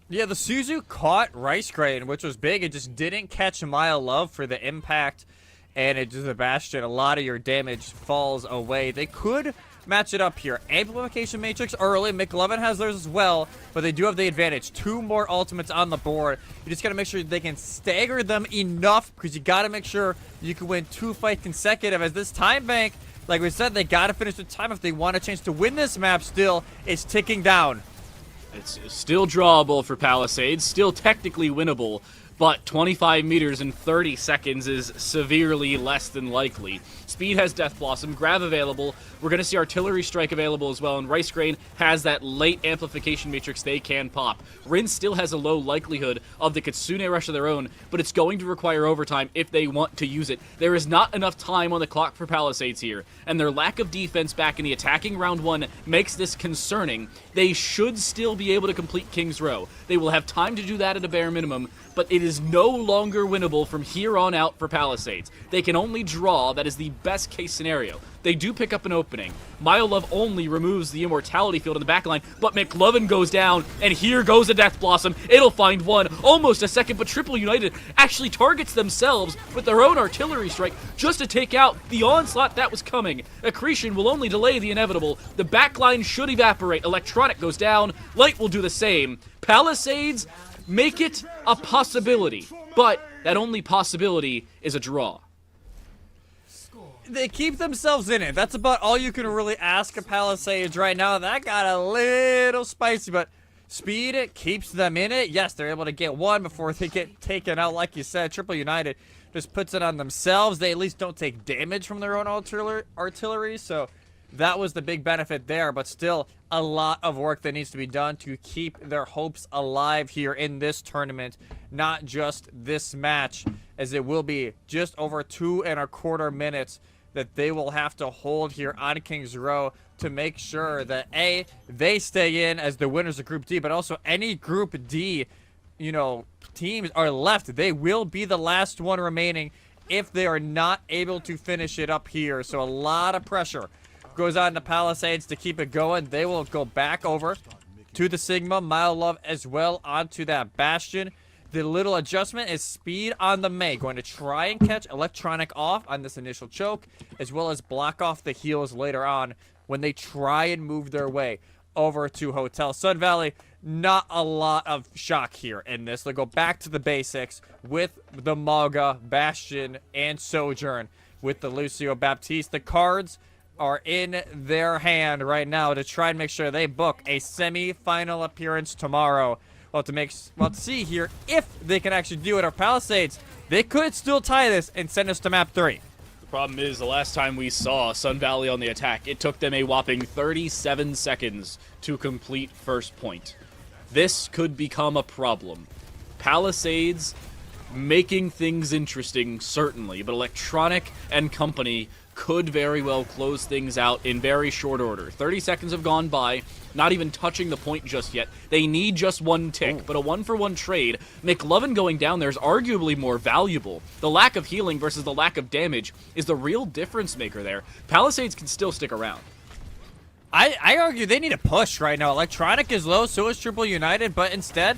Yeah, the Suzu caught Rice Grain, which was big. It just didn't catch Mild Love for the impact. And it just the Bastion, a lot of your damage falls away. They could match it up here. Amplification Matrix early. McLovin has theirs as well, but they do have the advantage. 2 more ultimates on the board. You just got to make sure they can stagger them enough, because you got to make sure you can win 2 fights consecutive. As this time bank, like we said, they got to finish the time if they want a chance to win this map still. It's ticking down. It's still drawable for Palisades, still technically winnable. But 25 meters in 30 seconds is severely less than likely. Speed has Death Blossom, Grab available. We're going to see Artillery Strike available as well, and Rice Grain has that late amplification matrix they can pop. Rin still has a low likelihood of the Kitsune Rush of their own, but it's going to require overtime if they want to use it. There is not enough time on the clock for Palisades here, and their lack of defense back in the attacking round 1 makes this concerning. They should still be able to complete King's Row. They will have time to do that at a bare minimum, but it is no longer winnable from here on out for Palisades. They can only draw. That is the best case scenario. They do pick up an opening. Mild Love only removes the Immortality Field in the backline, but McLovin goes down, and here goes a Death Blossom. It'll find one, almost a second, but Triple United actually targets themselves with their own Artillery Strike just to take out the onslaught that was coming. Accretion will only delay the inevitable. The backline should evaporate. Electronic goes down. Light will do the same. Palisades make it a possibility, but that only possibility is a draw. They keep themselves in it. That's about all you can really ask of Palisades right now. That got a little spicy, but Speed keeps them in it. Yes, they're able to get one before they get taken out. Like you said, Triple United just puts it on themselves. They at least don't take damage from their own artillery, so that was the big benefit there, but still a lot of work that needs to be done to keep their hopes alive here in this tournament, not just this match, as it will be just over 2.25 minutes that they will have to hold here on King's Row to make sure that A, they stay in as the winners of Group D, but also any Group D, teams are left. They will be the last one remaining if they are not able to finish it up here. So a lot of pressure goes on to Palisades to keep it going. They will go back over to the Sigma. Mild Love as well onto that Bastion. The little adjustment is Speed on the May. Going to try and catch Electronic off on this initial choke, as well as block off the heals later on when they try and move their way over to Hotel Sun Valley. Not a lot of shock here in this. They'll go back to the basics with the Maga, Bastion, and Sojourn with the Lucio Baptiste. The cards are in their hand right now to try and make sure they book a semi-final appearance tomorrow. Well, to see here if they can actually do it. Or Palisades, they could still tie this and send us to map 3. The problem is, the last time we saw Sun Valley on the attack, it took them a whopping 37 seconds to complete first point. This could become a problem. Palisades making things interesting, certainly, but Electronic and company could very well close things out in very short order. 30 seconds have gone by, not even touching the point just yet. They need just one tick, but a one-for-one trade. McLovin going down there is arguably more valuable. The lack of healing versus the lack of damage is the real difference maker there. Palisades can still stick around. I argue they need a push right now. Electronic is low, so is Triple United, but instead,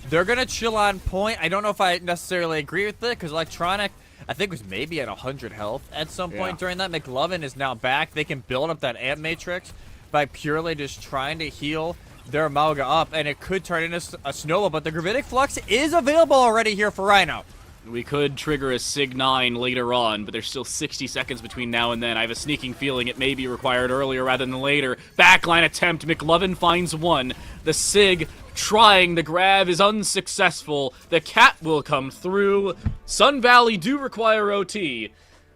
they're going to chill on point. I don't know if I necessarily agree with it, because Electronic, I think, was maybe at 100 health at some point during that. McLovin is now back. They can build up that amp matrix by purely just trying to heal their Mauga up, and it could turn into a snowball, but the Gravitic Flux is available already here for Rhino. We could trigger a Sig 9 later on, but there's still 60 seconds between now and then. I have a sneaking feeling it may be required earlier rather than later. Backline attempt. McLovin finds one. The Sig trying the grab is unsuccessful. The cat will come through. Sun Valley do require OT,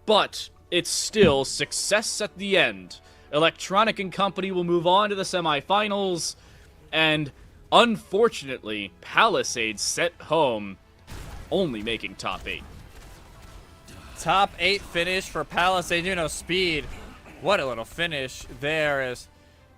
but it's still success at the end. Electronic and company will move on to the semifinals, and unfortunately, Palisades sent home, only making top 8. Top 8 finish for Palisades. You know, speed. What a little finish there is.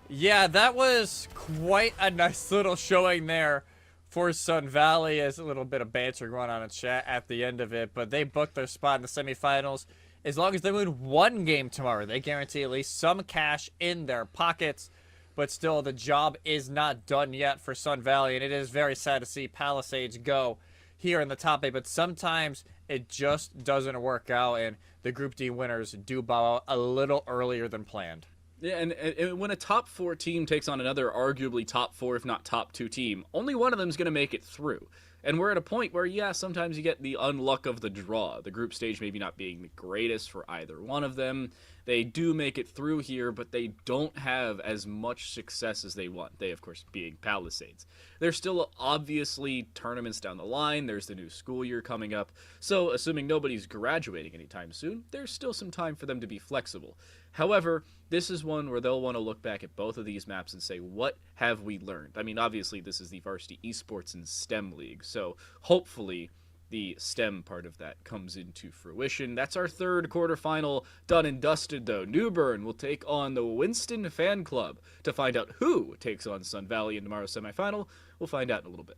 Yeah, that was quite a nice little showing there for Sun Valley, as a little bit of banter going on in chat at the end of it, but they booked their spot in the semifinals. As long as they win one game tomorrow, they guarantee at least some cash in their pockets. But still, the job is not done yet for Sun Valley, and it is very sad to see Palisades go here in the top 8, but sometimes it just doesn't work out, and the Group D winners do bow out a little earlier than planned. Yeah, and when a top 4 team takes on another arguably top 4, if not top 2 team, only one of them is going to make it through. And we're at a point where, yeah, sometimes you get the unluck of the draw. The group stage maybe not being the greatest for either one of them. They do make it through here, but they don't have as much success as they want. They, of course, being Palisades. There's still obviously tournaments down the line. There's the new school year coming up. So, assuming nobody's graduating anytime soon, there's still some time for them to be flexible. However, this is one where they'll want to look back at both of these maps and say, what have we learned? I mean, obviously, this is the Varsity Esports and STEM League, so hopefully the STEM part of that comes into fruition. That's our third quarterfinal done and dusted, though. Newburn will take on the Winston Fan Club. To find out who takes on Sun Valley in tomorrow's semifinal, we'll find out in a little bit.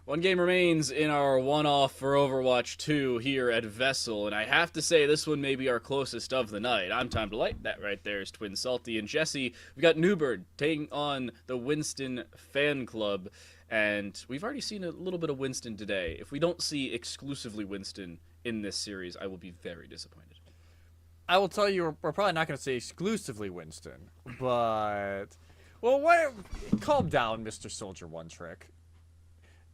One game remains in our one-off for Overwatch 2 here at VESL, and I have to say this one may be our closest of the night. I'm Time to Light. That right there is Twin Salty and Jesse. We've got Newburn taking on the Winston fan club, and we've already seen a little bit of Winston today. If we don't see exclusively Winston in this series, I will be very disappointed. I will tell you, we're probably not going to say exclusively Winston, but... Well, calm down, Mr. Soldier One Trick.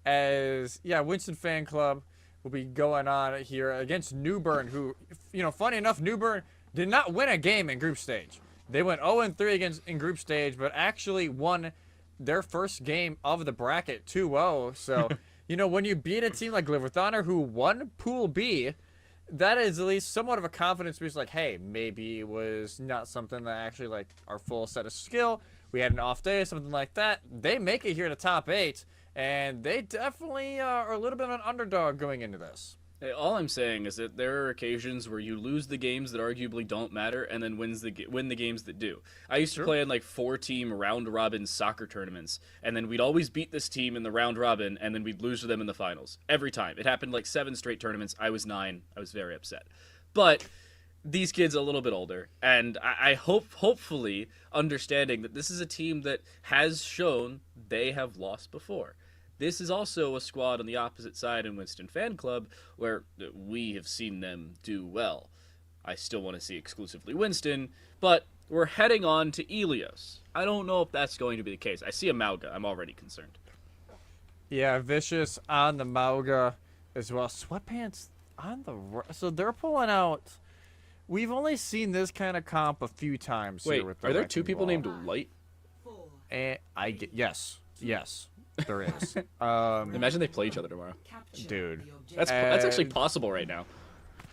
As, yeah, Winston fan club will be going on here against Newburn, who, you know, funny enough, Newburn did not win a game in group stage. They went 0-3 in group stage, but actually won their first game of the bracket 2-0. So, you know, when you beat a team like Live With Honor, who won Pool B, that is at least somewhat of a confidence boost. Like, hey, maybe it was not something that actually, like, our full set of skill. We had an off day, something like that. They make it here to top 8. And they definitely are a little bit of an underdog going into this. Hey, all I'm saying is that there are occasions where you lose the games that arguably don't matter and then win the games that do. I used to play in like 4-team round-robin soccer tournaments, and then we'd always beat this team in the round-robin, and then we'd lose to them in the finals. Every time. It happened like 7 straight tournaments. I was 9. I was very upset. But these kids are a little bit older, and I hopefully understanding that this is a team that has shown they have lost before. This is also a squad on the opposite side in Winston Fan Club where we have seen them do well. I still want to see exclusively Winston, but we're heading on to Ilios. I don't know if that's going to be the case. I see a Mauga. I'm already concerned. Yeah, Vicious on the Mauga as well. Sweatpants on the... So they're pulling out... We've only seen this kind of comp a few times. Wait, here with the are there 2 people named Light? And yes. There is. Imagine they play each other tomorrow. Dude. That's actually possible right now.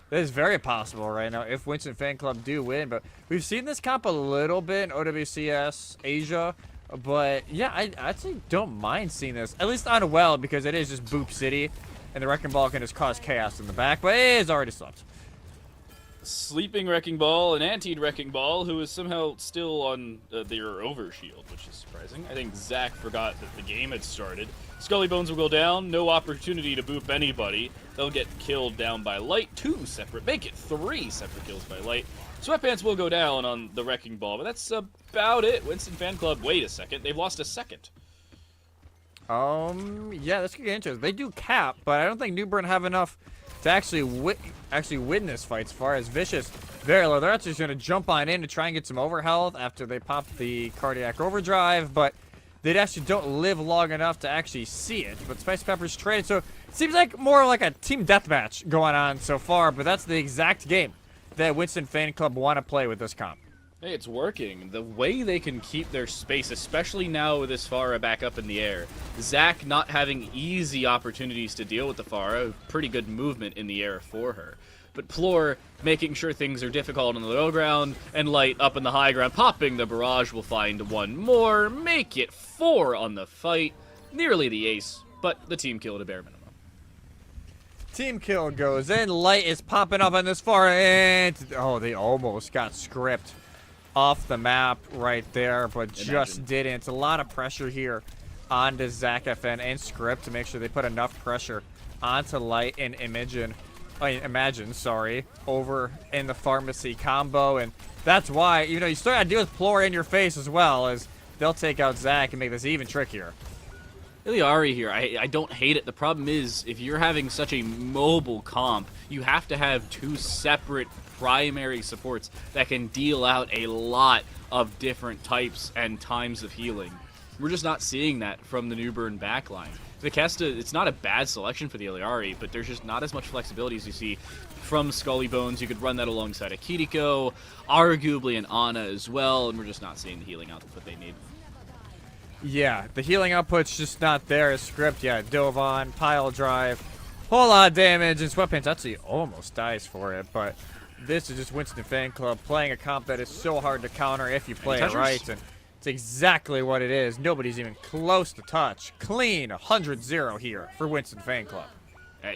That is very possible right now if Winston Fan Club do win. But we've seen this comp a little bit in OWCS Asia. But yeah, I actually don't mind seeing this. At least on well, because it is just Boop City. And the Wrecking Ball can just cause chaos in the back. But it is already slept. Sleeping Wrecking Ball and Antied Wrecking Ball, who is somehow still on their overshield, which is surprising. I think Zach forgot that the game had started. Scully Bones will go down. No opportunity to boop anybody. They'll get killed down by Light. 2 separate. Make it 3 separate kills by Light. Sweatpants will go down on the Wrecking Ball, but that's about it. Winston Fan Club, wait a second. They've lost a second. Yeah, let's get into it. They do cap, but I don't think Newburn have enough to actually win this fight. As far as Vicious, very low. They're actually just going to jump on in to try and get some overhealth after they pop the cardiac overdrive, but they actually don't live long enough to actually see it. But Spice Pepper's traded, so it seems like more like a team deathmatch going on so far, but that's the exact game that Winston Fan Club want to play with this comp. Hey, it's working. The way they can keep their space, especially now this Pharah back up in the air. Zach not having easy opportunities to deal with the Pharah, pretty good movement in the air for her. But Plor making sure things are difficult on the low ground, and Light up in the high ground, popping the barrage will find one more, make it 4 on the fight. Nearly the ace, but the team kill at a bare minimum. Team kill goes in, Light is popping up on this far end. Oh, they almost got script off the map right there, but just didn't. It's a lot of pressure here onto Zach FN and Script to make sure they put enough pressure onto Light and Imagine, over in the pharmacy combo, and that's why, you know, you still gotta deal with Plor in your face as well, as they'll take out Zach and make this even trickier. Iliari here, I don't hate it. The problem is, if you're having such a mobile comp, you have to have 2 separate primary supports that can deal out a lot of different types and times of healing. We're just not seeing that from the Newburn backline. The Kesta, it's not a bad selection for the Iliari, but there's just not as much flexibility as you see from Scully Bones. You could run that alongside a Kiriko, arguably an Ana as well, and we're just not seeing the healing output that they need. Yeah, the healing output's just not there as Script. Yeah, dove on, pile drive, whole lot of damage, and Sweatpants actually almost dies for it, but this is just Winston Fan Club playing a comp that is so hard to counter if you play it right, and it's exactly what it is. Nobody's even close to touch. Clean 100-0 here for Winston Fan Club.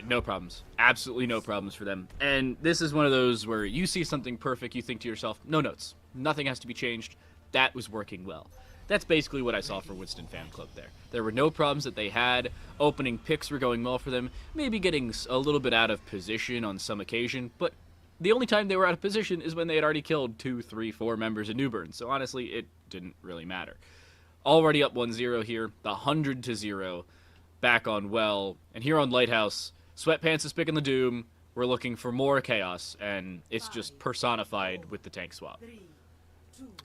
No problems. Absolutely no problems for them. And this is one of those where you see something perfect, you think to yourself, no notes. Nothing has to be changed. that was working well. That's basically what I saw for Winston Fan Club there. There were no problems that they had. Opening picks were going well for them. Maybe getting a little bit out of position on some occasion, but the only time they were out of position is when they had already killed 2, 3, 4 members of Newburn. So honestly, it didn't really matter. Already up 1-0 here. The 100-0 back on well. And here on Lighthouse, Sweatpants is picking the Doom. We're looking for more chaos, and it's just personified with the tank swap.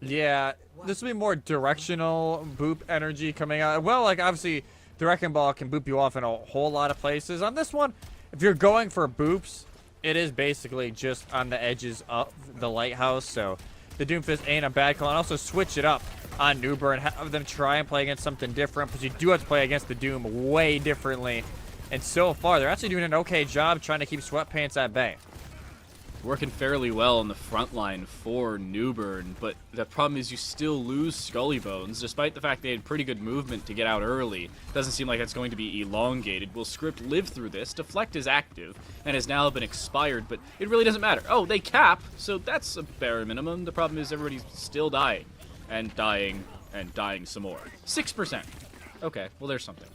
Yeah, this will be more directional boop energy coming out. Well, like, obviously, the Wrecking Ball can boop you off in a whole lot of places. On this one, if you're going for boops, it is basically just on the edges of the Lighthouse, so the Doomfist ain't a bad call. And also switch it up on Newburn, have them try and play against something different, because you do have to play against the Doom way differently. And so far, they're actually doing an okay job trying to keep Sweatpants at bay. Working fairly well on the front line for Newburn, but the problem is you still lose Scully Bones, despite the fact they had pretty good movement to get out early. Doesn't seem like that's going to be elongated. Will Script live through this? Deflect is active and has now been expired, but it really doesn't matter. Oh, they cap, so that's a bare minimum. The problem is everybody's still dying, and dying, and dying some more. 6%. Okay, well there's something.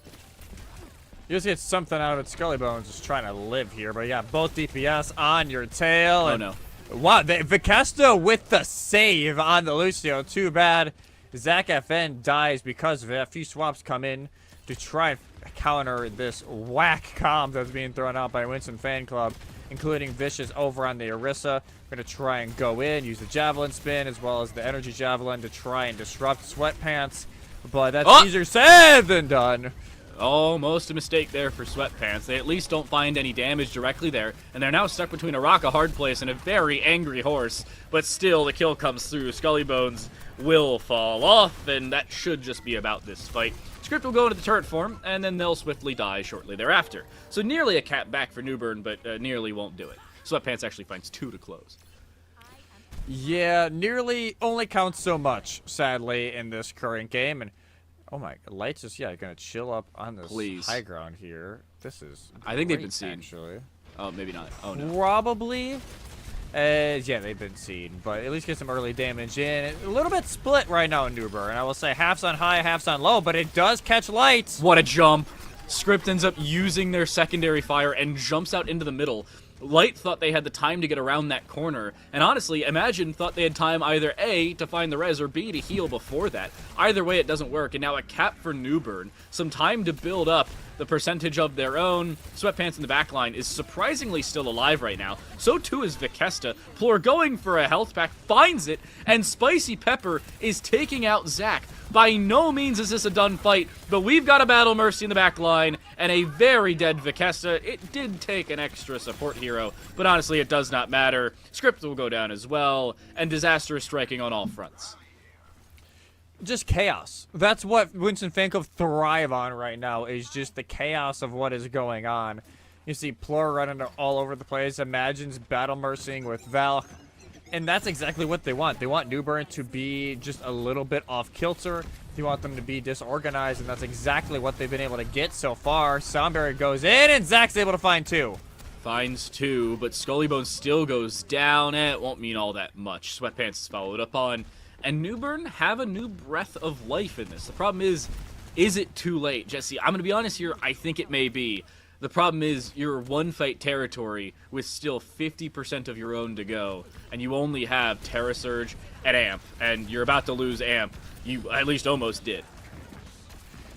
You just get something out of it. Scully Bones is trying to live here, but yeah, both DPS on your tail. Oh, and no. Wow, Vicesto with the save on the Lucio. Too bad Zach FN dies because of it. A few swaps come in to try and counter this whack comp that's being thrown out by Winston Fan Club, including Vicious over on the Orisa. Going to try and go in, use the Javelin Spin, as well as the Energy Javelin to try and disrupt Sweatpants. But that's easier said than done. Almost a mistake there for Sweatpants. They at least don't find any damage directly there, and they're now stuck between a rock, a hard place, and a very angry horse. But still, the kill comes through. Scully Bones will fall off, and that should just be about this fight. Script will go into the turret form, and then they'll swiftly die shortly thereafter. So nearly a cap back for Newburn, but nearly won't do it. Sweatpants actually finds 2 to close. Yeah, nearly only counts so much, sadly, in this current game, and oh my, Lights is, gonna chill up on this high ground here. This is I think they've been seen. Actually. Oh, maybe not. Oh, no. Probably. Yeah, they've been seen, but at least get some early damage in. A little bit split right now in Newburn. I will say half's on high, half's on low, but it does catch Lights. What a jump. Script ends up using their secondary fire and jumps out into the middle. Light thought they had the time to get around that corner, and honestly, Imagine thought they had time either A, to find the res, or B, to heal before that. Either way, it doesn't work, and now a cap for Newburn. Some time to build up the percentage of their own. Sweatpants in the back line is surprisingly still alive right now. So too is Vicesto. Plor going for a health pack, finds it, and Spicy Pepper is taking out Zach. By no means is this a done fight, but we've got a Battle Mercy in the back line, and a very dead Vicesto. It did take an extra support hero, but honestly, it does not matter. Script will go down as well, and disaster is striking on all fronts. Just chaos. That's what Winston Fan Club thrive on right now, is just the chaos of what is going on. You see Plur running all over the place, Imagine's battle mercying with Val, and that's exactly what they want. They want Newburn to be just a little bit off kilter. They want them to be disorganized, and that's exactly what they've been able to get so far. Soundberry goes in, and Zach's able to find 2. Finds 2, but Scullybone still goes down, and it won't mean all that much. Sweatpants is followed up on, and Newburn have a new breath of life in this. The problem is it too late? Jesse, I'm going to be honest here, I think it may be. The problem is you're one fight territory with still 50% of your own to go, and you only have Terra Surge and Amp, and you're about to lose Amp. You at least almost did.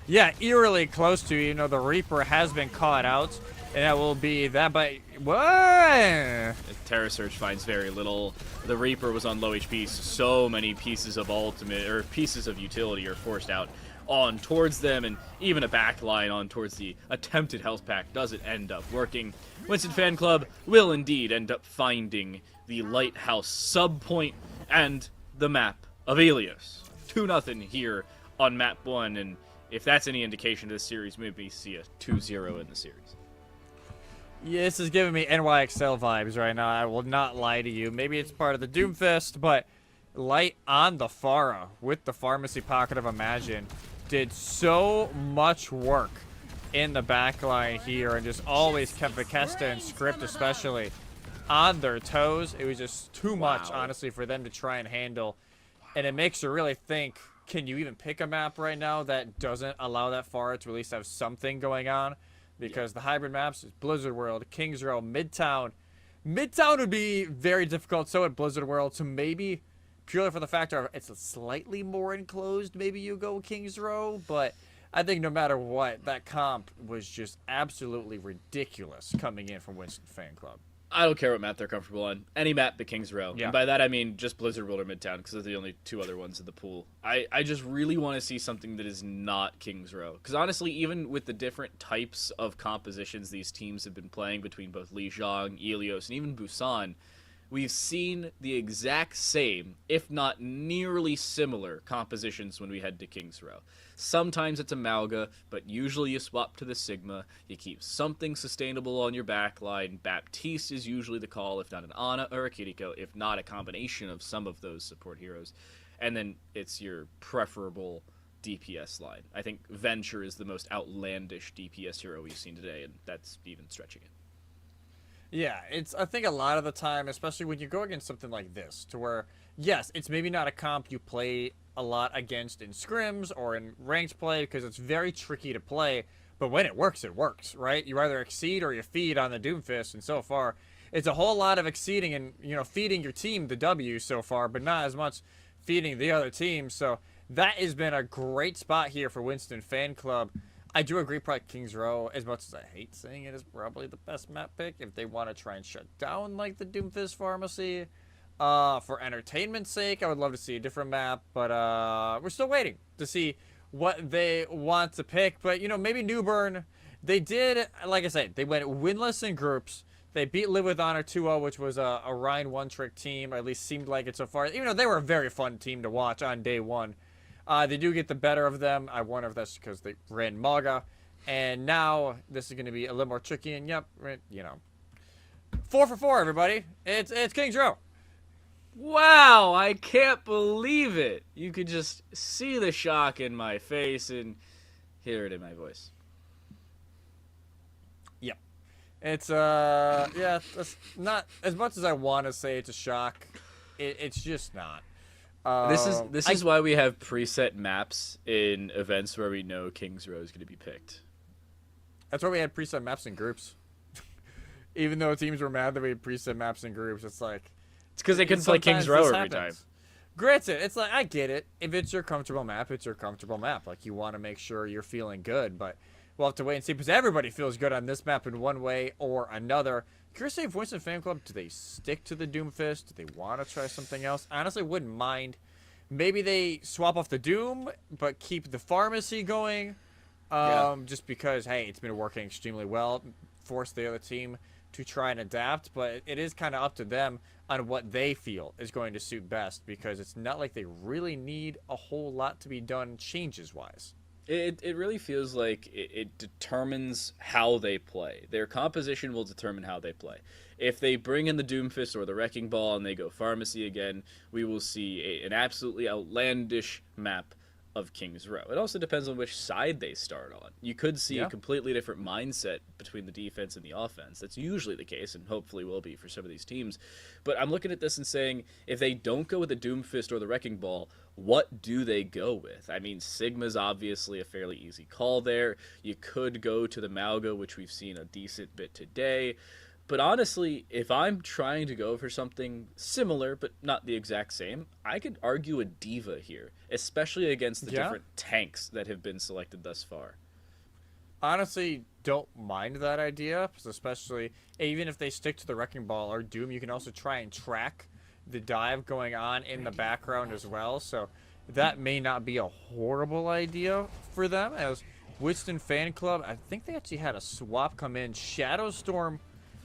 Yeah, eerily close to, the Reaper has been caught out, and that will be that by... What? Terra Surge finds very little. The Reaper was on low HP, so many pieces of ultimate, or pieces of utility are forced out on towards them, and even a backline on towards the attempted health pack doesn't end up working. Winston Fan Club will indeed end up finding the Lighthouse sub-point and the map of Helios. 2-0 here on map 1, and if that's any indication of this series, maybe see a 2-0 in the series. Yeah, this is giving me NYXL vibes right now, I will not lie to you. Maybe it's part of the Doomfist, but Light on the Pharah with the Pharmacy Pocket of Imagine did so much work in the backline here, and just always kept Vicesto and Script especially on their toes. It was just too much, honestly, for them to try and handle. And it makes you really think, can you even pick a map right now that doesn't allow that far to at least have something going on? Because the hybrid maps is Blizzard World, Kings Row, Midtown. Midtown would be very difficult, so at Blizzard World. So maybe, purely for the factor of it's slightly more enclosed, maybe you go Kings Row. But I think no matter what, that comp was just absolutely ridiculous coming in from Winston Fan Club. I don't care what map they're comfortable on. Any map but Kings Row. Yeah. And by that I mean just Blizzard World or Midtown, because they're the only two other ones in the pool. I just really want to see something that is not Kings Row. Because honestly, even with the different types of compositions these teams have been playing between both Lijiang, Ilios, and even Busan, we've seen the exact same, if not nearly similar, compositions when we head to Kings Row. Sometimes it's a Malga, but usually you swap to the Sigma. You keep something sustainable on your backline. Baptiste is usually the call, if not an Ana or a Kiriko, if not a combination of some of those support heroes. And then it's your preferable DPS line. I think Venture is the most outlandish DPS hero we've seen today, and that's even stretching it. Yeah, I think a lot of the time, especially when you go against something like this, to where, yes, it's maybe not a comp you play a lot against in scrims or in ranked play because it's very tricky to play, but when it works, right? You either exceed or you feed on the Doomfist, and so far, it's a whole lot of exceeding and, feeding your team the W so far, but not as much feeding the other team, so that has been a great spot here for Winston Fan Club. I do agree, probably Kings Row, as much as I hate saying it, is probably the best map pick if they want to try and shut down, like, the Doomfist Pharmacy. For entertainment's sake, I would love to see a different map, but we're still waiting to see what they want to pick. But, maybe Newburn, they did, like I said, they went winless in groups. They beat Live With Honor 2-0, which was a Ryan one-trick team, or at least seemed like it so far. Even though they were a very fun team to watch on day one. They do get the better of them. I wonder if that's because they ran Maga. And now this is going to be a little more tricky. And yep, 4 for 4, everybody. It's Kings Row. Wow, I can't believe it. You could just see the shock in my face and hear it in my voice. Yep. It's, that's not as much as I want to say it's a shock. It's just not. This is why we have preset maps in events where we know Kings Row is going to be picked. That's why we had preset maps in groups. Even though teams were mad that we had preset maps in groups, it's like... It's because they couldn't play Kings Row every time. Granted, it's like, I get it. If it's your comfortable map, it's your comfortable map. Like, you want to make sure you're feeling good, but we'll have to wait and see, because everybody feels good on this map in one way or another. Curious if Winston Fan Club, do they stick to the Doomfist? Do they want to try something else? Honestly, wouldn't mind. Maybe they swap off the Doom, but keep the Pharmacy going. Just because, hey, it's been working extremely well. Force the other team to try and adapt, but it is kind of up to them on what they feel is going to suit best, because it's not like they really need a whole lot to be done changes-wise. It really feels like it determines how they play. Their composition will determine how they play. If they bring in the Doomfist or the Wrecking Ball and they go Pharmacy again, we will see an absolutely outlandish map of Kings Row. It also depends on which side they start on. You could see a completely different mindset between the defense and the offense. That's usually the case, and hopefully will be for some of these teams. But I'm looking at this and saying, if they don't go with the Doomfist or the Wrecking Ball, what do they go with? I mean, Sigma's obviously a fairly easy call there. You could go to the Malga, which we've seen a decent bit today. But honestly, if I'm trying to go for something similar, but not the exact same, I could argue a Diva here, especially against the different tanks that have been selected thus far. Honestly, don't mind that idea, especially even if they stick to the Wrecking Ball or Doom, you can also try and track the dive going on in the background as well. So that may not be a horrible idea for them. As Winston Fan Club, I think they actually had a swap come in. Shadowstorm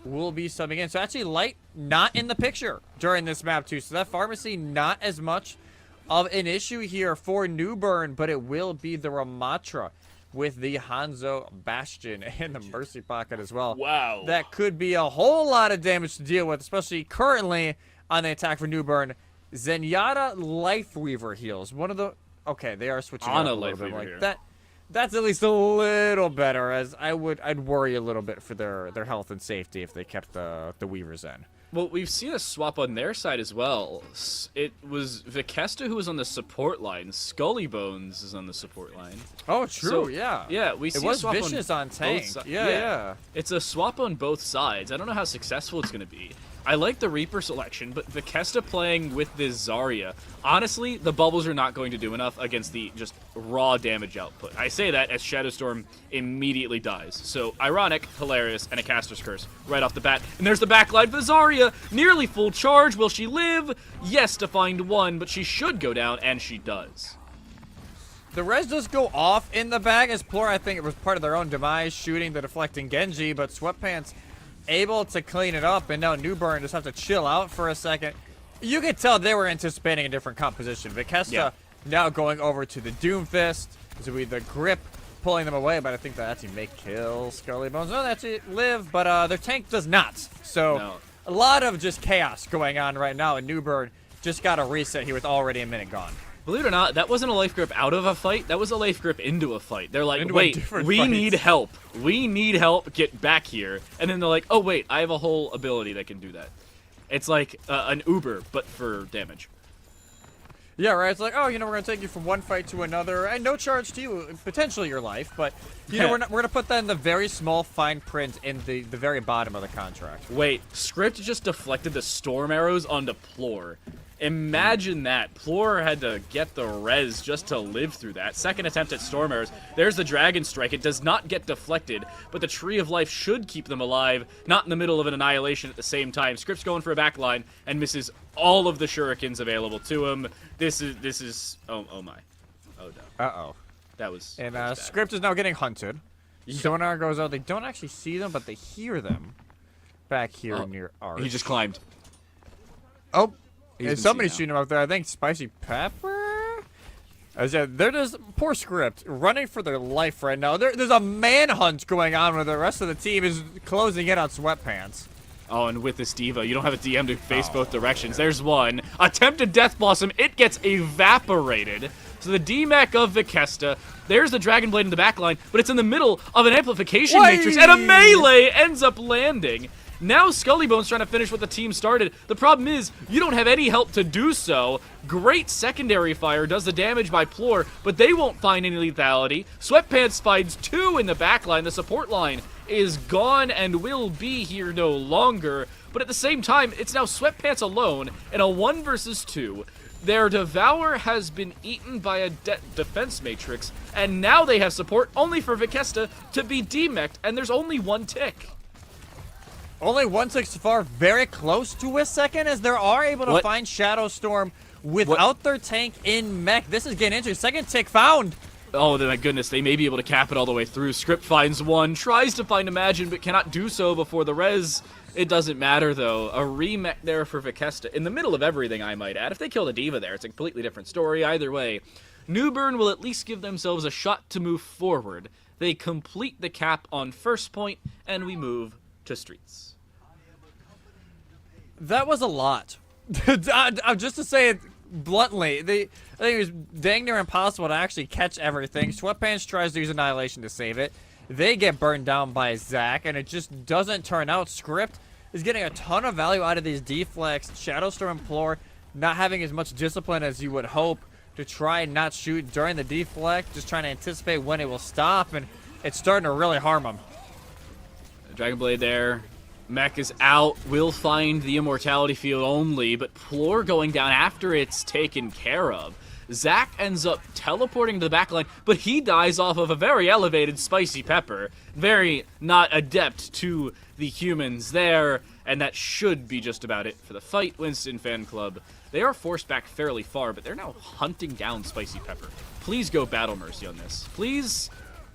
will be subbing in. So actually Light not in the picture during this map too. So that Pharmacy not as much of an issue here for Newburn, but it will be the Ramatra with the Hanzo Bastion and the Mercy Pocket as well. Wow. That could be a whole lot of damage to deal with, especially currently on the attack for Newburn. Zenyatta Lifeweaver heals. One of the... Okay, they are switching on up a a little bit Lifeweaver like here. That's at least a little better, as I'd worry a little bit for their health and safety if they kept the Weavers in. Well, we've seen a swap on their side as well. It was Vikesta who was on the support line. Scully Bones is on the support line. Oh, true, So, yeah. Yeah, we see It was a swap Vicious on tank. Yeah. It's a swap on both sides. I don't know how successful it's going to be. I like the Reaper selection, but Vikesta playing with this Zarya. Honestly, the bubbles are not going to do enough against the just raw damage output. I say that as Shadowstorm immediately dies. So, ironic, hilarious, and a Caster's Curse right off the bat. And there's the backline for Zarya. Nearly full charge. Will she live? Yes, to find one, but she should go down, and she does. The res does go off in the back as Plur, I think it was part of their own demise, shooting the deflecting Genji, but Sweatpants able to clean it up, and now Newburn just have to chill out for a second. You could tell they were anticipating a different composition. Vikesta now going over to the Doomfist. This will be the grip pulling them away, but I think that actually may kill Scully Bones. No, that's it, live, but their tank does not. So a lot of just chaos going on right now, and Newburn just got a reset here with already a minute gone. Believe it or not, that wasn't a life grip out of a fight. That was a life grip into a fight. They're like, wait, we need help. We need help. Get back here. And then they're like, oh, wait, I have a whole ability that can do that. It's like an Uber, but for damage. Yeah, right. It's like, oh, we're going to take you from one fight to another, and no charge to you, potentially your life, but, we're going to put that in the very small fine print in the very bottom of the contract. Wait, Script just deflected the storm arrows onto Plor. Imagine that. Plor had to get the res just to live through that. Second attempt at storm arrows. There's the Dragon Strike. It does not get deflected, but the Tree of Life should keep them alive, not in the middle of an annihilation at the same time. Script's going for a backline and misses all of the shurikens available to him. This is oh my. Oh no. Uh-oh. That was And that was Script is now getting hunted. Sonar goes out. They don't actually see them, but they hear them back here near Arch. He just climbed. Oh. And somebody's shooting him up there. I think Spicy Pepper? I said, they're just, poor Script, running for their life right now. There's a manhunt going on where the rest of the team is closing in on Sweatpants. Oh, and with this diva, you don't have a DM to face both directions. There's one. Attempted Death Blossom. It gets evaporated. So the D-Mech of Vikesta. There's the Dragon Blade in the backline, but it's in the middle of an amplification matrix, and a melee ends up landing. Now Scully Bones trying to finish what the team started. The problem is, you don't have any help to do so. Great secondary fire does the damage by Plor, but they won't find any lethality. Sweatpants finds two in the backline. The support line is gone and will be here no longer. But at the same time, it's now Sweatpants alone in a 1 versus 2. Their Devour has been eaten by a defense matrix, and now they have support only for Vikesta to be demeched, and there's only one tick. Only 1 tick so far, very close to a second, as they are able to find Shadowstorm without their tank in mech. This is getting into second tick found. Oh, my goodness, they may be able to cap it all the way through. Script finds one, tries to find Imagine, but cannot do so before the res. It doesn't matter, though. A remech there for Vikesta. In the middle of everything, I might add. If they kill the diva there, it's a completely different story. Either way, Newburn will at least give themselves a shot to move forward. They complete the cap on first point, and we move to streets. That was a lot. Just to say it bluntly, I think it was dang near impossible to actually catch everything. Sweatpants tries to use Annihilation to save it. They get burned down by Zach, and it just doesn't turn out. Script is getting a ton of value out of these deflects. Shadowstorm and Plor not having as much discipline as you would hope to try and not shoot during the deflect, just trying to anticipate when it will stop, and it's starting to really harm them. Dragon Blade there. Mech is out, will find the Immortality Field only, but Plor going down after it's taken care of. Zach ends up teleporting to the backline, but he dies off of a very elevated Spicy Pepper. Very not adept to the humans there, and that should be just about it for the fight, Winston Fan Club. They are forced back fairly far, but they're now hunting down Spicy Pepper. Please go Battle Mercy on this. Please.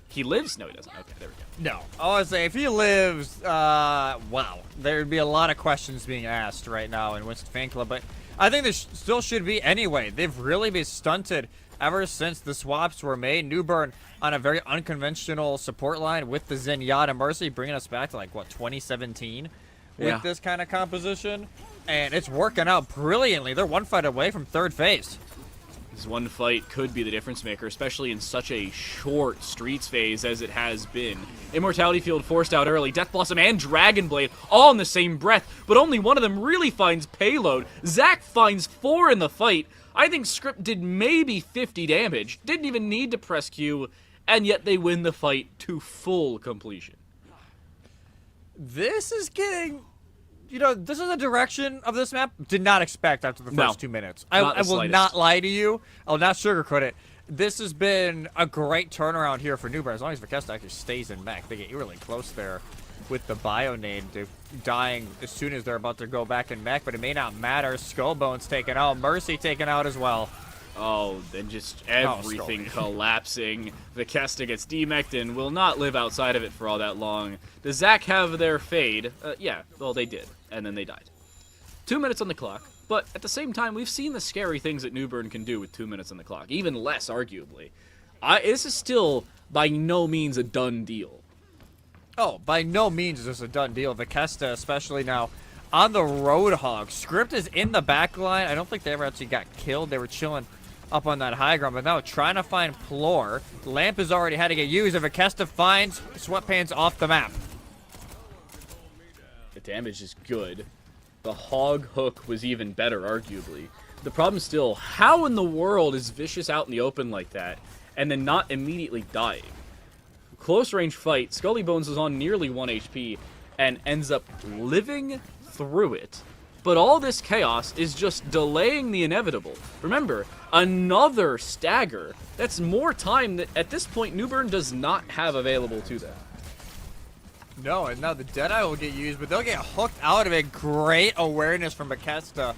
He lives? No, he doesn't. Okay, there we go. No. I would say if he lives, wow. There'd be a lot of questions being asked right now in Winston Fan Club, but I think there still should be anyway. They've really been stunted ever since the swaps were made. Newburn on a very unconventional support line with the Zenyatta Mercy, bringing us back to, like, what, 2017 with this kind of composition? And it's working out brilliantly. They're one fight away from third phase. This one fight could be the difference maker, especially in such a short Streets phase as it has been. Immortality Field forced out early, Death Blossom and Dragon Blade all in the same breath, but only one of them really finds payload. Zac finds 4 in the fight. I think Script did maybe 50 damage, didn't even need to press Q, and yet they win the fight to full completion. This is getting... You know, this is a direction of this map did not expect after the first 2 minutes. I will not lie to you. I will not sugarcoat it. This has been a great turnaround here for Newburn. As long as Vikesta actually stays in mech. They get really close there with the bio nade dying as soon as they're about to go back in mech, but it may not matter. Skullbone's taken out. Mercy taken out as well. Oh, and just everything collapsing. Vikesta gets demeched and will not live outside of it for all that long. Does Zac have their fade? Yeah, well, they did. And then they died. 2 minutes on the clock, but at the same time, we've seen the scary things that Newburn can do with 2 minutes on the clock. Even less, arguably. This is still, by no means, a done deal. Oh, by no means is this a done deal. Vikesta, especially now, on the Roadhog. Script is in the back line. I don't think they ever actually got killed. They were chilling up on that high ground, but now trying to find Plor. Lamp has already had to get used, and Vikesta finds Sweatpants off the map. The damage is good. The hog hook was even better, arguably. The problem still, how in the world is Vicious out in the open like that, and then not immediately dying? Close range fight, Scully Bones is on nearly 1 HP, and ends up living through it. But all this chaos is just delaying the inevitable. Remember, another stagger. That's more time that, at this point, Newburn does not have available to them. No, and now the Deadeye will get used, but they'll get hooked out of it. Great awareness from Vikesta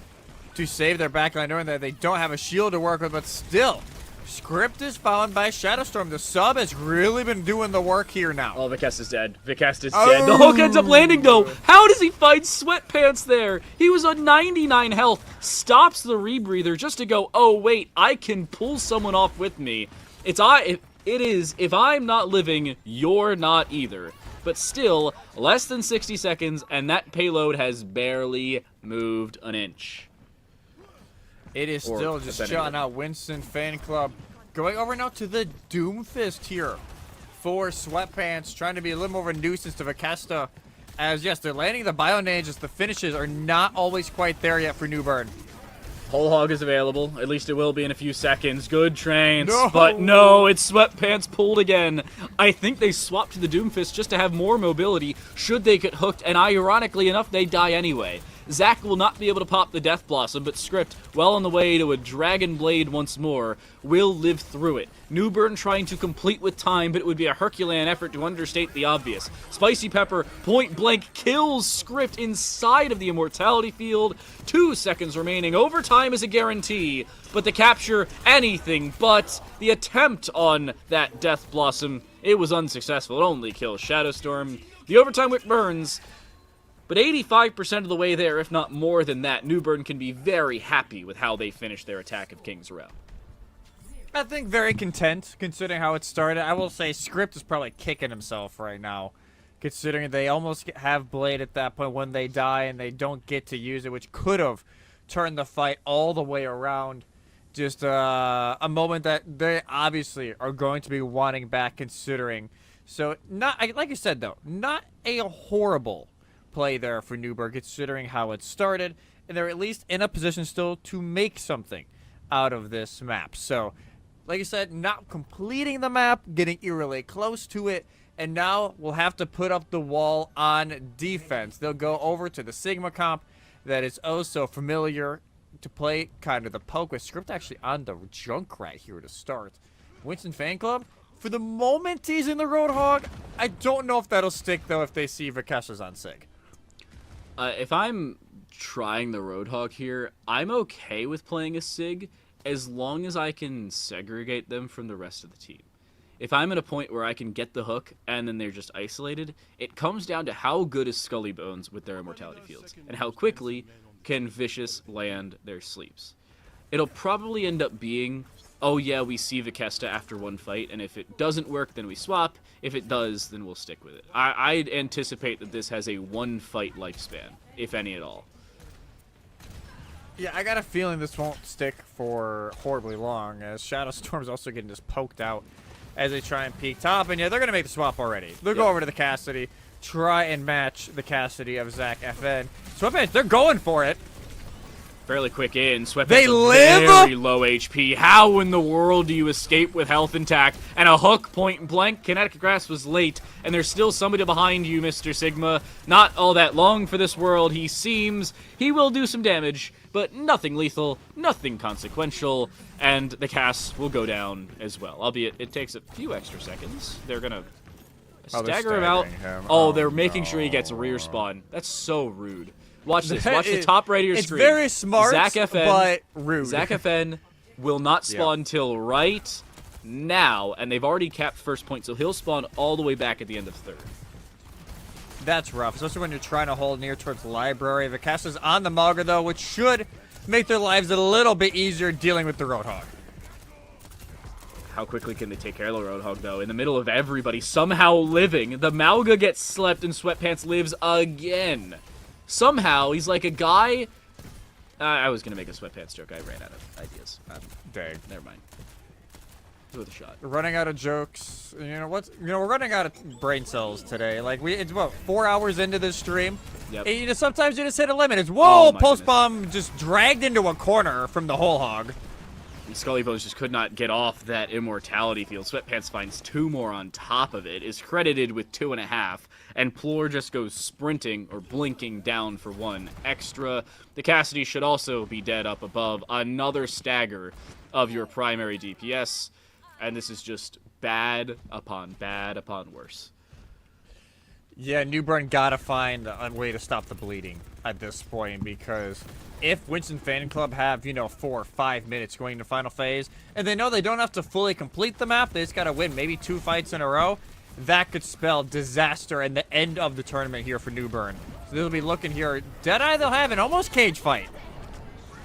to save their backline, knowing that they don't have a shield to work with, but still, Script is found by Shadowstorm. The sub has really been doing the work here now. Oh, Vikesta's dead. Vikesta's dead. The hook ends up landing, though. How does he find Sweatpants there? He was on 99 health, stops the rebreather just to go, oh, wait, I can pull someone off with me. It is, if I'm not living, you're not either. But still, less than 60 seconds, and that payload has barely moved an inch. It is still just shouting out Winston fan club. Going over now to the Doomfist here for Sweatpants, trying to be a little more of a nuisance to Vikesta. As, yes, they're landing the bio nades, just the finishes are not always quite there yet for Newburn. Whole hog is available. At least it will be in a few seconds. Good trains. No. But no, it's Sweatpants pulled again. I think they swapped to the Doomfist just to have more mobility should they get hooked, and ironically enough, they die anyway. Zac will not be able to pop the Death Blossom, but Script, well on the way to a Dragon Blade once more, will live through it. Newburn trying to complete with time, but it would be a Herculean effort to understate the obvious. Spicy Pepper, point blank, kills Script inside of the Immortality Field. 2 seconds remaining. Overtime is a guarantee, but the capture, anything but. The attempt on that Death Blossom, it was unsuccessful. It only kills Shadowstorm. The overtime wick burns. But 85% of the way there, if not more than that, Newburn can be very happy with how they finished their attack of King's Row. I think very content, considering how it started. I will say Script is probably kicking himself right now, considering they almost have Blade at that point when they die and they don't get to use it, which could have turned the fight all the way around. Just a moment that they obviously are going to be wanting back, considering. So, not like I said, though, not a horrible play there for Newburn, considering how it started, and they're at least in a position still to make something out of this map. So, like I said, not completing the map, getting eerily close to it, and now we'll have to put up the wall on defense. They'll go over to the Sigma comp that is oh so familiar to play kind of the poke with. Script actually on the Junkrat here to start. Winston fan club, for the moment he's in the Roadhog. I don't know if that'll stick, though, if they see Vikesta's on Sig. If I'm trying the Roadhog here, I'm okay with playing a Sig as long as I can segregate them from the rest of the team. If I'm at a point where I can get the hook and then they're just isolated, it comes down to how good is Scully Bones with their Immortality Fields and how quickly can Vicious land their sleeps. It'll probably end up being, oh yeah, we see Vikesta after one fight, and if it doesn't work, then we swap. If it does, then we'll stick with it. I'd anticipate that this has a one-fight lifespan, if any at all. Yeah, I got a feeling this won't stick for horribly long, as Shadow Storm's also getting just poked out as they try and peek top. And yeah, they're going to make the swap already. They'll go over to the Cassidy, try and match the Cassidy of Zach FN. Sweatpants, they're going for it. Fairly quick in. Sweatpants They live? very low HP. How in the world do you escape with health intact? And a hook point blank. Kinetic Grasp was late, and there's still somebody behind you, Mr. Sigma. Not all that long for this world, he seems. He will do some damage, but nothing lethal, nothing consequential, and the cast will go down as well. Albeit, it takes a few extra seconds. They're gonna stagger him out. They're making sure he gets a rear spawn. That's so rude. Watch this. Watch the top right of your screen. It's very smart, Zach FN, but rude. Zach FN will not spawn till right now, and they've already capped first point, so he'll spawn all the way back at the end of third. That's rough, especially when you're trying to hold near towards the library. The cast is on the Mauga, though, which should make their lives a little bit easier dealing with the Roadhog. How quickly can they take care of the Roadhog, though? In the middle of everybody somehow living, the Mauga gets slept and Sweatpants lives again. Somehow, he's like a guy... I was going to make a Sweatpants joke. I ran out of ideas. Dang. Never mind. Do it with a shot. We're running out of jokes. You know what? We're running out of brain cells today. Like it's what 4 hours into this stream. Yep. And, sometimes you just hit a limit. It's whoa, Pulse goodness. Bomb just dragged into a corner from the whole hog. And Scully Bones just could not get off that immortality field. Sweatpants finds 2 more on top of it, is credited with 2.5, and Plor just goes sprinting or blinking down for 1 extra. The Cassidy should also be dead up above. Another stagger of your primary DPS, and this is just bad upon worse. Yeah, Newburn gotta find a way to stop the bleeding at this point, because if Winston Fan Club have, 4 or 5 minutes going into final phase, and they know they don't have to fully complete the map, they just gotta win maybe 2 fights in a row, that could spell disaster and the end of the tournament here for Newburn. So they'll be looking here. Deadeye, they'll have an almost cage fight.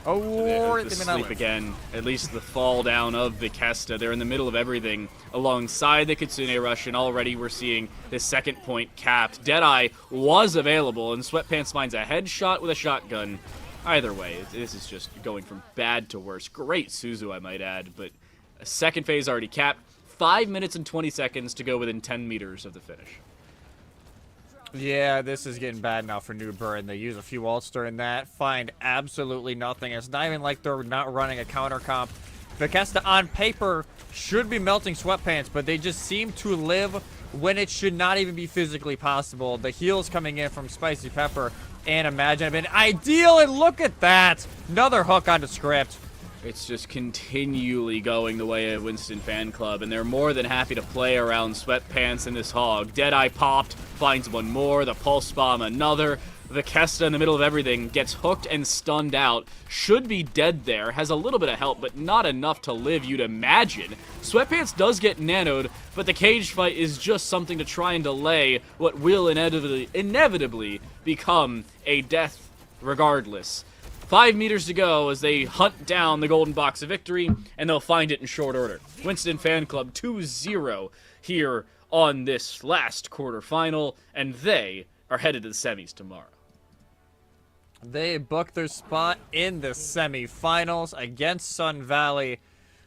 Or the sleep again. At least the fall down of Vikesta. They're in the middle of everything alongside the Kitsune Rush, and already we're seeing the second point capped. Deadeye was available, and Sweatpants finds a headshot with a shotgun. Either way, this is just going from bad to worse. Great Suzu, I might add, but a second phase already capped. 5 minutes and 20 seconds to go within 10 meters of the finish. Yeah, this is getting bad now for Newburn. They use a few ults during that, find absolutely nothing. It's not even like they're not running a counter comp. Vikesta on paper should be melting Sweatpants, but they just seem to live when it should not even be physically possible. The heals coming in from Spicy Pepper and Imagine have been ideal, and look at that! Another hook onto script. It's just continually going the way of Winston Fan Club, and they're more than happy to play around Sweatpants and this hog. Deadeye popped, finds 1 more, the Pulse Bomb another. Vikesta in the middle of everything gets hooked and stunned out. Should be dead there, has a little bit of help, but not enough to live, you'd imagine. Sweatpants does get nanoed, but the cage fight is just something to try and delay what will inevitably become a death regardless. 5 meters to go as they hunt down the golden box of victory, and they'll find it in short order. Winston Fan Club 2-0 here on this last quarterfinal, and they are headed to the semis tomorrow. They book their spot in the semifinals against Sun Valley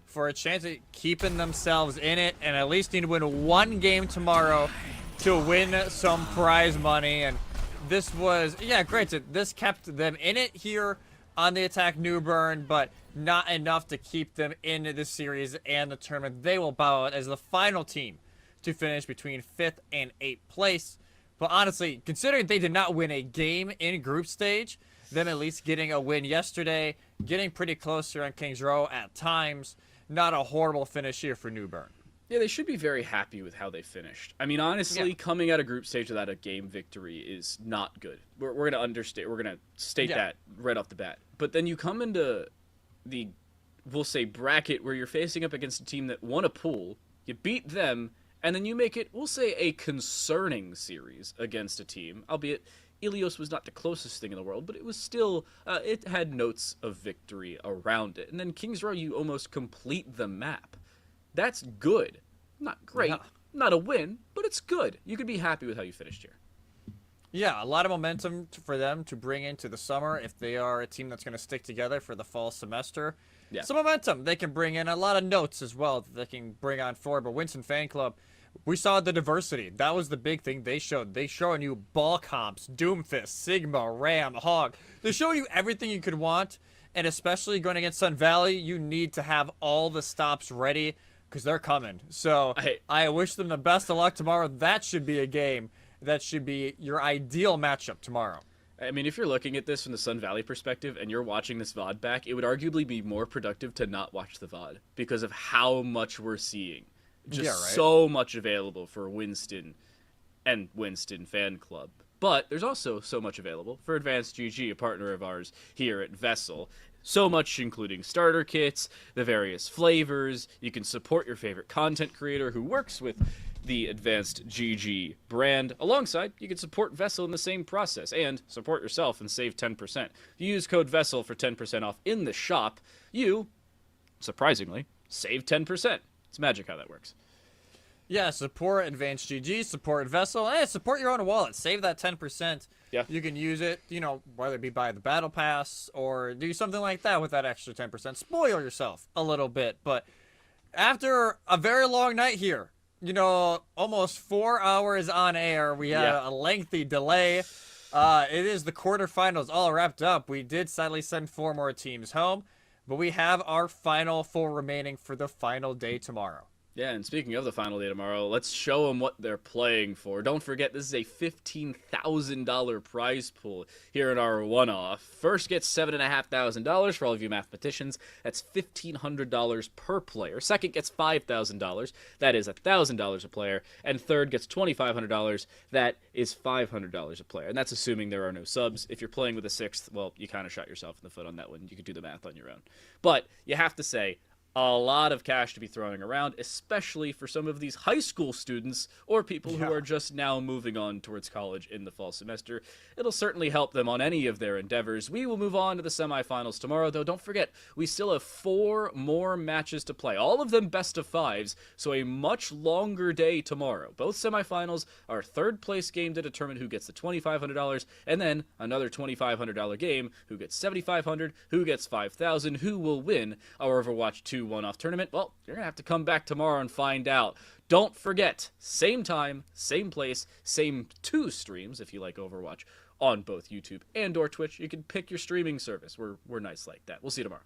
for a chance at keeping themselves in it, and at least need to win 1 game tomorrow to win some prize money. And this was, yeah, granted, this kept them in it here on the attack Newburn, but not enough to keep them in the series and the tournament. They will bow out as the final team to finish between 5th and 8th place. But honestly, considering they did not win a game in group stage, them at least getting a win yesterday, getting pretty close here on Kings Row at times, not a horrible finish here for Newburn. Yeah, they should be very happy with how they finished. I mean, honestly, coming out of group stage without a game victory is not good. We're going to understate. We're going to state that right off the bat. But then you come into the, we'll say, bracket where you're facing up against a team that won a pool, you beat them, and then you make it, we'll say, a concerning series against a team, albeit Ilios was not the closest thing in the world, but it was still, it had notes of victory around it. And then Kings Row, you almost complete the map. That's good. Not great, not a win, but it's good. You could be happy with how you finished here. Yeah, a lot of momentum for them to bring into the summer if they are a team that's going to stick together for the fall semester. Yeah. Some momentum. They can bring in a lot of notes as well that they can bring on forward. But Winston Fan Club, we saw the diversity. That was the big thing they showed. They showing you ball comps, Doomfist, Sigma, Ram, Hog. They're showing you everything you could want. And especially going against Sun Valley, you need to have all the stops ready because they're coming. So I wish them the best of luck tomorrow. That should be a game. That should be your ideal matchup tomorrow. I mean, if you're looking at this from the Sun Valley perspective and you're watching this VOD back, it would arguably be more productive to not watch the VOD because of how much we're seeing. Just so much available for Winston and Winston Fan Club. But there's also so much available for Advanced GG, a partner of ours here at VESL. So much, including starter kits, the various flavors. You can support your favorite content creator who works with the Advanced GG brand. Alongside, you can support VESL in the same process and support yourself and save 10%. If you use code VESL for 10% off in the shop, you, surprisingly, save 10%. It's magic how that works. Yeah, support Advanced GG, support VESL, and support your own wallet. Save that 10%. Yeah. You can use it, whether it be buy the battle pass or do something like that with that extra 10%. Spoil yourself a little bit. But after a very long night here, almost 4 hours on air, we had a lengthy delay. It is the quarterfinals all wrapped up. We did sadly send 4 more teams home, but we have our final 4 remaining for the final day tomorrow. Yeah, and speaking of the final day tomorrow, let's show them what they're playing for. Don't forget, this is a $15,000 prize pool here in our one-off. First gets $7,500 for all of you mathematicians. That's $1,500 per player. Second gets $5,000. That is $1,000 a player. And third gets $2,500. That is $500 a player. And that's assuming there are no subs. If you're playing with a sixth, well, you kind of shot yourself in the foot on that one. You could do the math on your own. But you have to say, a lot of cash to be throwing around, especially for some of these high school students or people who are just now moving on towards college in the fall semester. It'll certainly help them on any of their endeavors. We will move on to the semifinals tomorrow, though don't forget, we still have 4 more matches to play, all of them best of 5s, so a much longer day tomorrow. Both semifinals are third place game to determine who gets the $2,500, and then another $2,500 game, who gets $7,500, who gets $5,000, who will win our Overwatch 2 one-off tournament. Well, you're going to have to come back tomorrow and find out. Don't forget, same time, same place, same 2 streams, if you like Overwatch, on both YouTube and or Twitch. You can pick your streaming service. We're nice like that. We'll see you tomorrow.